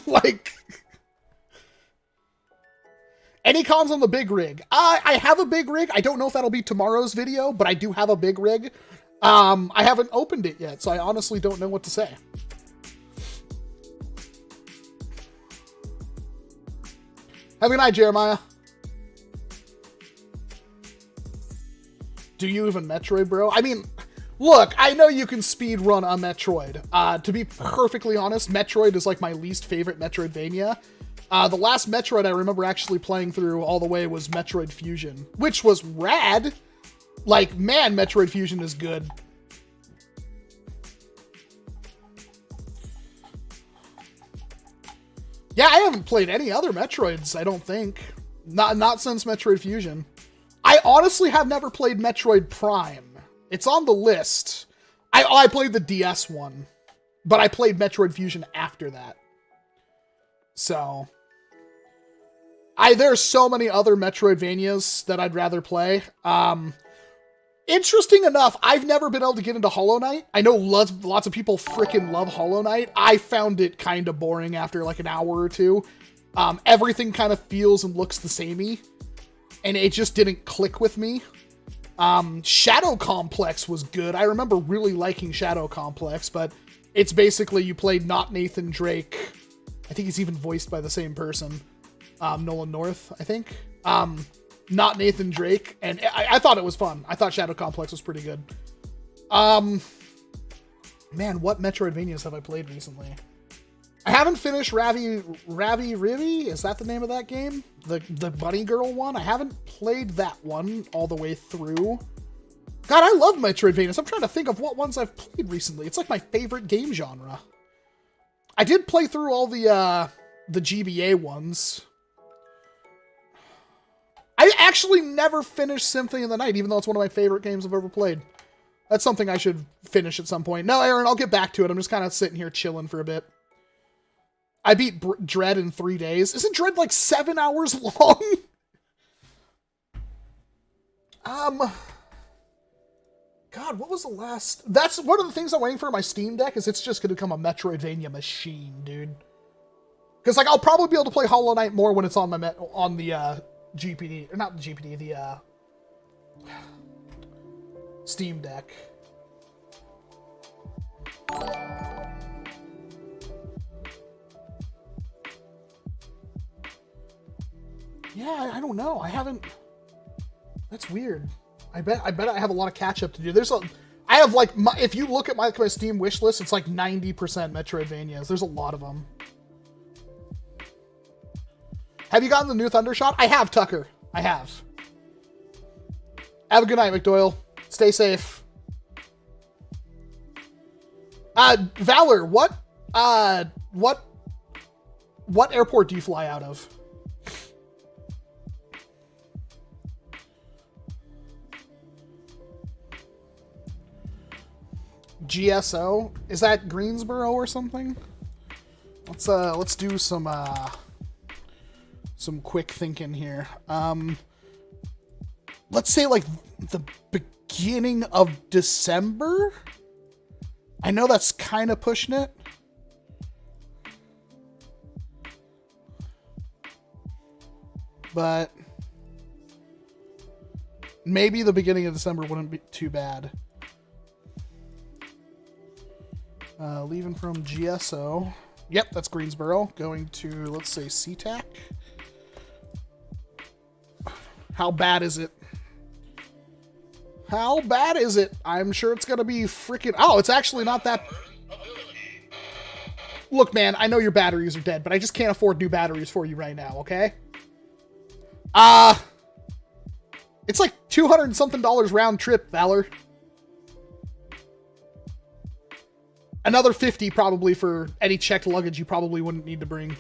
Like... Any cons on the big rig? I have a big rig. I don't know if that'll be tomorrow's video, but I do have a big rig. I haven't opened it yet, so I honestly don't know what to say. Have a good night, Jeremiah. Do you even Metroid, bro? I mean... Look, I know you can speed run a Metroid. To be perfectly honest, Metroid is like my least favorite Metroidvania. The last Metroid I remember actually playing through all the way was Metroid Fusion, which was rad. Like, man, Metroid Fusion is good. Yeah, I haven't played any other Metroids, I don't think. Not since Metroid Fusion. I honestly have never played Metroid Prime. It's on the list. I played the DS one, but I played Metroid Fusion after that. So, there are so many other Metroidvanias that I'd rather play. Interesting enough, I've never been able to get into Hollow Knight. I know lots of people freaking love Hollow Knight. I found it kind of boring after like an hour or two. Everything kind of feels and looks the samey, and it just didn't click with me. Shadow Complex was good. I remember really liking Shadow Complex, but it's basically you played not Nathan Drake. I think he's even voiced by the same person. Nolan North, I think. Not Nathan Drake, and I thought it was fun. I thought Shadow Complex was pretty good. Man, what Metroidvanias have I played recently? I haven't finished Ravi Rivi. Is that the name of that game? The bunny girl one? I haven't played that one all the way through. God, I love Metroidvanias. I'm trying to think of what ones I've played recently. It's like my favorite game genre. I did play through all the GBA ones. I actually never finished Symphony of the Night, even though it's one of my favorite games I've ever played. That's something I should finish at some point. No, Aaron, I'll get back to it. I'm just kind of sitting here chilling for a bit. I beat Dread in 3 days. Isn't Dread like 7 hours long? God, what was the last... That's one of the things I'm waiting for my Steam Deck, is it's just going to become a Metroidvania machine, dude. Because like I'll probably be able to play Hollow Knight more when it's on my GPD, or not the GPD, the Steam Deck. Yeah, I don't know. I haven't. That's weird. I bet I have a lot of catch up to do. I have like if you look at my Steam wish list, it's like 90% Metroidvanias. There's a lot of them. Have you gotten the new Thundershot? I have, Tucker. I have. Have a good night, McDoyle. Stay safe. Valor, what airport do you fly out of? GSO? Is that Greensboro or something? Let's do some quick thinking here. Let's say like the beginning of December. I know that's kind of pushing it. But maybe the beginning of December wouldn't be too bad. Leaving from GSO. Yep, that's Greensboro. Going to, let's say, SeaTac. How bad is it? How bad is it? I'm sure it's going to be freaking... Oh, it's actually not that... Look, man, I know your batteries are dead, but I just can't afford new batteries for you right now, okay? It's like $200 and something round trip, Valor. Another $50 probably for any checked luggage you probably wouldn't need to bring.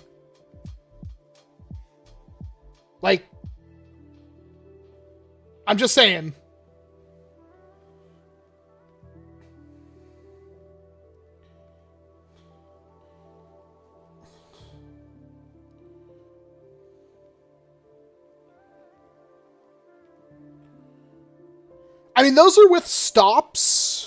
Like, I'm just saying. I mean, those are with stops.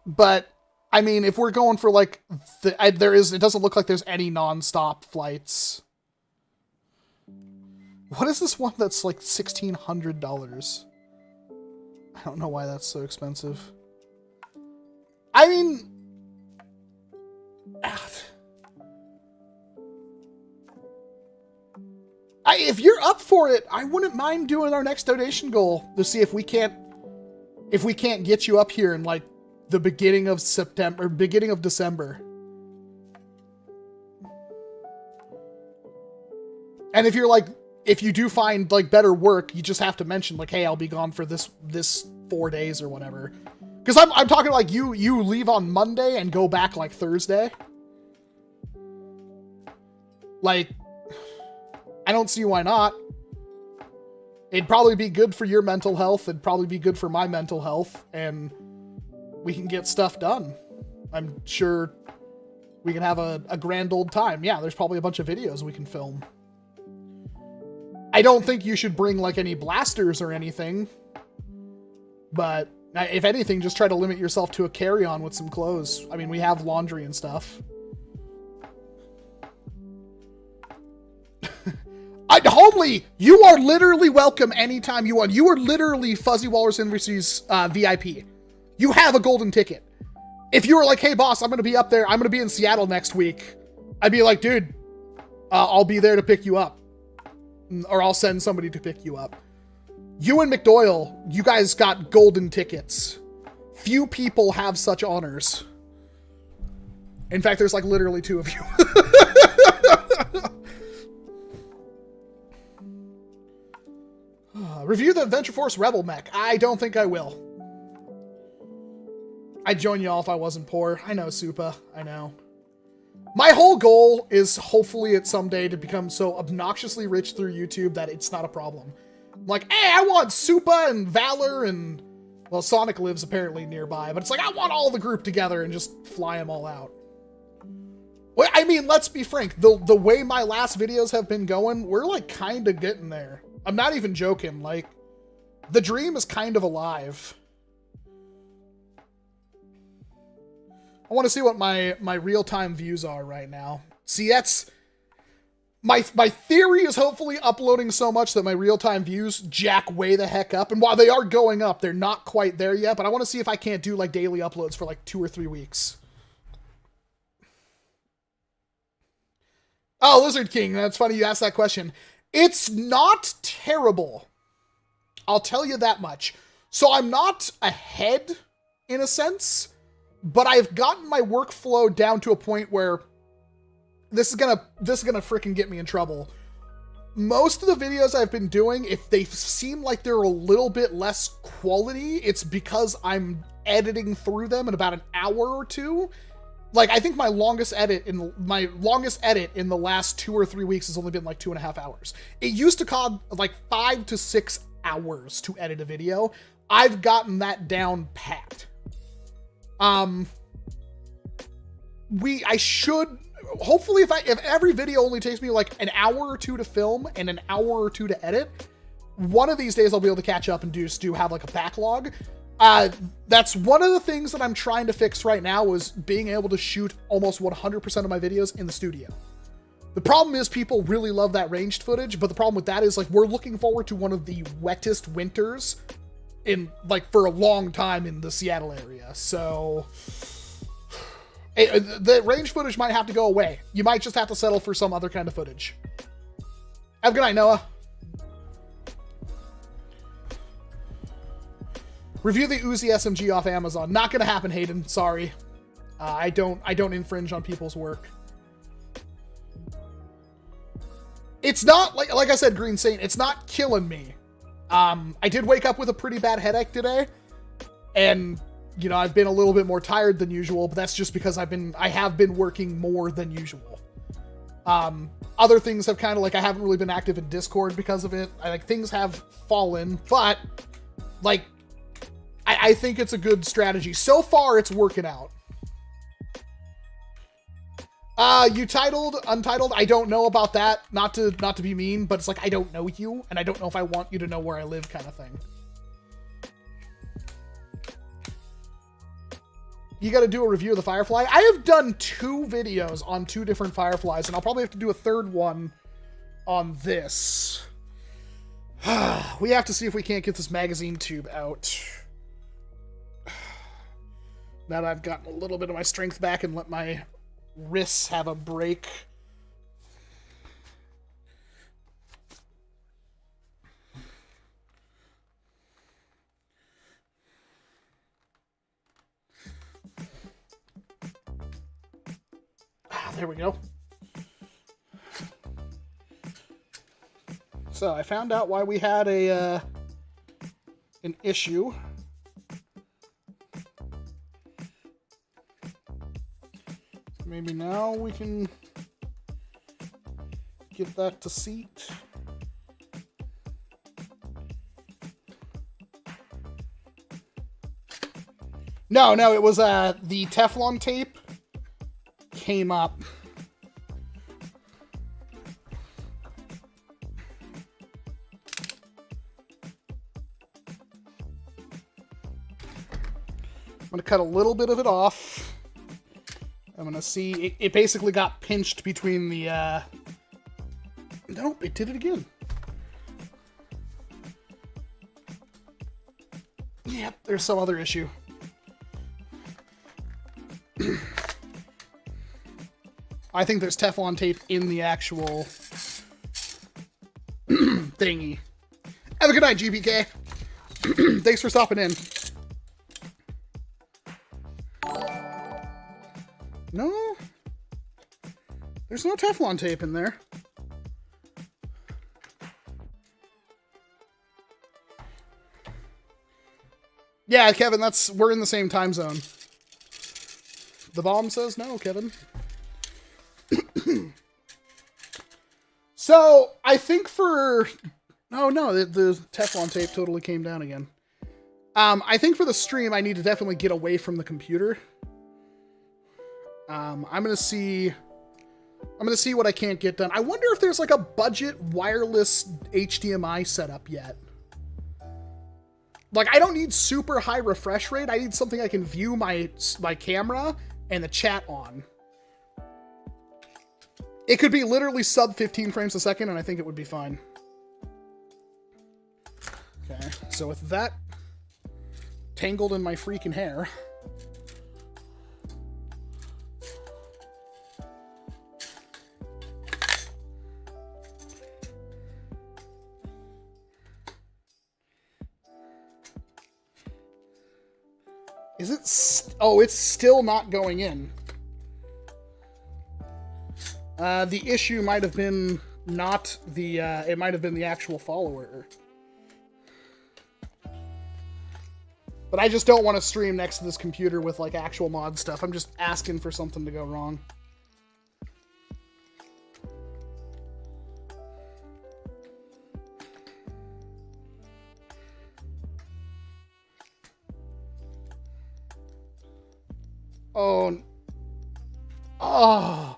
But, I mean, if we're going for, like, it doesn't look like there's any non-stop flights. What is this one that's, like, $1,600? I don't know why that's so expensive. I mean... if you're up for it, I wouldn't mind doing our next donation goal to see if we can't get you up here in, like, the beginning of September, beginning of December. And if you're like, if you do find like better work, you just have to mention like, hey, I'll be gone for this 4 days or whatever. Because I'm talking like you leave on Monday and go back like Thursday. Like, I don't see why not. It'd probably be good for your mental health. It'd probably be good for my mental health, and we can get stuff done. I'm sure we can have a grand old time. Yeah, there's probably a bunch of videos we can film. I don't think you should bring like any blasters or anything, but if anything, just try to limit yourself to a carry-on with some clothes. I mean, we have laundry and stuff. Homely, you are literally welcome anytime you want. You are literally Fuzzy Walrus University's VIP. You have a golden ticket. If you were like, hey boss, I'm going to be up there, I'm going to be in Seattle next week, I'd be like, dude, I'll be there to pick you up. Or I'll send somebody to pick you up. You and McDoyle, you guys got golden tickets. Few people have such honors. In fact, there's like literally 2 of you. Review the Adventure Force Rebel mech. I don't think I will. I'd join y'all if I wasn't poor. I know, Supa. I know. My whole goal is hopefully at some day to become so obnoxiously rich through YouTube that it's not a problem. I'm like, hey, I want Supa and Valor and... Well, Sonic lives apparently nearby, but it's like, I want all the group together and just fly them all out. Well, I mean, let's be frank. The way my last videos have been going, we're like kind of getting there. I'm not even joking. Like, the dream is kind of alive. I want to see what my real-time views are right now. See, that's... My theory is hopefully uploading so much that my real-time views jack way the heck up. And while they are going up, they're not quite there yet. But I want to see if I can't do, like, daily uploads for, like, 2 or 3 weeks. Oh, Lizard King. That's funny you asked that question. It's not terrible. I'll tell you that much. So I'm not ahead, in a sense, but I've gotten my workflow down to a point where this is gonna freaking get me in trouble. Most of the videos I've been doing, if they seem like they're a little bit less quality, it's because I'm editing through them in about an hour or 2. Like, I think my longest edit in the last 2 or 3 weeks has only been like 2.5 hours. It used to cost like 5 to 6 hours to edit a video. I've gotten that down pat. I should hopefully if every video only takes me like an hour or 2 to film and an hour or 2 to edit, one of these days I'll be able to catch up and do have like a backlog. That's one of the things that I'm trying to fix right now, is being able to shoot almost 100% of my videos in the studio. The problem is people really love that ranged footage, but the problem with that is like we're looking forward to one of the wettest winters in like for a long time in the Seattle area. So the range footage might have to go away. You might just have to settle for some other kind of footage. Have a good night, Noah. Review the Uzi SMG off Amazon. Not gonna happen, Hayden. Sorry. I don't infringe on people's work. It's not like I said, Green Saint, it's not killing me. I did wake up with a pretty bad headache today, and you know, I've been a little bit more tired than usual, but that's just because I have been working more than usual. Other things have kind of like, I haven't really been active in Discord because of it. Things have fallen, but like, I think it's a good strategy. So far, it's working out. Untitled, I don't know about that. Not to be mean, but it's like, I don't know you, and I don't know if I want you to know where I live kind of thing. You gotta do a review of the Firefly. I have done 2 videos on 2 different Fireflies, and I'll probably have to do a 3rd one on this. We have to see if we can't get this magazine tube out. Now that I've gotten a little bit of my strength back and let my wrists have a break. There we go. So I found out why we had an issue. Maybe now we can get that to seat. No, it was the Teflon tape came up. going to cut a little bit of it off. I'm going to see... It basically got pinched between the... Nope, it did it again. Yep, there's some other issue. I think there's Teflon tape in the actual thingy. Have a good night, GPK. Thanks for stopping in. No? There's no Teflon tape in there. Yeah, Kevin, we're in the same time zone. The bomb says no, Kevin. So, I think for... Oh, no, the Teflon tape totally came down again. I think for the stream, I need to definitely get away from the computer. I'm gonna see what I can't get done. I wonder if there's like a budget wireless HDMI setup yet. Like, I don't need super high refresh rate. I need something I can view my camera and the chat on. It could be literally sub 15 frames a second, and I think it would be fine. Okay, so with that tangled in my freaking hair... Is it... Oh, it's still not going in. The issue might have been not the... it might have been the actual follower. But I just don't want to stream next to this computer with, like, actual mod stuff. I'm just asking for something to go wrong. Oh. Oh.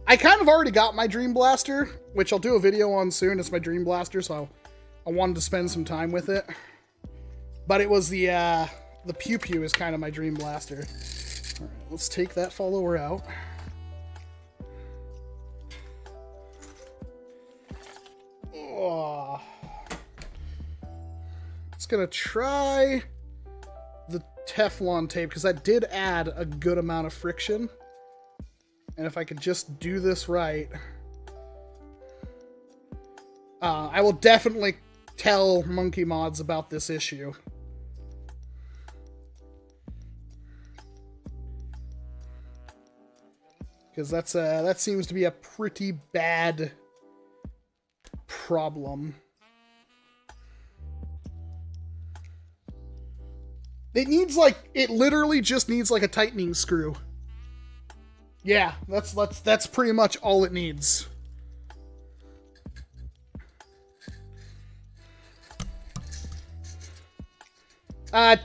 I kind of already got my Dream Blaster, which I'll do a video on soon. It's my Dream Blaster, so I wanted to spend some time with it. But it was the Pew Pew is kind of my Dream Blaster. Alright, let's take that follower out. Oh. Just gonna try the Teflon tape, because that did add a good amount of friction. And if I could just do this right, I will definitely tell Monkee Mods about this issue. Because that seems to be a pretty bad problem. It needs, like, it literally just needs, like, a tightening screw. Yeah, that's pretty much all it needs.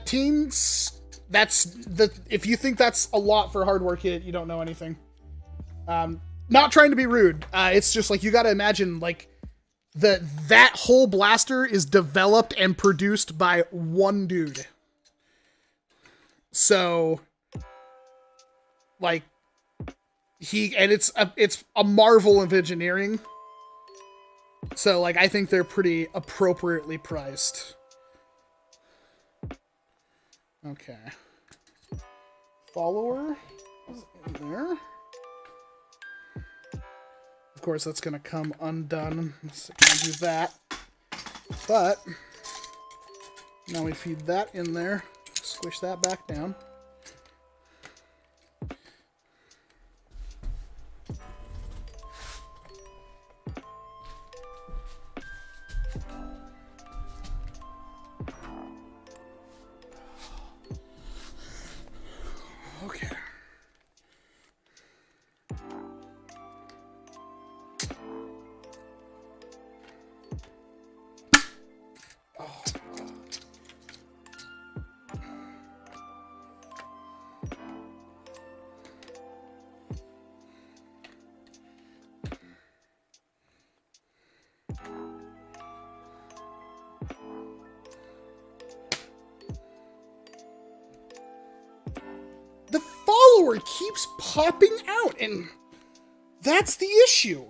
Teens, if you think that's a lot for a hardware kit, you don't know anything. Not trying to be rude. It's just like, you gotta imagine, like, that whole blaster is developed and produced by one dude. So, like, it's a marvel of engineering. So, like, I think they're pretty appropriately priced. Okay. Follower is in there. Of course, that's gonna come undone. So I can't do that. But now we feed that in there. Squish that back down. Okay. follower keeps popping out, and that's the issue.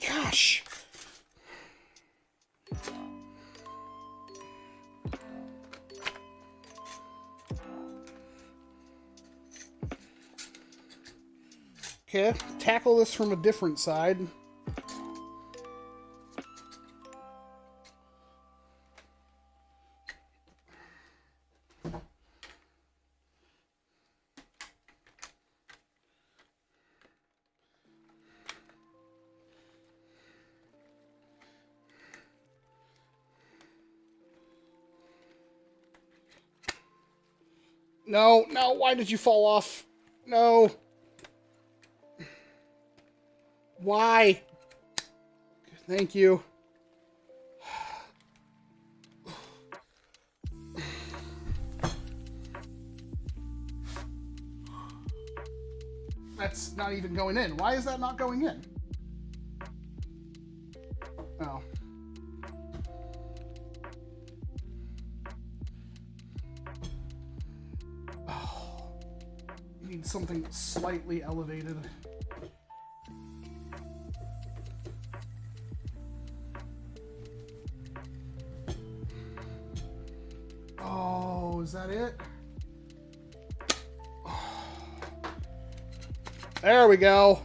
Gosh. Okay, tackle this from a different side. No, no, why did you fall off? No. Why? Thank you. That's not even going in. Why is that not going in? Oh. Oh. Need something slightly elevated. Oh, is that it? Oh. There we go.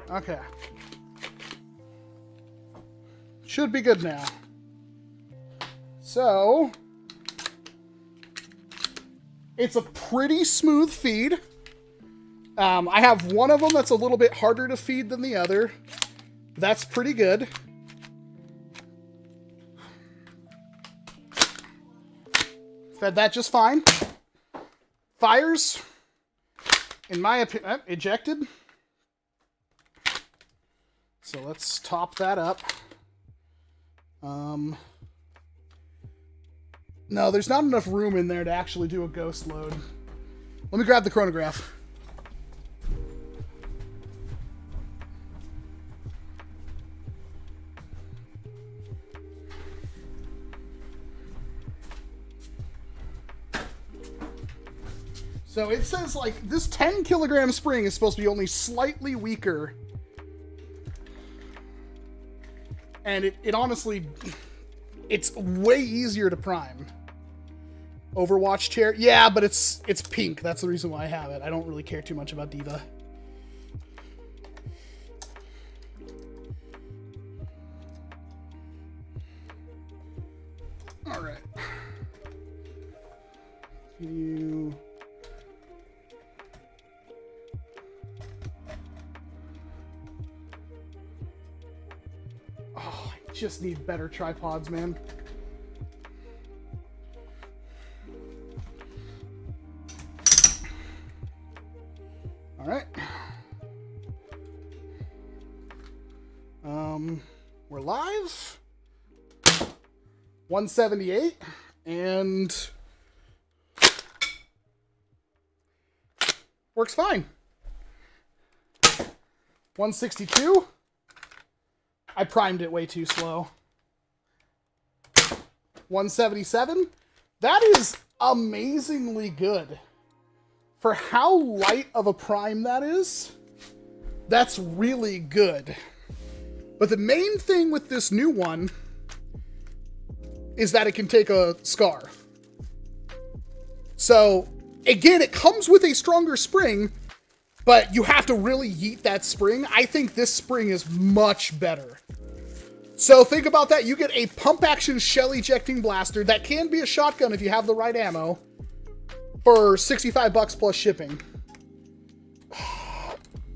Okay. Should be good now. So, it's a pretty smooth feed. I have one of them that's a little bit harder to feed than the other. That's pretty good. Fed that just fine. Fires, in my opinion, ejected. So let's top that up. No, there's not enough room in there to actually do a ghost load. Let me grab the chronograph. So it says, like, this 10 kilogram spring is supposed to be only slightly weaker. And it honestly, it's way easier to prime. Overwatch chair? Yeah, but it's pink. That's the reason why I have it. I don't really care too much about Diva. All right. You... Oh, I just need better tripods, man. All right. We're live. 178 and works fine. 162. I primed it way too slow. 177. That is amazingly good. For how light of a prime that is, that's really good. But the main thing with this new one is that it can take a scar. So, again, it comes with a stronger spring, but you have to really yeet that spring. I think this spring is much better. So think about that. You get a pump-action shell-ejecting blaster that can be a shotgun if you have the right ammo for $65 plus shipping.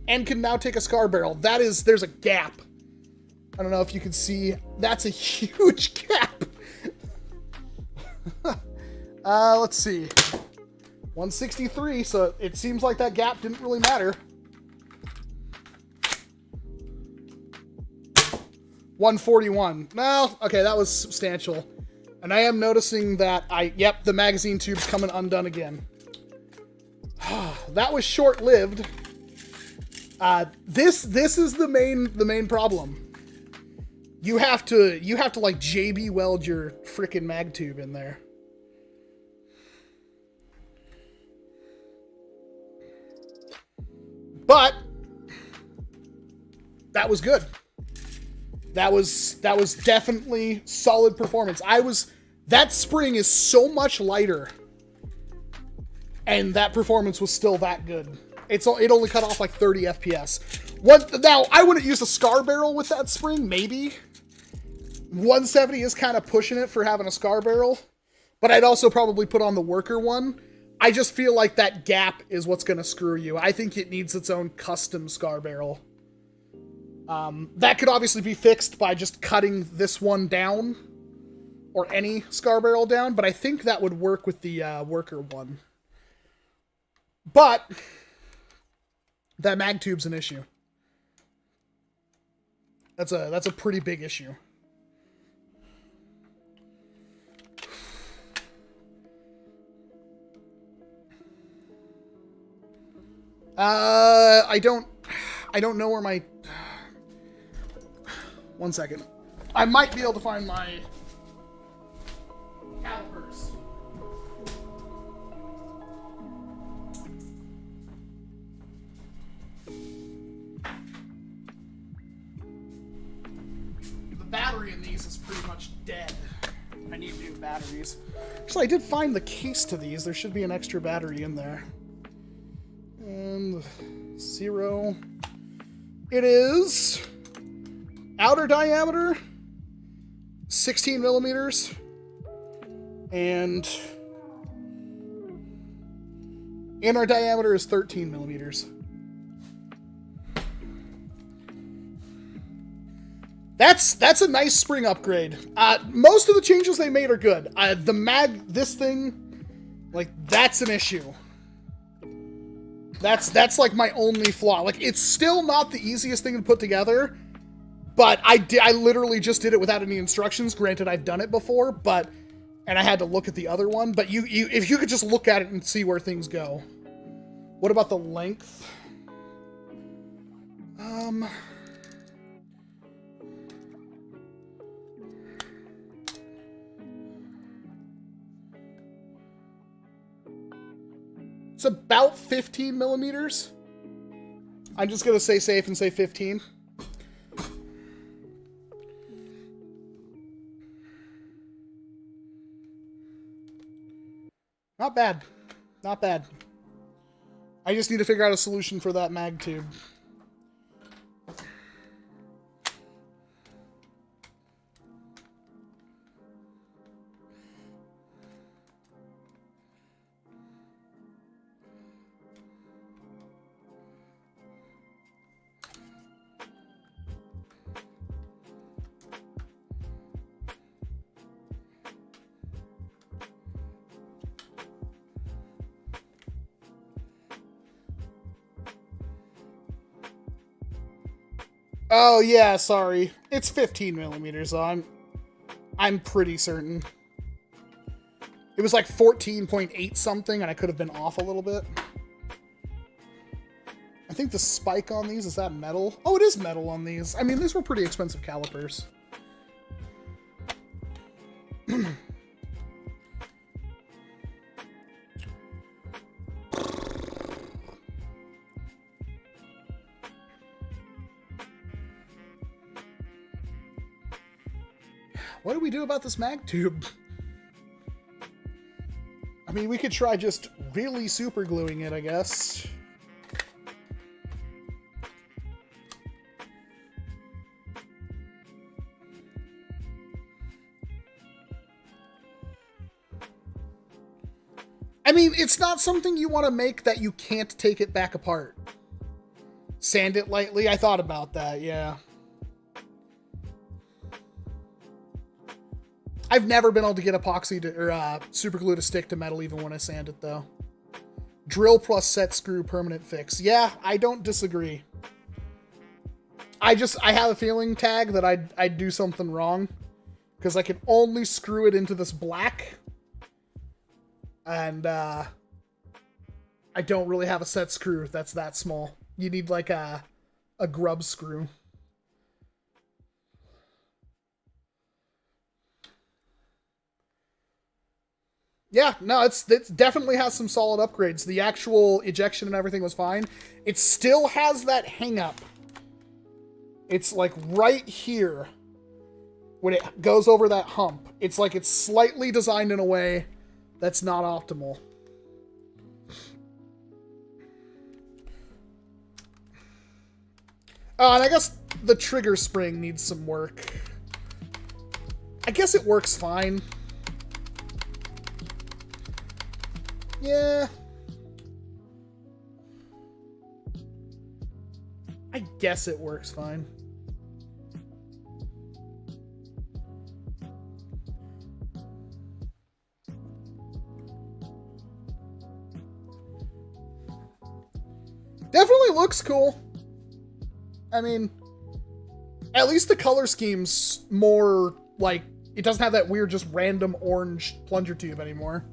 And can now take a scar barrel. That is, there's a gap. I don't know if you can see. That's a huge gap. Let's see. 163, so it seems like that gap didn't really matter. 141. No, okay, that was substantial. And I am noticing that yep, the magazine tube's coming undone again. That was short-lived. This is the main problem. You have to like JB weld your frickin' mag tube in there. But that was good. That was definitely solid performance. That spring is so much lighter, and that performance was still that good. It only cut off like 30 FPS. Now, I wouldn't use a scar barrel with that spring, maybe. 170 is kind of pushing it for having a scar barrel, but I'd also probably put on the worker one. I just feel like that gap is what's going to screw you. I think it needs its own custom scar barrel. That could obviously be fixed by just cutting this one down, or any scar barrel down, but I think that would work with the worker one. But that mag tube's an issue. That's a pretty big issue. I don't know where my... One second. I might be able to find my calipers. The battery in these is pretty much dead. I need new batteries. Actually, I did find the case to these. There should be an extra battery in there. And 0. It is outer diameter 16 millimeters and inner diameter is 13 millimeters. That's a nice spring upgrade. Most of the changes they made are good. This thing, like, that's an issue. That's like my only flaw. Like, it's still not the easiest thing to put together, but I literally just did it without any instructions. Granted, I've done it before, and I had to look at the other one, but if you could just look at it and see where things go. What about the length? It's about 15 millimeters. I'm just going to say safe and say 15. Not bad. Not bad. I just need to figure out a solution for that mag tube. Oh yeah, sorry. It's 15 millimeters, so I'm pretty certain. It was like 14.8 something, and I could have been off a little bit. I think the spike on these, is that metal? Oh, it is metal on these. I mean, these were pretty expensive calipers. What do we do about this mag tube? I mean, we could try just really super gluing it, I guess. I mean, it's not something you want to make that you can't take it back apart. Sand it lightly. I thought about that, yeah. I've never been able to get epoxy or super glue to stick to metal even when I sand it, though. Drill plus set screw permanent fix. Yeah, I don't disagree. I have a feeling, Tag, that I'd do something wrong. Because I can only screw it into this black. And, I don't really have a set screw that's that small. You need, like, a grub screw. Yeah, no, it definitely has some solid upgrades. The actual ejection and everything was fine. It still has that hang up. It's like right here when it goes over that hump. It's like it's slightly designed in a way that's not optimal. Oh, and I guess the trigger spring needs some work. I guess it works fine. Yeah. I guess it works fine. Definitely looks cool. I mean, at least the color scheme's more, like, it doesn't have that weird, just random orange plunger tube anymore.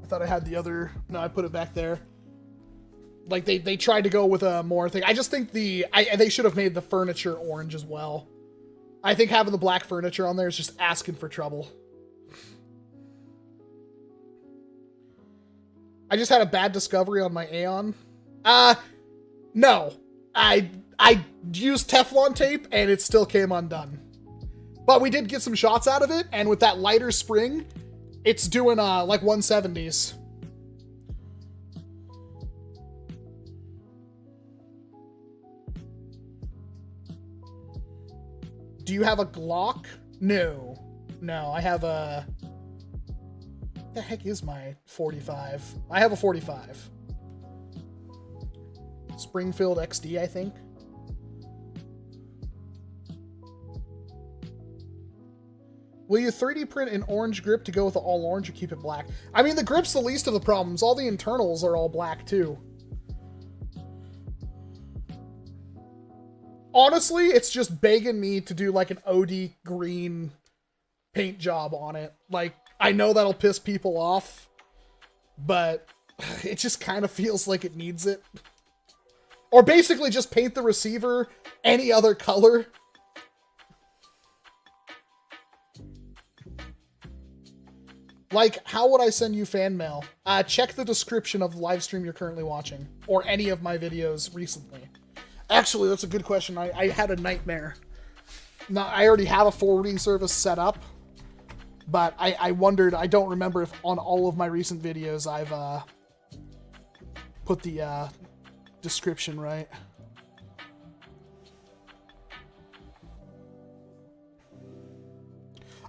I thought I had the other... No, I put it back there. Like, they tried to go with a more thing. I just think they should have made the furniture orange as well. I think having the black furniture on there is just asking for trouble. I just had a bad discovery on my Aeon. No. I used Teflon tape, and it still came undone. But we did get some shots out of it, and with that lighter spring, it's doing, like 170s. Do you have a Glock? No. No, I have a... What the heck is my 45? I have a 45. Springfield XD, I think. Will you 3D print an orange grip to go with the all orange or keep it black? I mean, the grip's the least of the problems. All the internals are all black, too. Honestly, it's just begging me to do, like, an OD green paint job on it. Like, I know that'll piss people off, but it just kind of feels like it needs it. Or basically just paint the receiver any other color. Like, how would I send you fan mail? Check the description of the live stream you're currently watching, or any of my videos recently. Actually, that's a good question. I had a nightmare. Now, I already have a forwarding service set up, but I wondered, I don't remember if on all of my recent videos I've put the description right.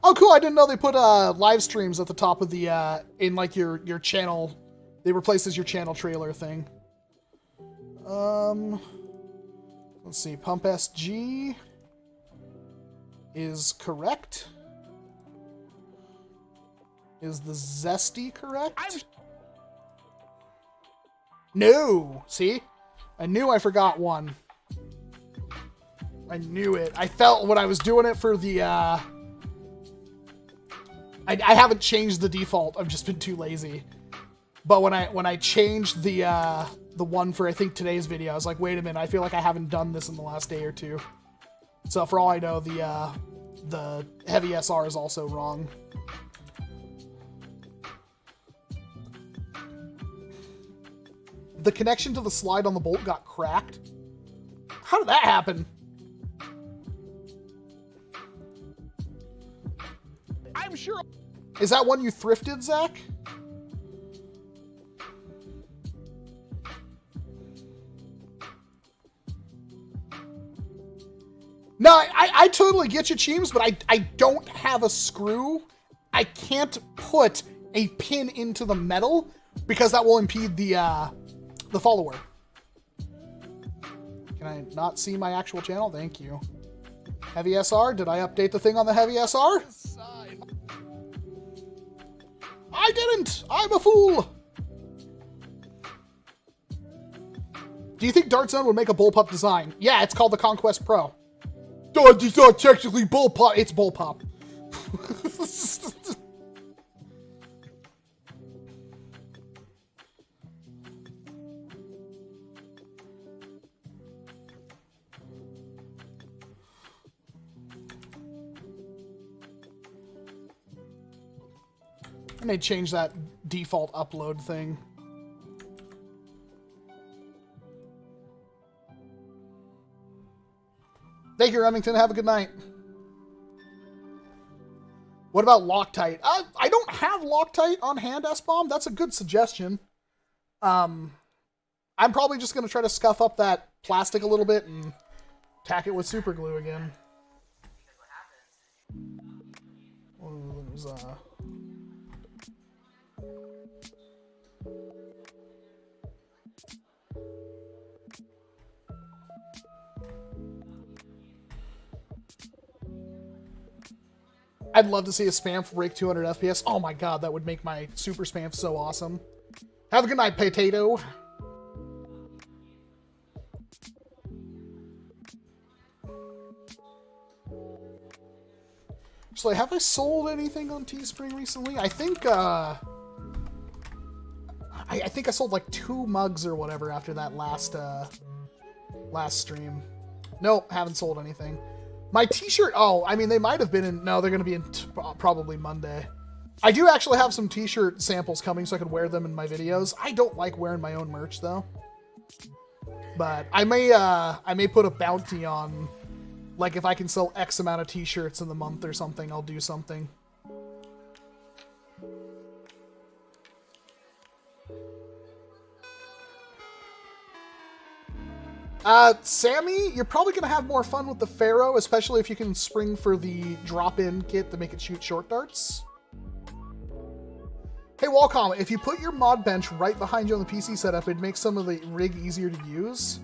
Oh, cool. I didn't know they put live streams at the top of the, in like your channel. They replaced as your channel trailer thing. Let's see. Pump SG is correct. Is the Zesty correct? No! See? I knew I forgot one. I knew it. I felt when I was doing it for the, I haven't changed the default. I've just been too lazy. But when I changed the one for, I think, today's video, I was like, wait a minute, I feel like I haven't done this in the last day or two. So for all I know, the heavy SR is also wrong. The connection to the slide on the bolt got cracked. How did that happen? I'm sure. Is that one you thrifted, Zach? No, I totally get you, Cheems, but I don't have a screw. I can't put a pin into the metal because that will impede the follower. Can I not see my actual channel? Thank you. Heavy SR? Did I update the thing on the Heavy SR? I didn't! I'm a fool! Do you think Dart Zone would make a bullpup design? Yeah, it's called the Conquest Pro. It's not technically bullpup. It's bullpup. I may change that default upload thing. Thank you, Remington. Have a good night. What about Loctite? I don't have Loctite on hand, S-Bomb. That's a good suggestion. I'm probably just going to try to scuff up that plastic a little bit and tack it with super glue again. Oh, there's, I'd love to see a Spamf break 200 FPS. Oh my god, that would make my Super Spamf so awesome. Have a good night, Potato. So, have I sold anything on Teespring recently? I think, I think I sold like 2 mugs or whatever after that last stream. Nope, haven't sold anything. My t-shirt, oh, I mean, they might have been in, no, they're going to be in probably Monday. I do actually have some t-shirt samples coming so I can wear them in my videos. I don't like wearing my own merch, though. But I may put a bounty on, like, if I can sell X amount of t-shirts in the month or something, I'll do something. Sammy, you're probably going to have more fun with the Pharaoh, especially if you can spring for the drop-in kit to make it shoot short darts. Hey, Wallcom, if you put your mod bench right behind you on the PC setup, it makes some of the rig easier to use.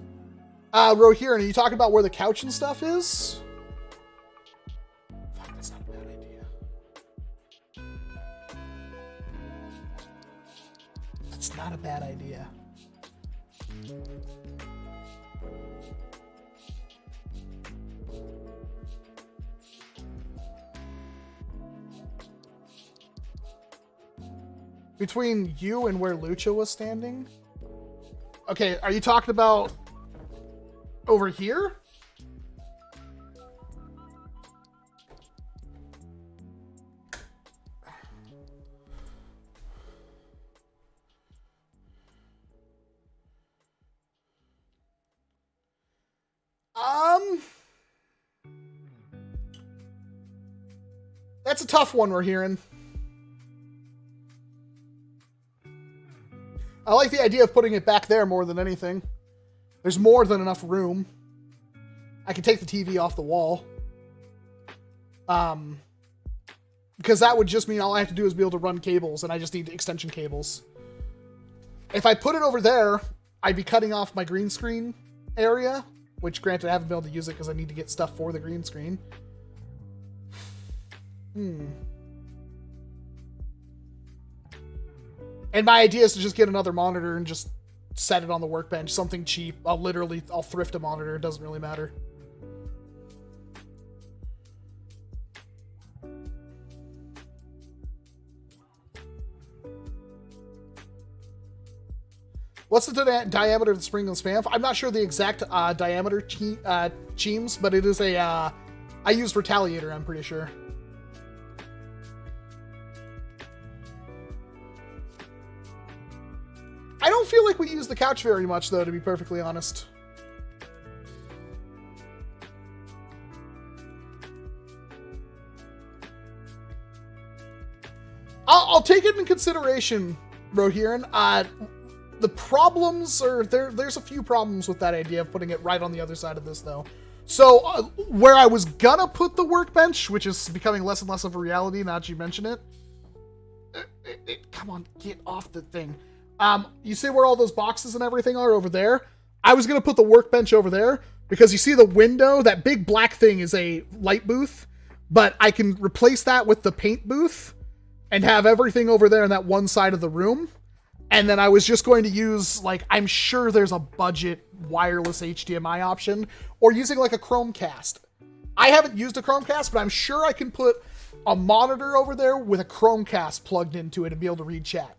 Rohirn, are you talking about where the couch and stuff is? Fuck, that's not a bad idea. That's not a bad idea. Between you and where Lucha was standing? Okay, are you talking about over here? That's a tough one we're hearing. I like the idea of putting it back there more than anything. There's more than enough room. I can take the TV off the wall. Because that would just mean all I have to do is be able to run cables, and I just need extension cables. If I put it over there, I'd be cutting off my green screen area, which granted I haven't been able to use it because I need to get stuff for the green screen. And my idea is to just get another monitor and just set it on the workbench. Something cheap. I'll thrift a monitor. It doesn't really matter. What's the diameter of the spring and Spamf? I'm not sure the exact diameter, Cheems, but it is a... I used Retaliator, I'm pretty sure. I don't feel like we use the couch very much, though, to be perfectly honest. I'll take it into consideration, Rohirn. The problems are... There's a few problems with that idea of putting it right on the other side of this, though. So, where I was gonna put the workbench, which is becoming less and less of a reality now that you mention it... come on, get off the thing. You see where all those boxes and everything are over there? I was going to put the workbench over there because you see the window, that big black thing is a light booth, but I can replace that with the paint booth and have everything over there in that one side of the room. And then I was just going to use, like, I'm sure there's a budget wireless HDMI option, or using like a Chromecast. I haven't used a Chromecast, but I'm sure I can put a monitor over there with a Chromecast plugged into it and be able to read chat.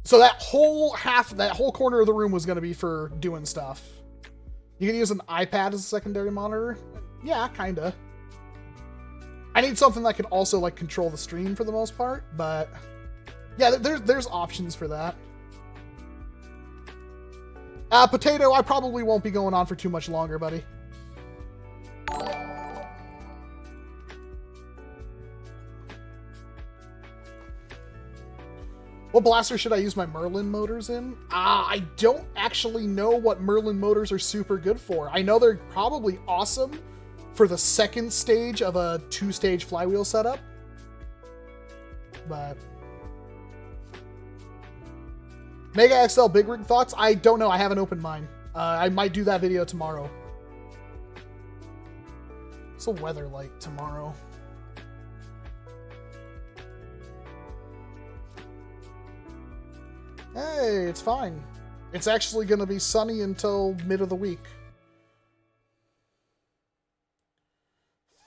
So that whole corner of the room was going to be for doing stuff. You can use an iPad as a secondary monitor? Yeah, kinda. I need something that can also like control the stream for the most part, but yeah, there's options for that. Potato, I probably won't be going on for too much longer, buddy. What blaster should I use my Merlin motors in? I don't actually know what Merlin motors are super good for. I know they're probably awesome for the second stage of a 2-stage flywheel setup. But Mega XL Big Rig thoughts? I don't know. I haven't opened mine. I might do that video tomorrow. What's the weather like tomorrow? Hey, it's fine. It's actually going to be sunny until mid of the week.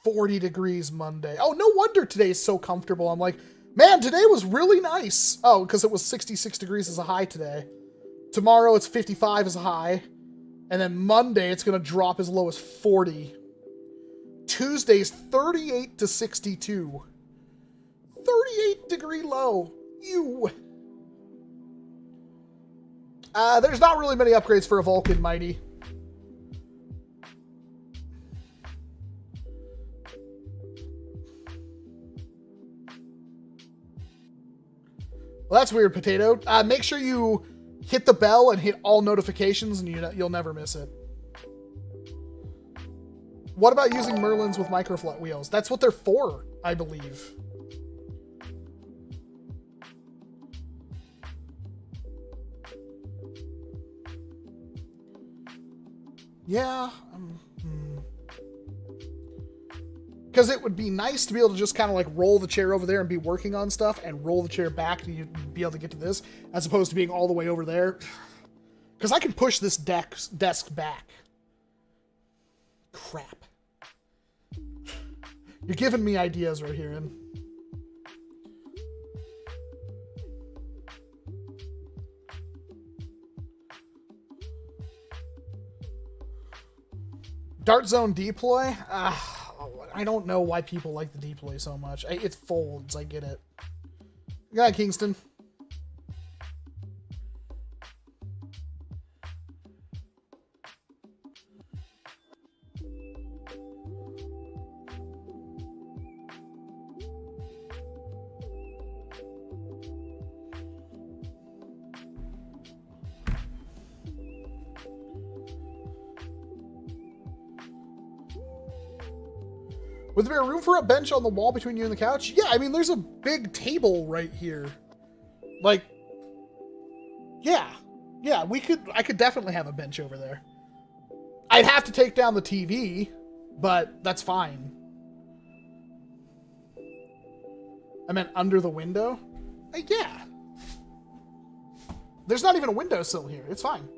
40 degrees Monday. Oh, no wonder today's so comfortable. I'm like, man, today was really nice. Oh, because it was 66 degrees as a high today. Tomorrow it's 55 as a high. And then Monday it's going to drop as low as 40. Tuesday's 38 to 62. 38 degree low. Ew. There's not really many upgrades for a Vulcan, Mighty. Well, that's weird, Potato. Make sure you hit the bell and hit all notifications, and you'll never miss it. What about using Merlins with microflat wheels? That's what they're for, I believe. Yeah. Because it would be nice to be able to just kind of like roll the chair over there and be working on stuff and roll the chair back and you'd be able to get to this as opposed to being all the way over there. Because I can push this desk back. Crap. You're giving me ideas right here, Ian. Dart Zone deploy? I don't know why people like the deploy so much. It folds, I get it. Good night, Kingston. Would there be room for a bench on the wall between you and the couch? Yeah, I mean, there's a big table right here. Like, yeah. Yeah, I could definitely have a bench over there. I'd have to take down the TV, but that's fine. I meant under the window? Yeah. There's not even a windowsill here. It's fine.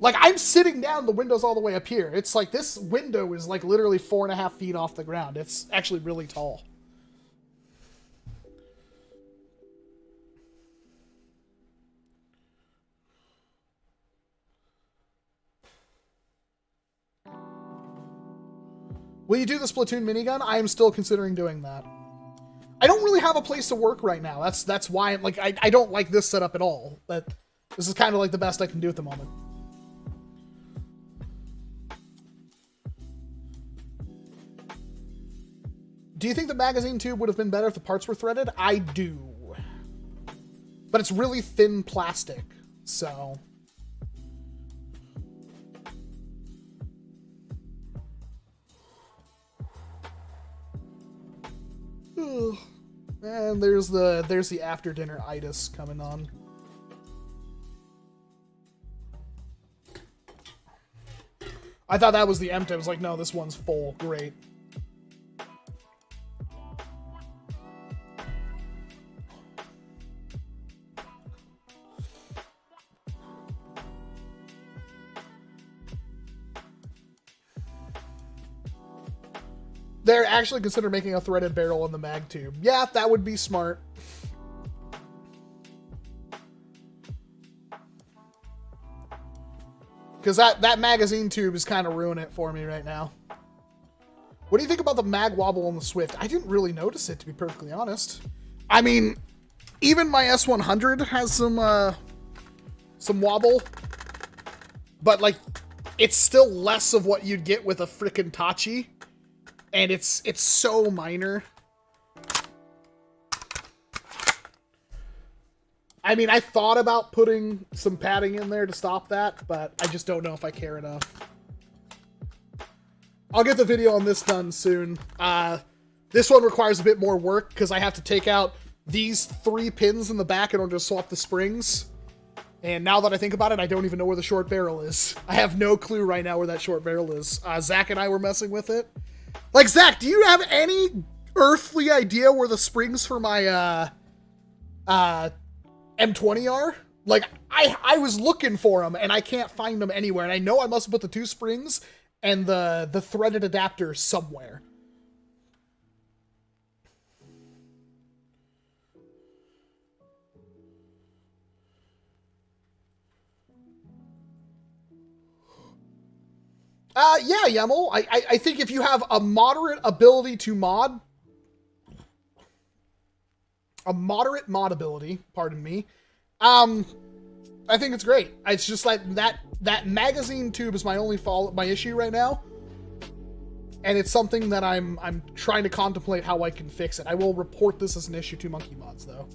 Like, I'm sitting down, the window's all the way up here. It's like, this window is like literally 4.5 feet off the ground. It's actually really tall. Will you do the Splatoon minigun? I am still considering doing that. I don't really have a place to work right now. That's why, like, I don't like this setup at all. But this is kind of like the best I can do at the moment. Do you think the magazine tube would have been better if the parts were threaded? I do. But it's really thin plastic, so... And there's the after dinner itis coming on. I thought that was the empty. I was like, no, this one's full. Great. They're actually consider making a threaded barrel in the mag tube. Yeah, that would be smart. Because that magazine tube is kind of ruining it for me right now. What do you think about the mag wobble on the Swift? I didn't really notice it, to be perfectly honest. I mean, even my S100 has some wobble. But, like, it's still less of what you'd get with a frickin' Tachi. And it's so minor. I mean, I thought about putting some padding in there to stop that, but I just don't know if I care enough. I'll get the video on this done soon. This one requires a bit more work because I have to take out these 3 pins in the back in order to swap the springs. And now that I think about it, I don't even know where the short barrel is. I have no clue right now where that short barrel is. Zach and I were messing with it. Like, Zach, do you have any earthly idea where the springs for my M20 are? Like, I was looking for them, and I can't find them anywhere. And I know I must have put the 2 springs and the threaded adapter somewhere. Yeah, Yemel. I think if you have a moderate ability to mod, a moderate mod ability, pardon me, I think it's great. It's just like that magazine tube is my my issue right now, and it's something that I'm trying to contemplate how I can fix it. I will report this as an issue to Monkee Mods though.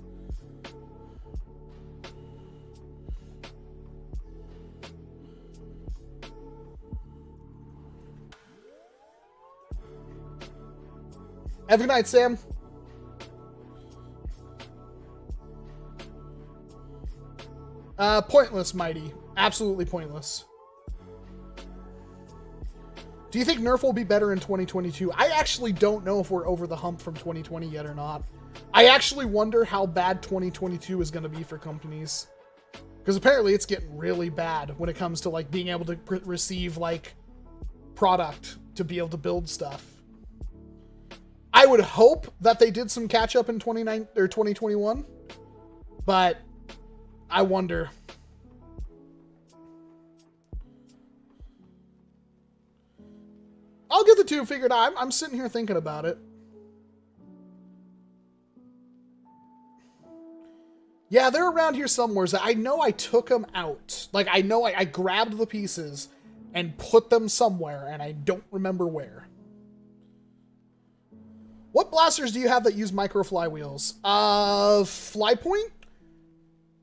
Have a good night, Sam. Pointless, Mighty. Absolutely pointless. Do you think NERF will be better in 2022? I actually don't know if we're over the hump from 2020 yet or not. I actually wonder how bad 2022 is going to be for companies. Because apparently it's getting really bad when it comes to like being able to receive like product to be able to build stuff. I would hope that they did some catch up in 2021, but I wonder. I'll get the 2 figured out. I'm sitting here thinking about it. Yeah, they're around here somewhere. I know I took them out. Like, I know I grabbed the pieces and put them somewhere, and I don't remember where. What blasters do you have that use micro flywheels? Flypoint?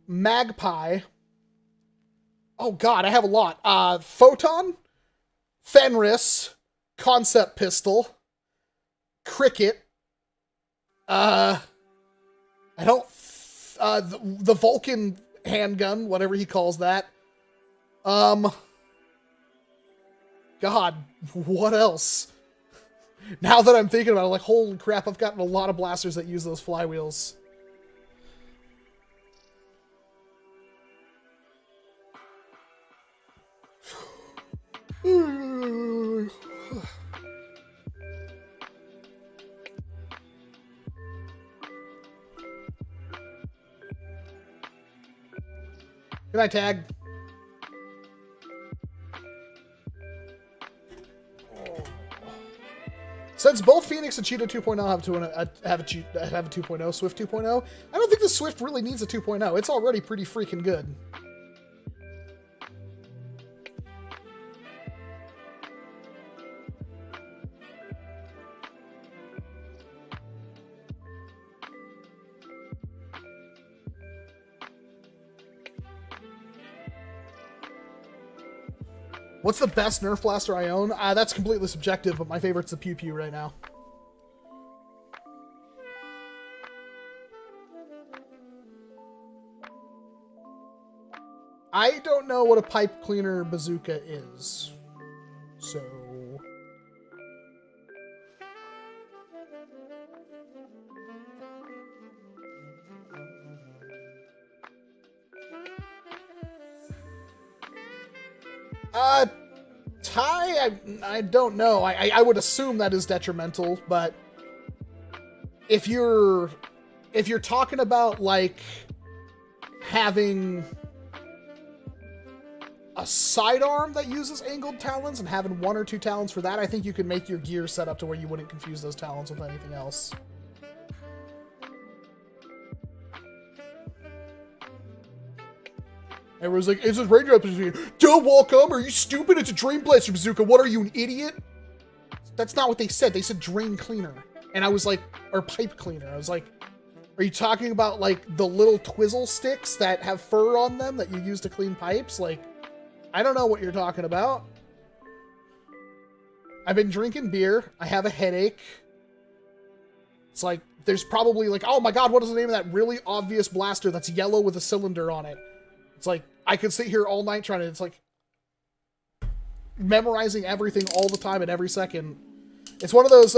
Magpie. Oh god, I have a lot. Photon? Fenris. Concept Pistol. Cricket. I don't... the Vulcan handgun, whatever he calls that. God, what else? Now that I'm thinking about it, like, holy crap, I've gotten a lot of blasters that use those flywheels. Good night, Tag. Since both Phoenix and Cheetah 2.0 have a 2.0, Swift 2.0, I don't think the Swift really needs a 2.0. It's already pretty freaking good. What's the best Nerf blaster I own? That's completely subjective, but my favorite's the Pew Pew right now. I don't know what a pipe cleaner bazooka is. so. Ty, I don't know. I would assume that is detrimental, but if you're talking about like having a sidearm that uses angled talons and having 1 or 2 talons for that, I think you can make your gear set up to where you wouldn't confuse those talons with anything else. Everyone's like, it's a ranger episode. Don't welcome. Are you stupid? It's a drain blaster bazooka. What are you, an idiot? That's not what they said. They said drain cleaner. And I was like, or pipe cleaner. I was like, are you talking about like the little twizzle sticks that have fur on them that you use to clean pipes? Like, I don't know what you're talking about. I've been drinking beer. I have a headache. It's like, there's probably like, oh my God, what is the name of that really obvious blaster that's yellow with a cylinder on it? It's like, I could sit here all night trying to, it's like, memorizing everything all the time and every second. It's one of those,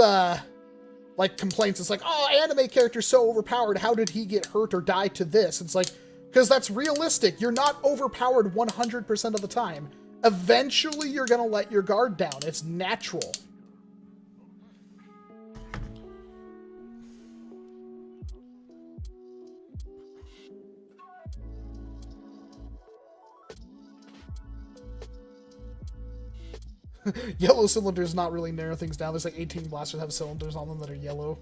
like, complaints. It's like, oh, anime character's so overpowered. How did he get hurt or die to this? It's like, because that's realistic. You're not overpowered 100% of the time. Eventually, you're going to let your guard down. It's natural. Yellow cylinders not really narrow things down. There's like 18 blasters that have cylinders on them that are yellow.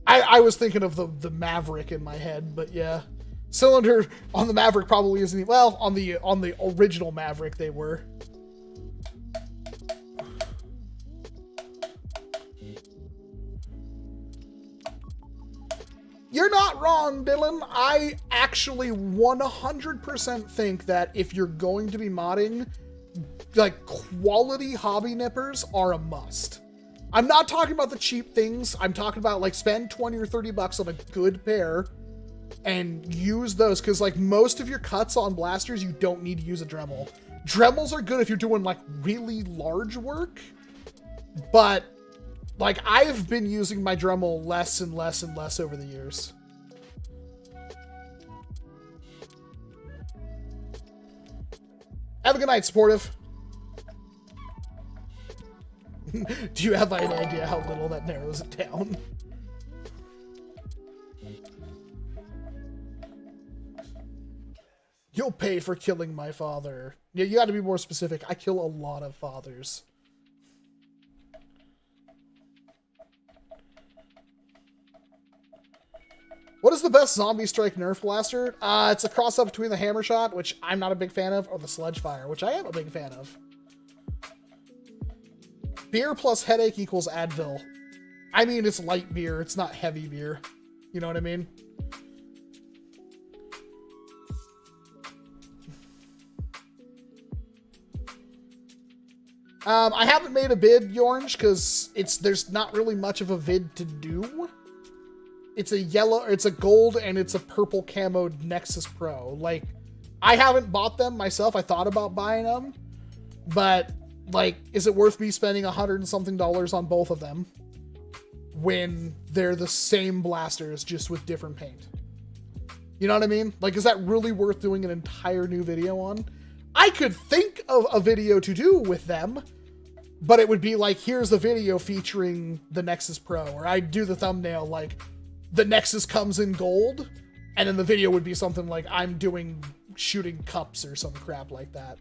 I was thinking of the Maverick in my head, but yeah. Cylinder on the Maverick probably isn't, well, on the original Maverick they were. You're not wrong, Dylan. I actually 100% think that if you're going to be modding, like, quality hobby nippers are a must. I'm not talking about the cheap things. I'm talking about, like, spend 20 or 30 bucks on a good pair and use those, because, like, most of your cuts on blasters, you don't need to use a Dremel. Dremels are good if you're doing, like, really large work, but, like, I've been using my Dremel less and less and less over the years. Have a good night, Sportive. Do you have any idea how little that narrows it down? You'll pay for killing my father. Yeah, you got to be more specific. I kill a lot of fathers. What is the best zombie strike nerf blaster? It's a cross-up between the hammer shot, which I'm not a big fan of, or the sledge fire, which I am a big fan of. Beer plus headache equals Advil. I mean, it's light beer. It's not heavy beer. You know what I mean? I haven't made a vid, Yorange, because there's not really much of a vid to do. It's a yellow, it's a gold, and it's a purple camoed Nexus Pro. Like, I haven't bought them myself. I thought about buying them, but, like, is it worth me spending $100 and something on both of them when they're the same blasters, just with different paint? You know what I mean? Like, is that really worth doing an entire new video on? I could think of a video to do with them, but it would be like, here's the video featuring the Nexus Pro, or I'd do the thumbnail like, the Nexus comes in gold, and then the video would be something like I'm doing shooting cups or some crap like that.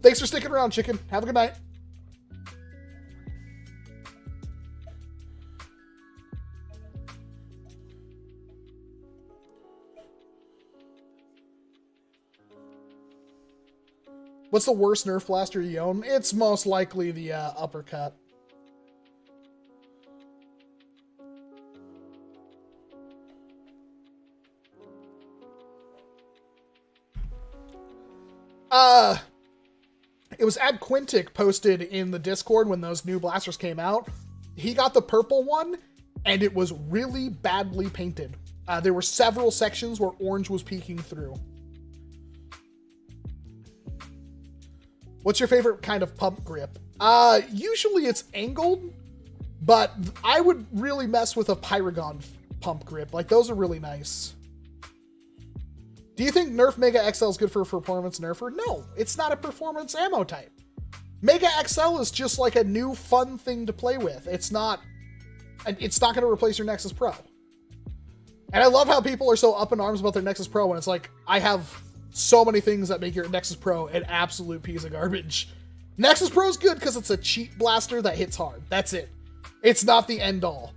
Thanks for sticking around, Chicken. Have a good night. What's the worst Nerf blaster you own? It's most likely the uppercut. It was Ad Quintic posted in the Discord when those new blasters came out. He got the purple one, and it was really badly painted. There were several sections where orange was peeking through. What's your favorite kind of pump grip? Usually it's angled, but I would really mess with a Pyragon pump grip. Like, those are really nice. Do you think Nerf Mega XL is good for a performance nerfer? No, it's not a performance ammo type. Mega XL is just like a new fun thing to play with. It's not going to replace your Nexus Pro. And I love how people are so up in arms about their Nexus Pro when it's like, I have so many things that make your Nexus Pro an absolute piece of garbage. Nexus Pro is good because it's a cheap blaster that hits hard. That's it. It's not the end all.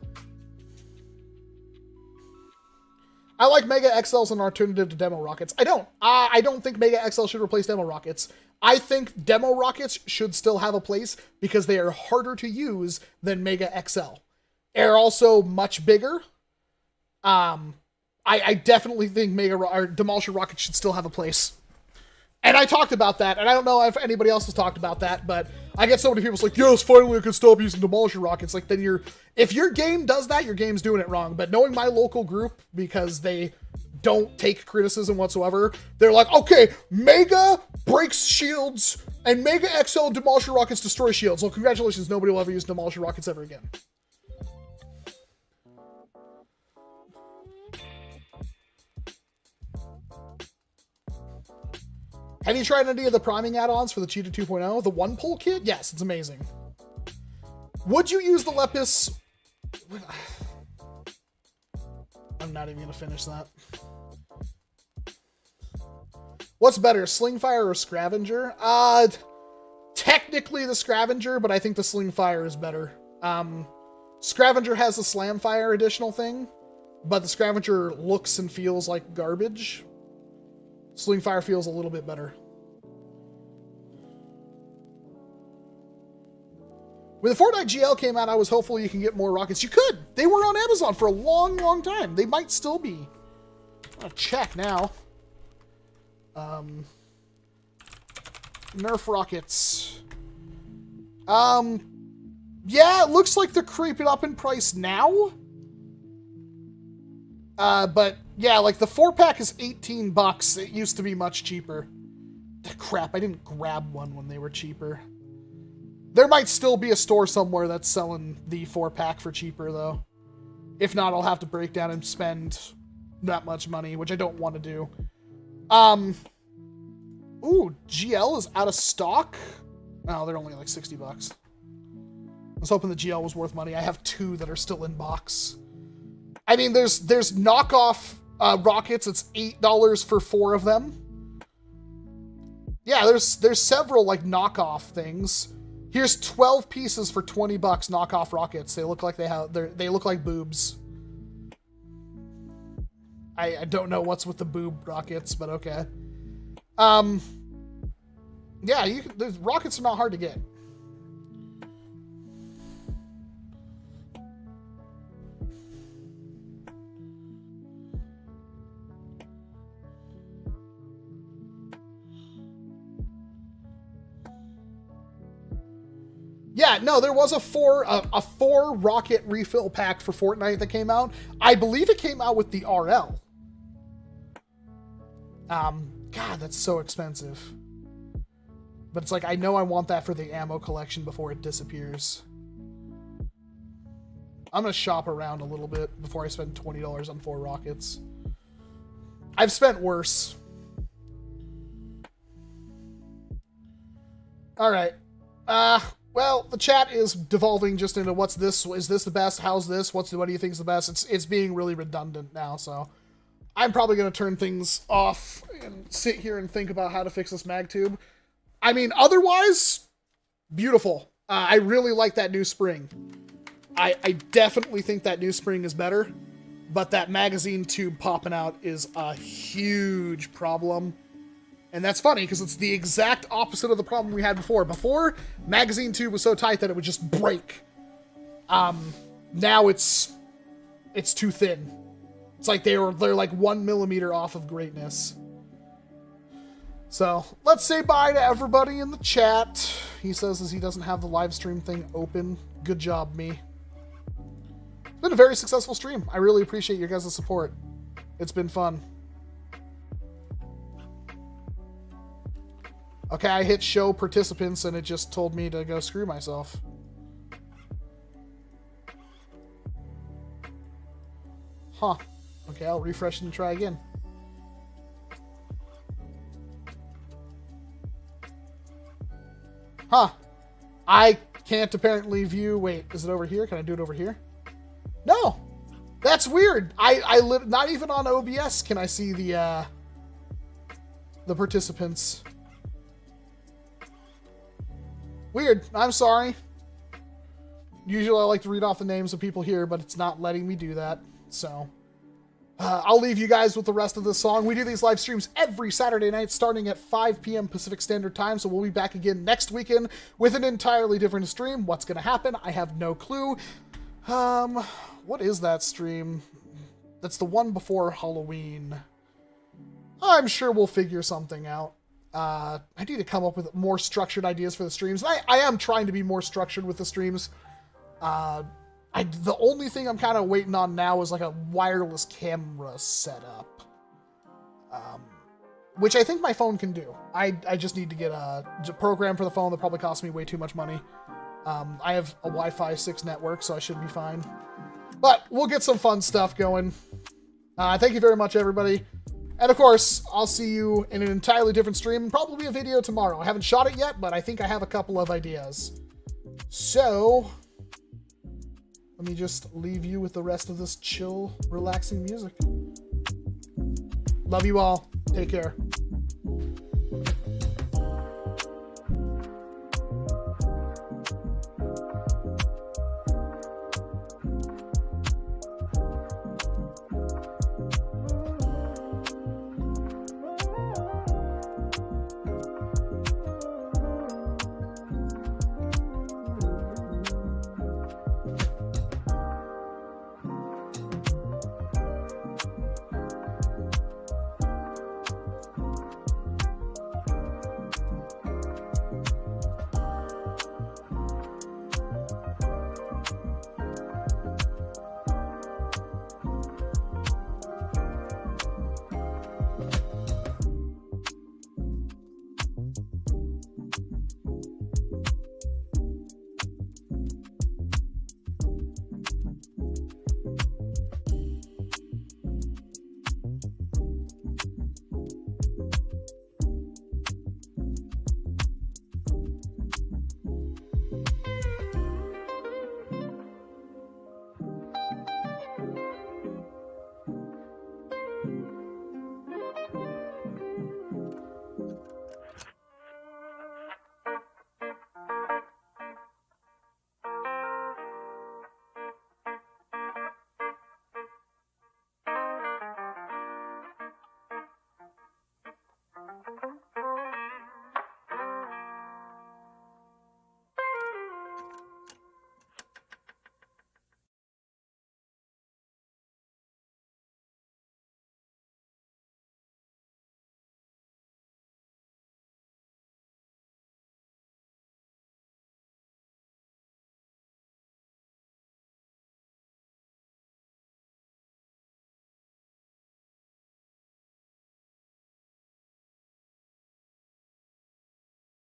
I like Mega XL as an alternative to demo rockets. I don't think Mega XL should replace demo rockets. I think demo rockets should still have a place because they are harder to use than Mega XL. They're also much bigger. I definitely think Demolisher rockets should still have a place. And I talked about that, and I don't know if anybody else has talked about that, but I get so many people like, yes, finally I can stop using Demolisher rockets. Like, then if your game does that, your game's doing it wrong. But knowing my local group, because they don't take criticism whatsoever, they're like, okay, Mega breaks shields, and Mega XL Demolisher rockets destroy shields. Well, congratulations, nobody will ever use Demolisher rockets ever again. Have you tried any of the priming add-ons for the Cheetah 2.0? The one pull kit? Yes, it's amazing. Would you use the Lepus? I'm not even going to finish that. What's better, Slingfire or Scavenger? Technically the Scavenger, but I think the Slingfire is better. Scavenger has a Slamfire additional thing, but the Scavenger looks and feels like garbage. Slingfire feels a little bit better. When the Fortnite GL came out, I was hopeful you can get more rockets. You could! They were on Amazon for a long, long time. They might still be. I'm gonna check now. Nerf rockets. Yeah, it looks like they're creeping up in price now. But yeah, like the 4-pack is $18. It used to be much cheaper. Crap, I didn't grab one when they were cheaper. There might still be a store somewhere that's selling the 4-pack for cheaper, though. If not, I'll have to break down and spend that much money, which I don't want to do. Ooh, GL is out of stock? Oh, they're only like $60. I was hoping the GL was worth money. I have 2 that are still in box. I mean, there's knockoff rockets. It's $8 for 4 of them. Yeah, there's several like knockoff things. Here's 12 pieces for $20 knockoff rockets. They look like they look like boobs. I don't know what's with the boob rockets, but okay. Yeah, the rockets are not hard to get. Yeah, no, there was a 4 rocket refill pack for Fortnite that came out. I believe it came out with the RL. God, that's so expensive. But it's like, I know I want that for the ammo collection before it disappears. I'm gonna shop around a little bit before I spend $20 on 4 rockets. I've spent worse. Alright. Well, the chat is devolving just into what's this? Is this the best? How's this? What do you think is the best? It's being really redundant now, so I'm probably going to turn things off and sit here and think about how to fix this mag tube. I mean, otherwise, beautiful. I really like that new spring. I definitely think that new spring is better, but that magazine tube popping out is a huge problem. And that's funny, because it's the exact opposite of the problem we had before. Before, magazine tube was so tight that it would just break. Now it's too thin. It's like they're like 1 millimeter off of greatness. So, let's say bye to everybody in the chat. He says as he doesn't have the live stream thing open. Good job, me. It's been a very successful stream. I really appreciate your guys' support. It's been fun. Okay, I hit show participants and it just told me to go screw myself. Huh. Okay, I'll refresh and try again. Huh. I can't apparently view... Wait, is it over here? Can I do it over here? No! That's weird! Not even on OBS can I see the participants. Weird. I'm sorry. Usually I like to read off the names of people here, but it's not letting me do that. So, I'll leave you guys with the rest of this song. We do these live streams every Saturday night starting at 5 p.m. Pacific Standard Time, so we'll be back again next weekend with an entirely different stream. What's going to happen? I have no clue. What is that stream? That's the one before Halloween. I'm sure we'll figure something out. I need to come up with more structured ideas for the streams. I am trying to be more structured with the streams. The only thing I'm kind of waiting on now is like a wireless camera setup. Which I think my phone can do. I just need to get a program for the phone that probably costs me way too much money. I have a Wi-Fi 6 network, so I should be fine. But we'll get some fun stuff going. Thank you very much, everybody. And of course, I'll see you in an entirely different stream, probably a video tomorrow. I haven't shot it yet, but I think I have a couple of ideas. So, let me just leave you with the rest of this chill, relaxing music. Love you all. Take care.